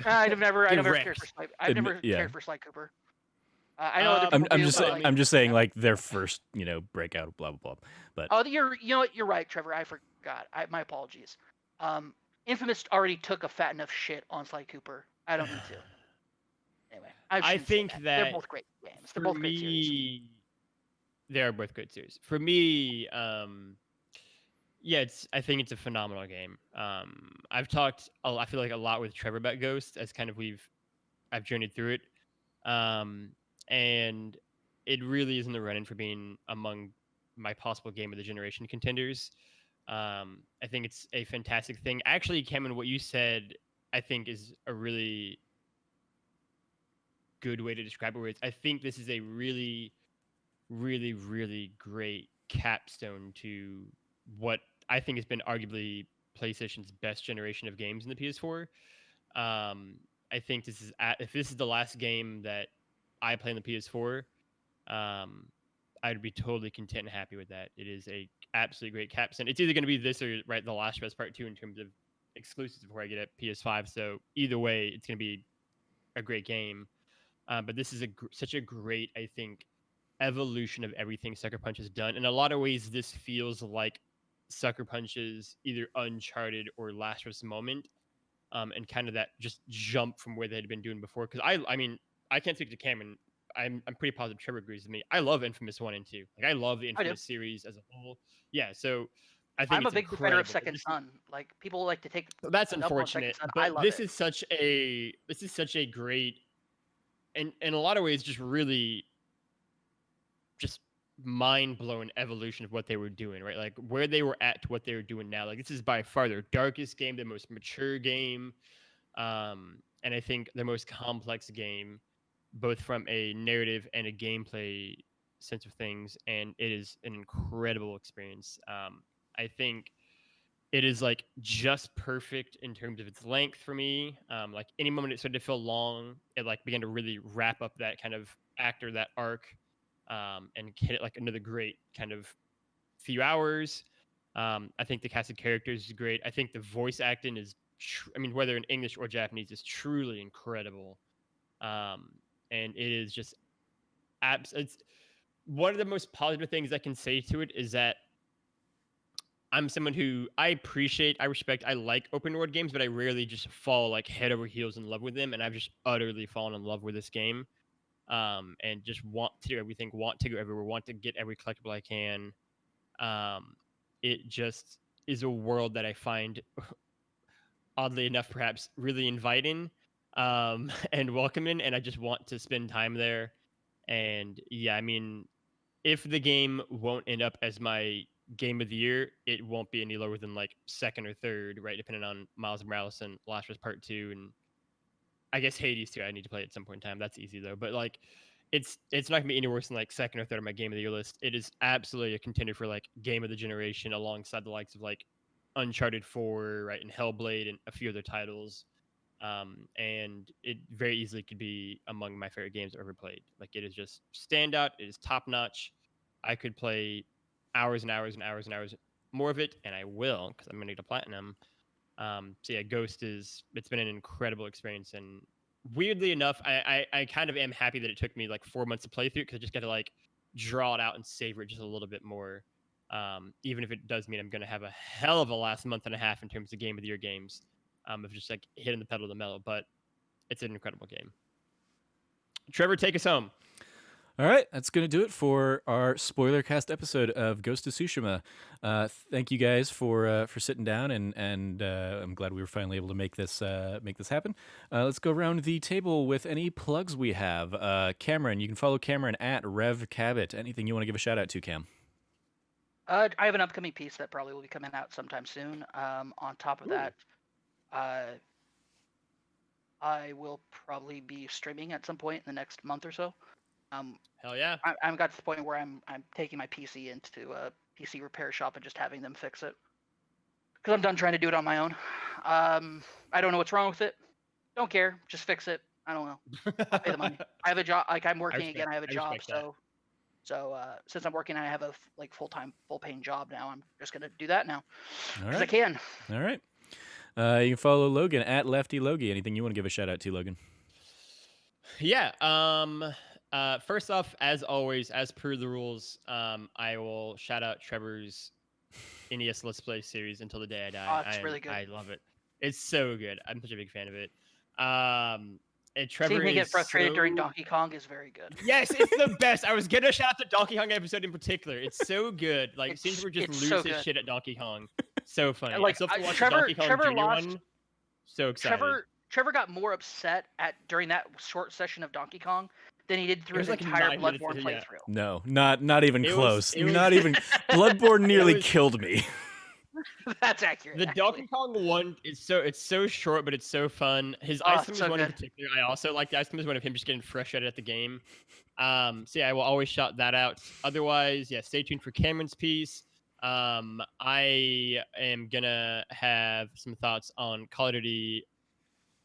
I never cared for Sly. I've never cared for Sly Cooper. I know other people I'm just saying, like their first, breakout, blah blah blah. But you know what? You're right, Trevor. I forgot. My apologies. Infamous already took a fat enough shit on Sly Cooper. I don't need to. Anyway, I think that they're both great games. They're both great series. They are both great series. For me, I think it's a phenomenal game. I've talked, I feel like, a lot with Trevor about Ghost as kind of I've journeyed through it. And it really is in the running for being among my possible game of the generation contenders. I think it's a fantastic thing. Actually, Cameron, what you said, I think, is a really good way to describe it. I think this is a really, really, really great capstone to what I think has been arguably PlayStation's best generation of games in the PS4. I think if this is the last game that I play on the PS4, I'd be totally content and happy with that. It is a absolutely great capstone. It's either going to be this or The Last of Us Part 2 in terms of exclusives before I get a PS5. So either way, it's going to be a great game. But this is such a great, I think, evolution of everything Sucker Punch has done. In a lot of ways, this feels like Sucker Punch's either Uncharted or Last of Us moment, and kind of that just jump from where they had been doing before. Because I mean, I can't speak to Cameron. I'm pretty positive Trevor agrees with me. I love Infamous 1 and 2. Like, I love the Infamous series as a whole. Yeah, so I think I'm a big defender of Second Son. Like, people like to take that's unfortunate. But I love this is such a great, and in a lot of ways, just really just mind-blowing evolution of what they were doing, right? Like, where they were at to what they were doing now. Like, this is by far their darkest game, the most mature game, and I think the most complex game. both from a narrative and a gameplay sense of things, and it is an incredible experience. I think it is like just perfect in terms of its length for me. Like any moment it started to feel long, it like began to really wrap up that kind of act or that arc, and hit it like another great kind of few hours. I think the cast of characters is great. I think the voice acting is, I mean, whether in English or Japanese, is truly incredible. Um, and it is just it's one of the most positive things I can say to it is that I'm someone who I appreciate, I respect, I like open world games, but I rarely just fall like head over heels in love with them. And I've just utterly fallen in love with this game. And just want to do everything, want to go everywhere, want to get every collectible I can. Um, it just is a world that I find, oddly enough, perhaps really inviting, and welcoming, and I just want to spend time there. And yeah, I mean, if the game won't end up as my game of the year, it won't be any lower than like second or third, right? Depending on Miles Morales and Last of Us Part 2, and I guess Hades too. I need to play it at some point in time. That's easy though. But like, it's not gonna be any worse than like second or third on my game of the year list. It is absolutely a contender for like game of the generation, alongside the likes of like Uncharted 4, right, and Hellblade, and a few other titles. And it very easily could be among my favorite games I've ever played. Like, it is just standout. It is top notch. I could play hours and hours and hours and hours more of it, and I will because I'm gonna get a platinum. So yeah, it's been an incredible experience, and weirdly enough, I kind of am happy that it took me like 4 months to play through, because I just got to like draw it out and savor it just a little bit more. Even if it does mean I'm gonna have a hell of a last month and a half in terms of game of the year games, of just like hitting the pedal to the metal, but it's an incredible game. Trevor, take us home. All right, that's going to do it for our Spoilercast episode of Ghost of Tsushima. Thank you guys for sitting down, and I'm glad we were finally able to make this happen. Let's go around the table with any plugs we have. Cameron, you can follow Cameron at Rev Cabot. Anything you want to give a shout out to, Cam? I have an upcoming piece that probably will be coming out sometime soon. On top of that, I will probably be streaming at some point in the next month or so. Hell yeah! I've got to the point where I'm taking my PC into a PC repair shop and just having them fix it, because I'm done trying to do it on my own. I don't know what's wrong with it. Don't care. Just fix it. I don't know. I'll pay the money. I have a job. Like, I'm working again. I have a job. So since I'm working, I have a full-time, full-paying job now. I'm just gonna do that now because I can. All right. You can follow Logan at Lefty Logie. Anything you want to give a shout out to, Logan? Yeah. First off, as always, as per the rules, I will shout out Trevor's NES Let's Play series Until the Day I Die. Oh, it's really good. I love it. It's so good. I'm such a big fan of it. And Trevor Seeing me get frustrated so... during Donkey Kong is very good. Yes, it's the best. I was gonna shout out the Donkey Kong episode in particular. It's so good. Like, seeing Trevor just lose so his shit at Donkey Kong. So funny. Like, Trevor lost. One. So excited. Trevor got more upset during that short session of Donkey Kong than he did through his entire Bloodborne playthrough. No, not even close. Not even. Bloodborne nearly killed me. That's accurate. The Donkey Kong one is so short, but it's so fun. His Ice Climbers one in particular, I also like the Ice Climbers one of him just getting frustrated at the game. So yeah, I will always shout that out. Otherwise, yeah, stay tuned for Cameron's piece. I am gonna have some thoughts on Call of Duty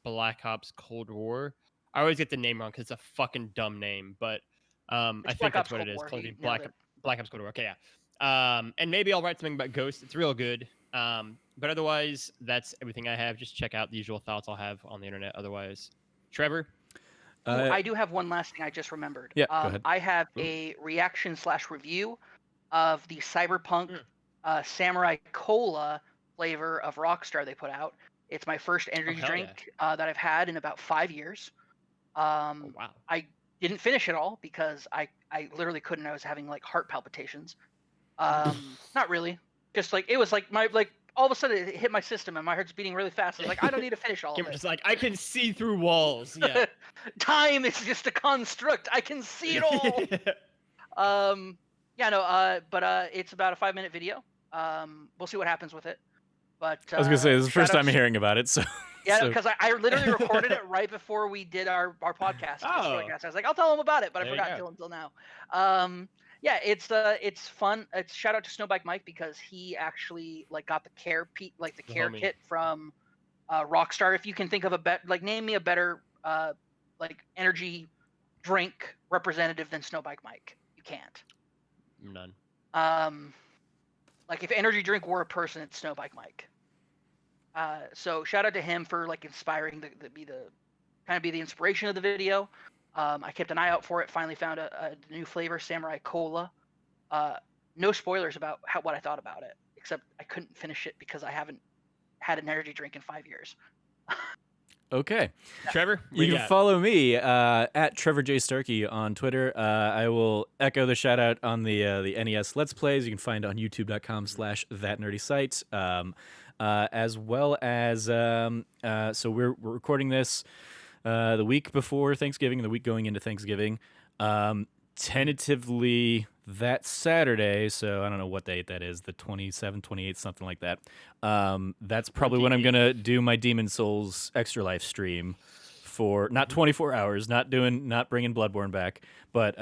Black Ops Cold War. I always get the name wrong because it's a fucking dumb name, but I think that's what it is. Call of Duty Black Ops Cold War. Okay, yeah. And maybe I'll write something about Ghost. It's real good. But otherwise, that's everything I have. Just check out the usual thoughts I'll have on the internet. Otherwise, Trevor? I do have one last thing I just remembered. Yeah, go ahead. I have a reaction/review of the Cyberpunk Samurai Cola flavor of Rockstar they put out. It's my first energy drink that I've had in about 5 years. Wow. I didn't finish it all because I literally couldn't. I was having like heart palpitations. Not really. Just like it was like all of a sudden it hit my system and my heart's beating really fast. I was like, I don't need to finish all of it. Just like, I can see through walls. Yeah. Time is just a construct. I can see it all. But it's about a 5-minute video. We'll see what happens with it. But I was gonna say this is the first time hearing about it. So Yeah, So- because I literally recorded it right before we did our podcast. For the Oh. Spoilercast. I was like, I'll tell him about it, but I There you forgot go. until now. Yeah, it's fun. It's shout out to Snowbike Mike because he actually like got the care The care homie. kit from Rockstar. If you can think of name me a better like energy drink representative than Snowbike Mike. You can't. None. Like if energy drink were a person, it's Snowbike Mike. So shout out to him for like inspiring be the inspiration of the video. I kept an eye out for it. Finally found a new flavor, Samurai Cola. No spoilers about what I thought about it, except I couldn't finish it because I haven't had an energy drink in 5 years. Okay. Trevor, You can follow me at Trevor J. Starkey on Twitter. I will echo the shout out on the NES Let's Plays. You can find on youtube.com/thatnerdysite. As well as so we're recording this the week before Thanksgiving, the week going into Thanksgiving. Tentatively that Saturday, so I don't know what date that is, the 27th, 28th, something like that. That's probably when I'm going to do my Demon Souls Extra Life stream for not 24 hours, not bringing Bloodborne back, but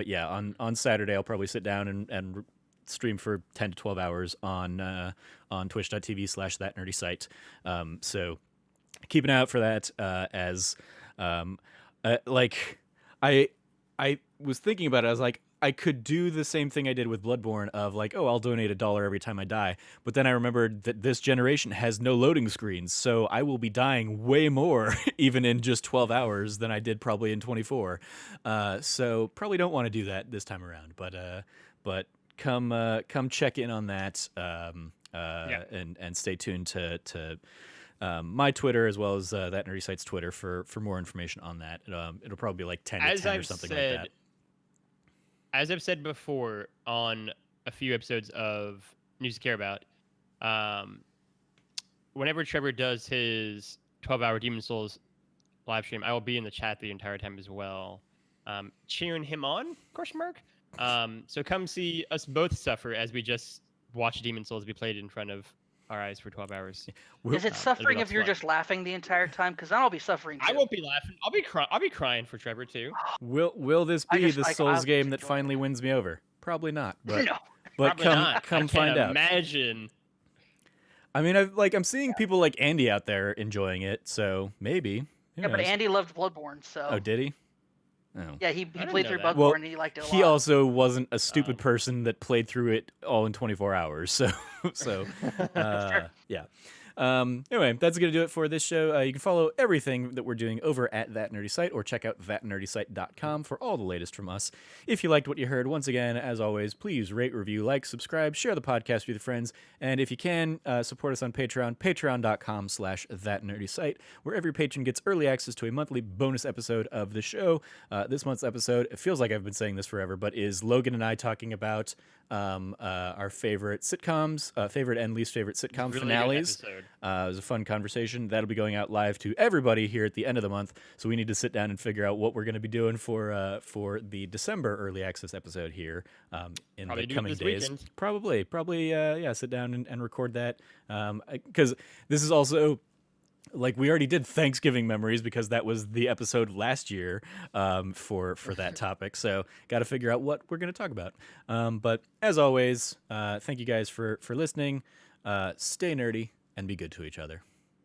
yeah, on Saturday I'll probably sit down and stream for 10 to 12 hours on twitch.tv/thatnerdysite. So keep an eye out for that. I was thinking about it. I was like, I could do the same thing I did with Bloodborne of like, oh, I'll donate $1 every time I die. But then I remembered that this generation has no loading screens, so I will be dying way more even in just 12 hours than I did probably in 24. So probably don't want to do that this time around. But come check in on that and stay tuned to my Twitter as well as That Nerdy Site's Twitter for more information on that. It'll probably be like 10 to 10 or something like that. As I've said before on a few episodes of News to Care About, whenever Trevor does his 12-hour Demon Souls live stream, I will be in the chat the entire time as well, cheering him on, ? So come see us both suffer as we just watch Demon Souls be played in front of our eyes for 12 hours. Is it suffering if you're just laughing the entire time? Because then I'll be suffering too. I won't be laughing. I'll be crying for Trevor too. Will this be the Souls game that finally wins me over? Probably not. But, no, but come find out. Imagine. I mean, I'm seeing people like Andy out there enjoying it, so maybe. Yeah, but Andy loved Bloodborne, so. Oh, did he? Oh. Yeah, he played through that. Bloodborne and he liked it a lot. He also wasn't a stupid person that played through it all in 24 hours. So yeah. Anyway, that's going to do it for this show. You can follow everything that we're doing over at That Nerdy Site or check out thatnerdysite.com for all the latest from us. If you liked what you heard, once again, as always, please rate, review, like, subscribe, share the podcast with your friends, and if you can, support us on Patreon, patreon.com/thatnerdysite, where every patron gets early access to a monthly bonus episode of the show. This month's episode, it feels like I've been saying this forever, but is Logan and I talking about our favorite sitcoms, favorite and least favorite sitcom finales. It was a fun conversation. That'll be going out live to everybody here at the end of the month. So we need to sit down and figure out what we're going to be doing for the December early access episode here in the coming days. Weekend. Probably, sit down and record that because this is also. Like we already did Thanksgiving memories because that was the episode last year for that topic. So got to figure out what we're going to talk about. But as always, thank you guys for listening. Stay nerdy and be good to each other.